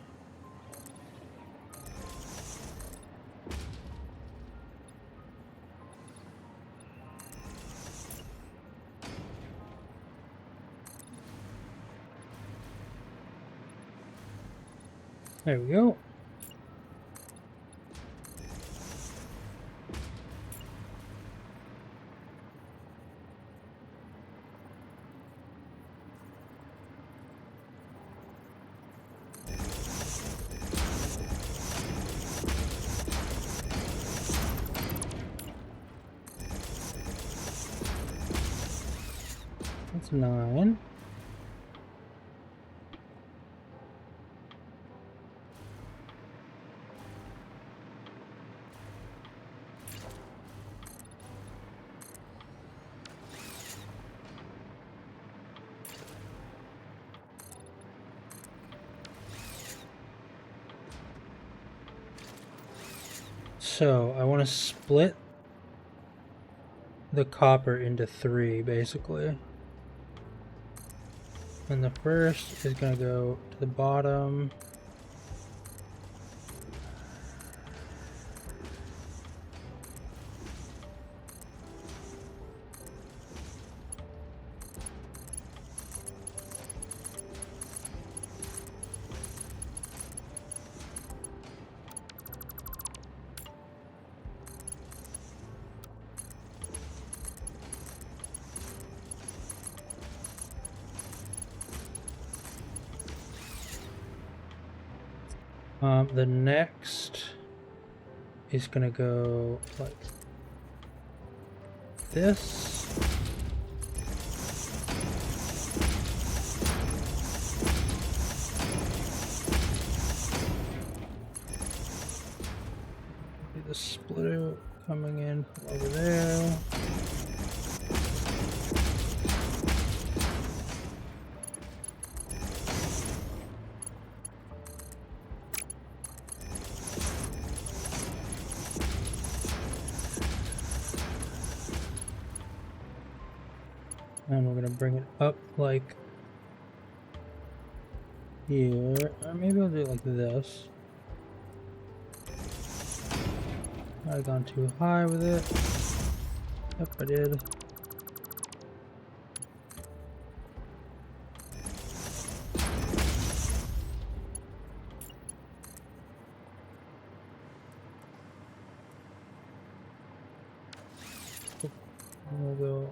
There we go. That's 9. So I want to split the copper into 3 basically. And the first is going to go to the bottom. The next is gonna go like this. Do the splitter coming in from over there. And we're gonna bring it up like here, or maybe I'll do it like this. I've gone too high with it. Yep, I did. We'll go.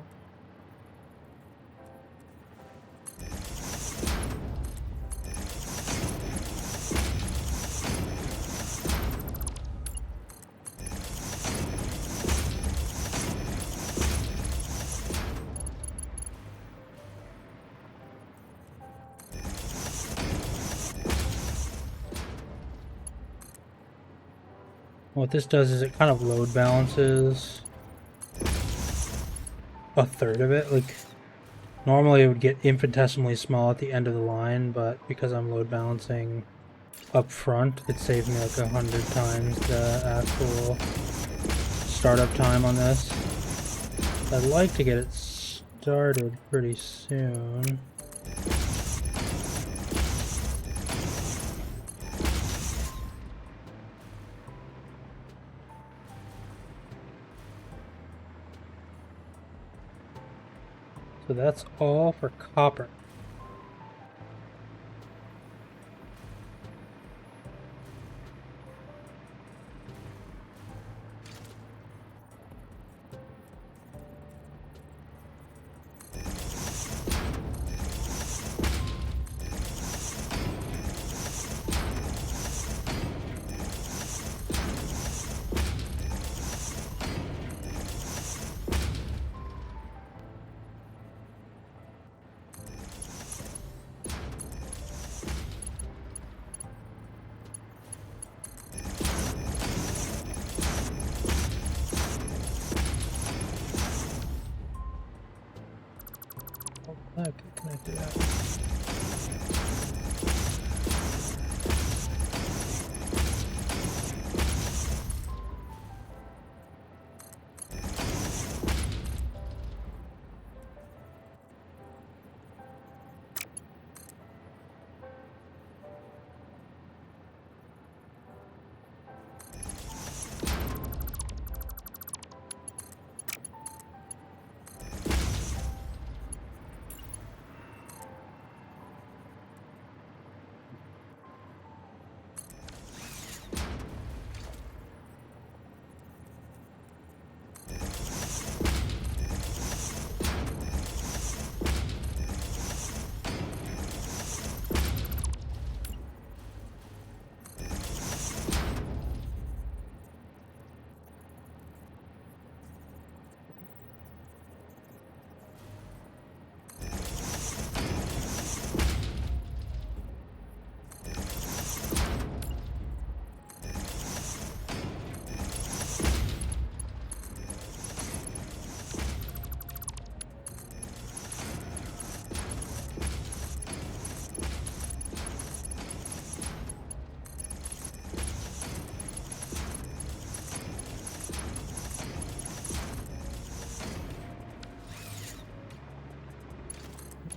What this does is it kind of load balances a third of it. Like, normally it would get infinitesimally small at the end of the line, but because I'm load balancing up front, it saved me like 100 times the actual startup time on this. I'd like to get it started pretty soon. So that's all for copper. Okay, connected out.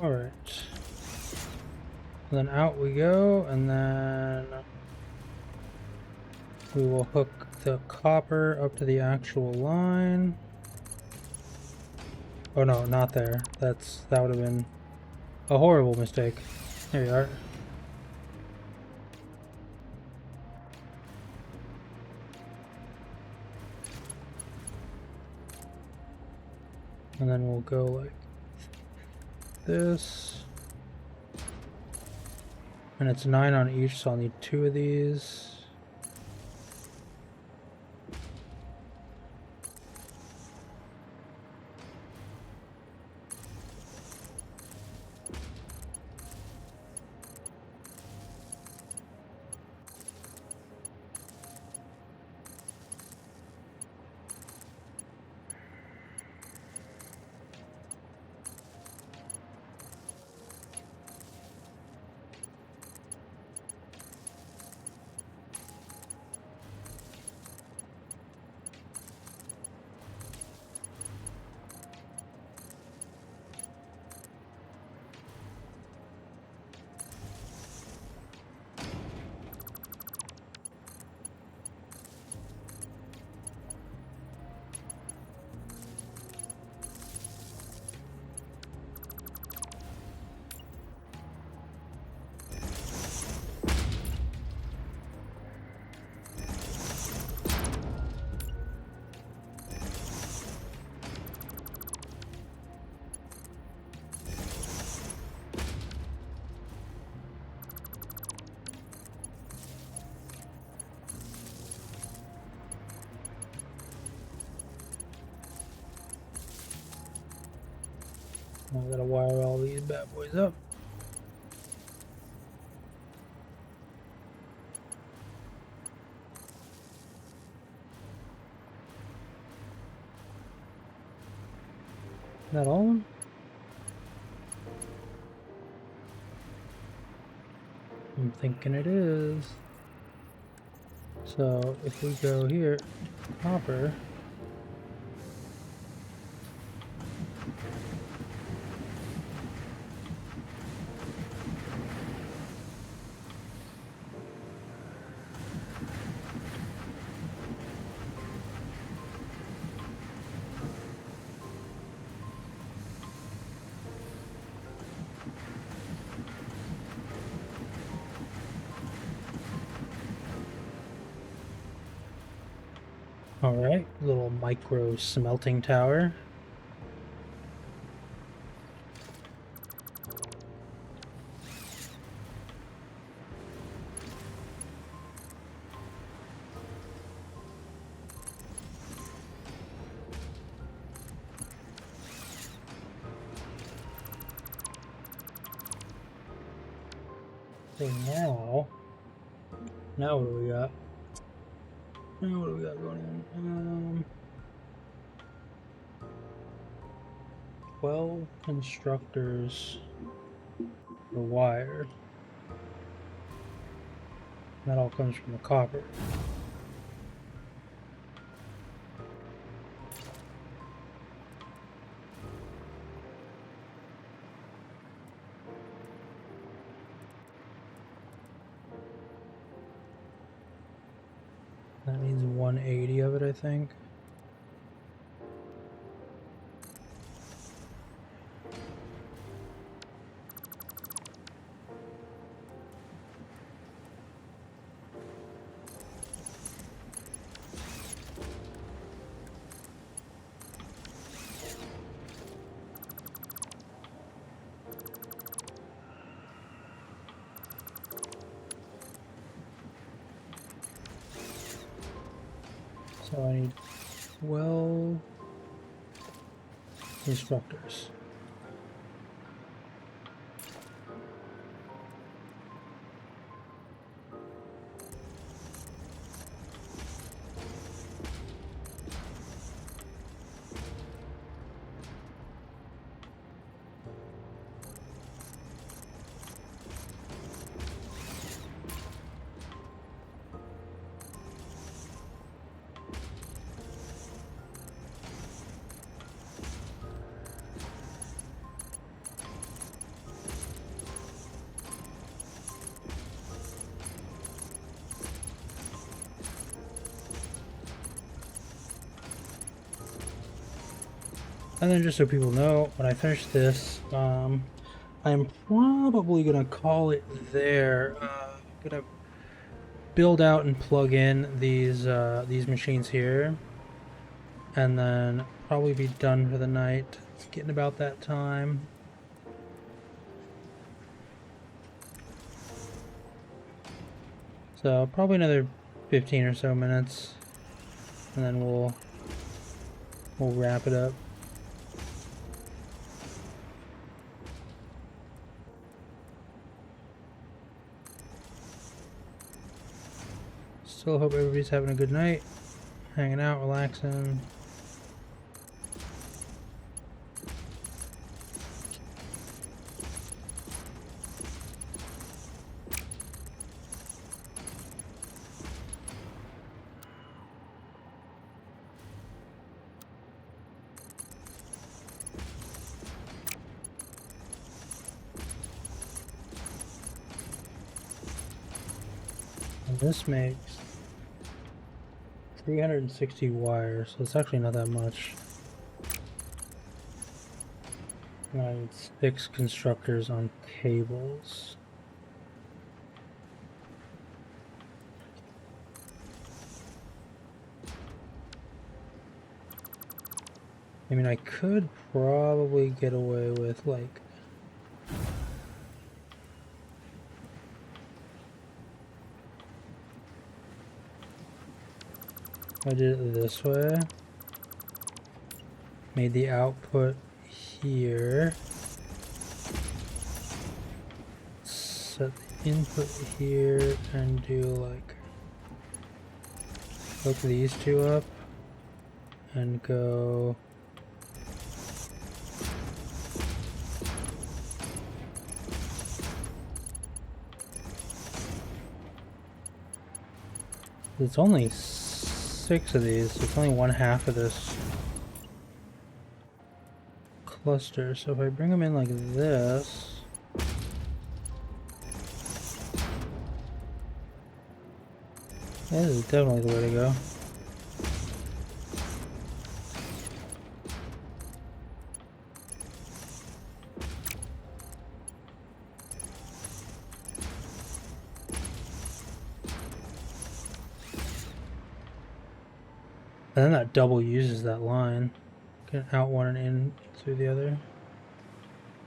Alright. Then out we go, and then we will hook the copper up to the actual line. Oh no, not there. That would have been a horrible mistake. There you are. And then we'll go like this. And it's 9 on each, so I'll need 2 of these. I gotta wire all these bad boys up. Is that all of them? I'm thinking it is. So if we go here, copper. All right, little micro smelting tower. So now what do we got? Now what do we got going on? 12 constructors for wire. That all comes from the copper. That needs 180 of it, I think. So I need 12 instructors. And then just so people know, when I finish this, I'm probably gonna call it there. Gonna build out and plug in these machines here, and then probably be done for the night. It's getting about that time. So probably another 15 or so minutes, and then we'll wrap it up. Still hope everybody's having a good night, hanging out, relaxing. And this makes 360 wires, so it's actually not that much. And I need 6 constructors on cables. I mean, I could probably get away with like I did it this way, made the output here, set the input here and do like hook these two up and go it's only 6 of these, so it's only 1/2 of this cluster. So if I bring them in like this, this is definitely the way to go. And then that double uses that line. Can out one and in through the other.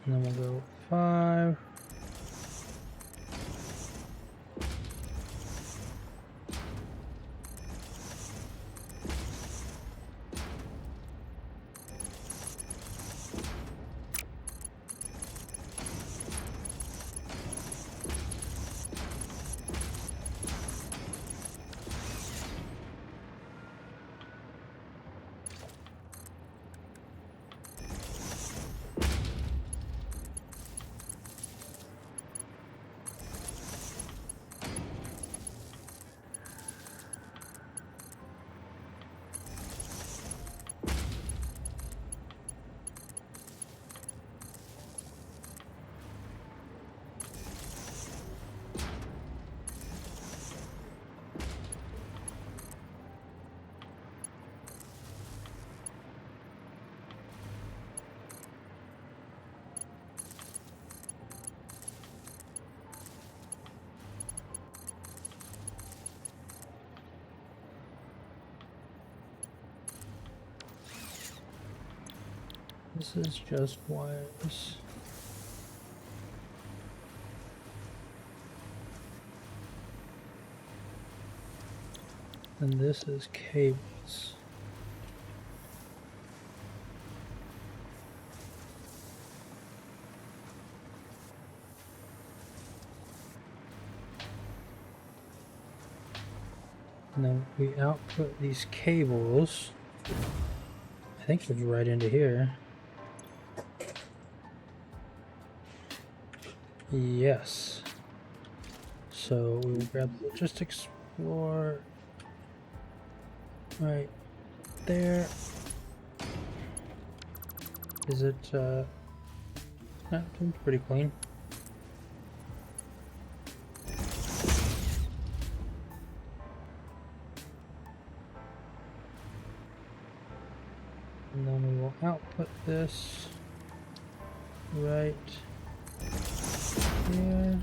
And then we'll go 5. This is just wires. And this is cables. And then we output these cables. I think it's right into here. Yes. So we will grab the logistics floor right there. Is it pretty clean? And then we will output this right here.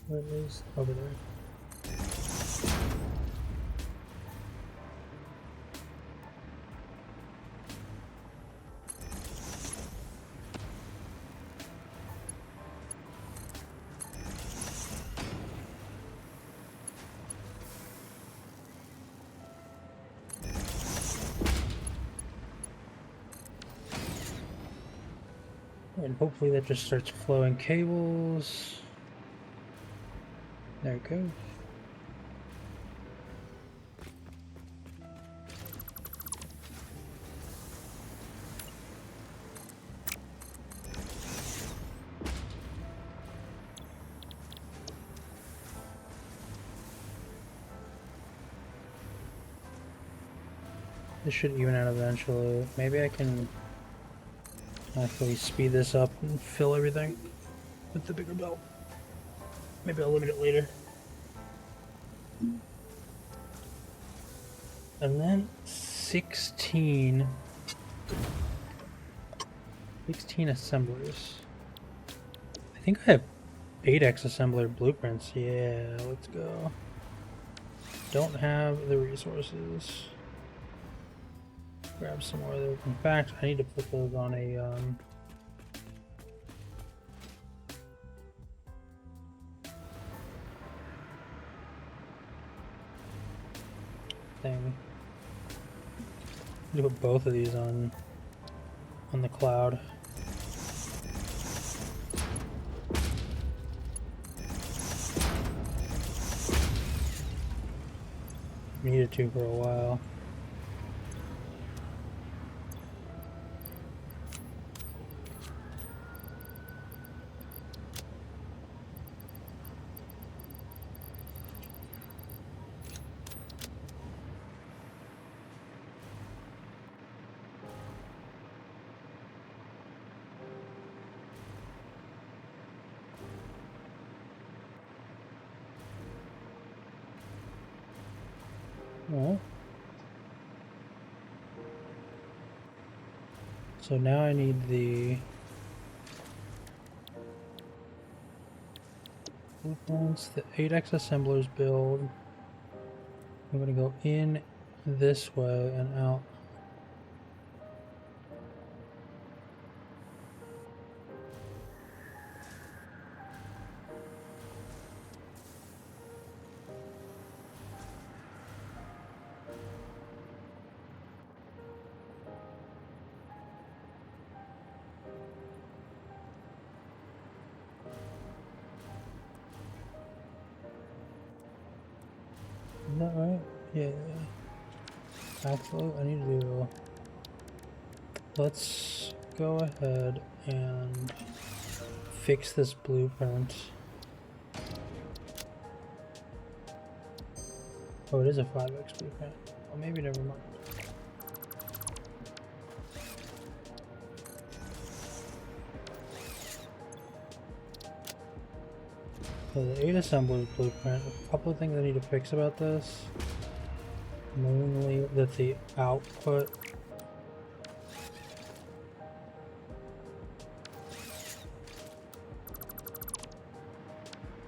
Where is over there? And hopefully that just starts flowing cables. There it goes. This should even out eventually. Maybe I can actually speed this up and fill everything with the bigger belt. Maybe I'll limit it later. And then 16 assemblers. I think I have 8x assembler blueprints. Yeah, let's go. Don't have the resources. grab some more of those. In fact, I need to put those on a thing. I need to put both of these on the cloud. Needed to for a while. Well, so now I need the blueprints, the 8x assemblers build. I'm gonna go in this way and out. Is that right? Yeah. Actually, I need to do... Let's go ahead and fix this blueprint. Oh, it is a 5x blueprint. Well, maybe never mind. So the 8 assemblers blueprint, a couple of things I need to fix about this. Mainly that the output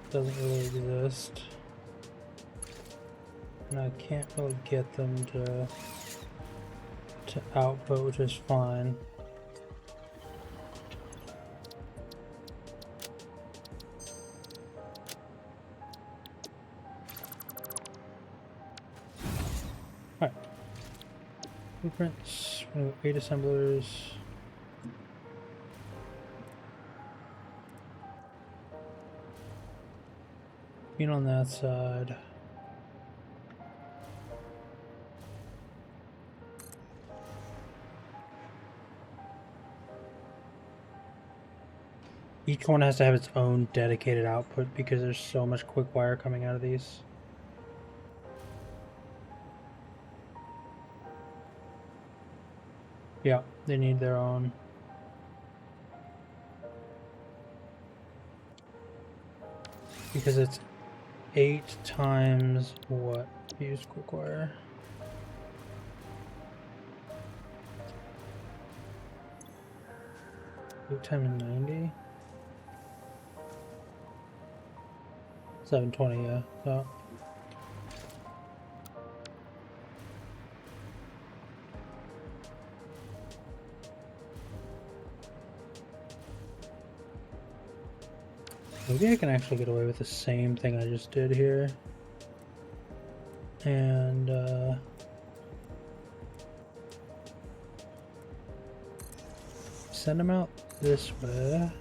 doesn't really exist. And I can't really get them to output, which is fine. Alright. Blueprints, 8 assemblers. Being on that side. Each one has to have its own dedicated output because there's so much quick wire coming out of these. Yeah, they need their own. Because it's 8 times what? Use quick wire. Times 90? 720, yeah. So maybe I can actually get away with the same thing I just did here. And send them out this way.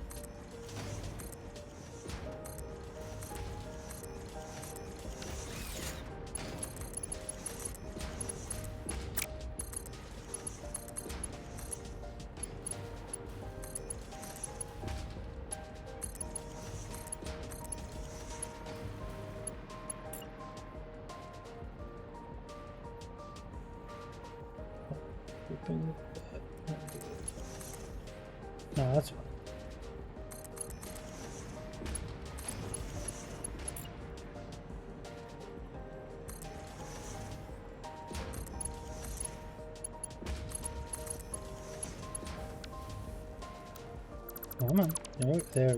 No, that's fine. Come on. No, there.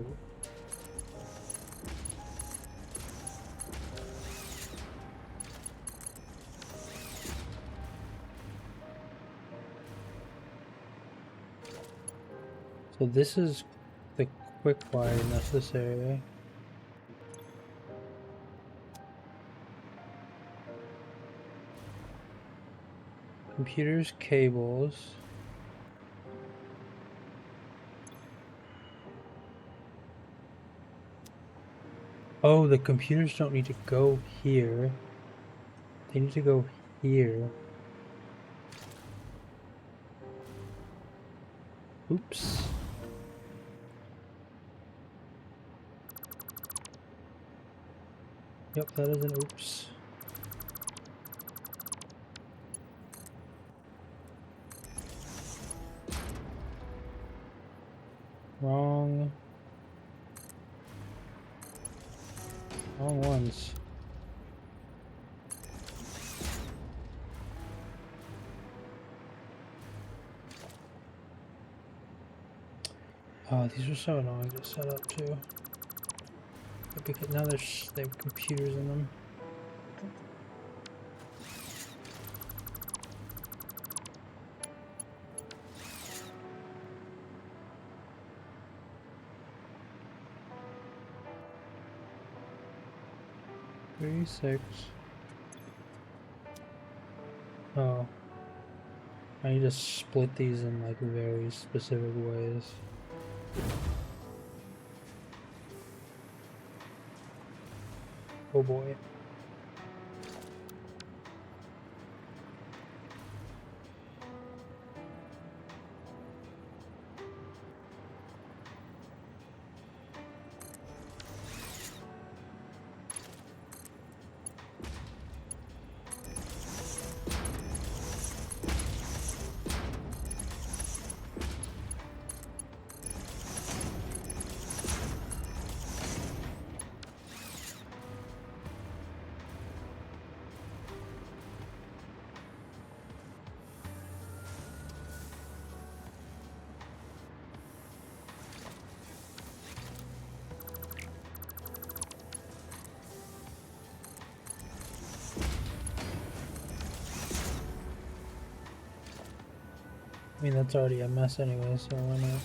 So this is the quick wire necessary. Computers, cables. Oh, the computers don't need to go here. They need to go here. Oops. Yep, that is an oops. Wrong ones. Oh, these are so annoying to set up too. Because now they have computers in them. Three, 6. Oh. I need to split these in like very specific ways. Oh boy. I mean, that's already a mess anyway, so why not?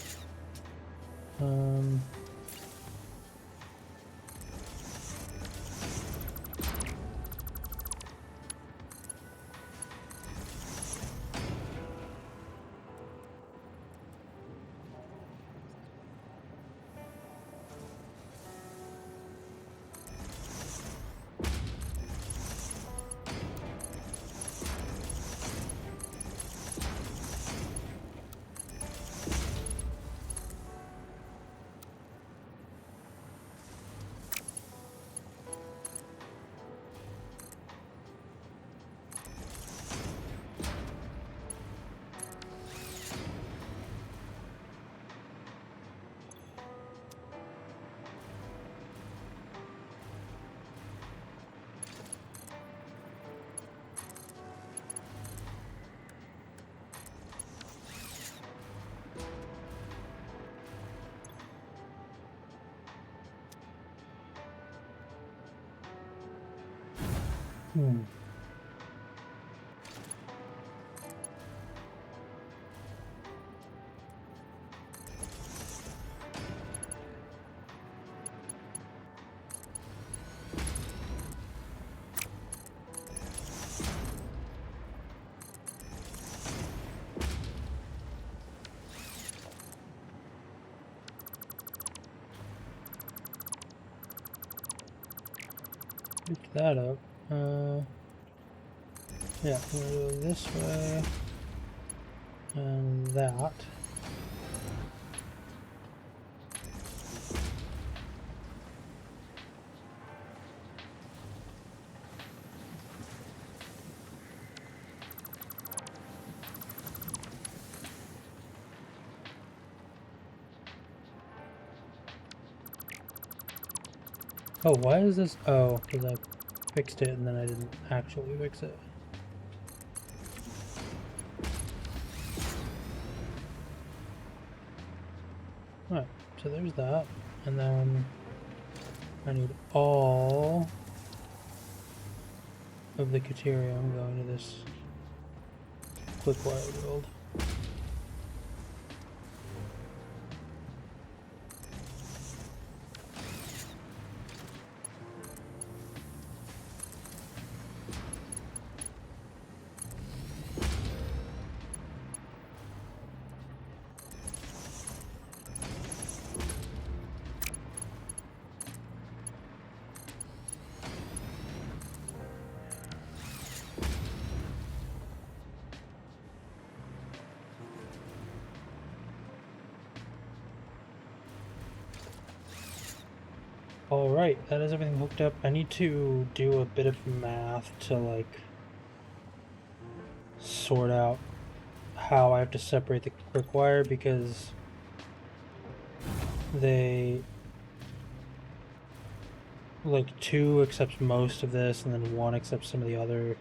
Pick that up. Yeah, I'm gonna go this way and that. Oh, why is this? Oh, because I fixed it and then I didn't actually fix it. Alright, so there's that. And then I need all of the Caterium going to this quick wire build. Alright, that is everything hooked up. I need to do a bit of math to like sort out how I have to separate the quick wire because they like 2 accepts most of this and then 1 accepts some of the other.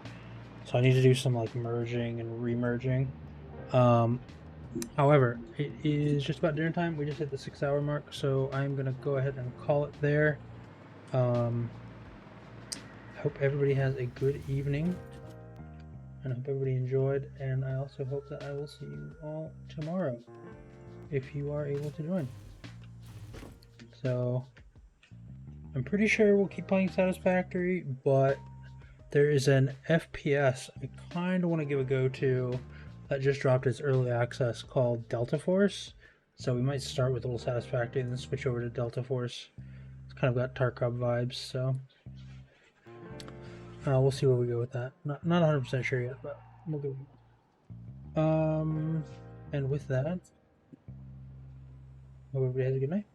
So I need to do some like merging and remerging. However, it is just about dinner time. We just hit the 6-hour mark, so I'm gonna go ahead and call it there. Hope everybody has a good evening, and I hope everybody enjoyed. And I also hope that I will see you all tomorrow if you are able to join. So I'm pretty sure we'll keep playing Satisfactory, but there is an FPS I kind of want to give a go to that just dropped its early access called Delta Force. So we might start with a little Satisfactory and then switch over to Delta Force. It's kind of got Tarkov vibes, so we'll see where we go with that. Not 100% sure yet, but we'll go. And with that, hope everybody has a good night.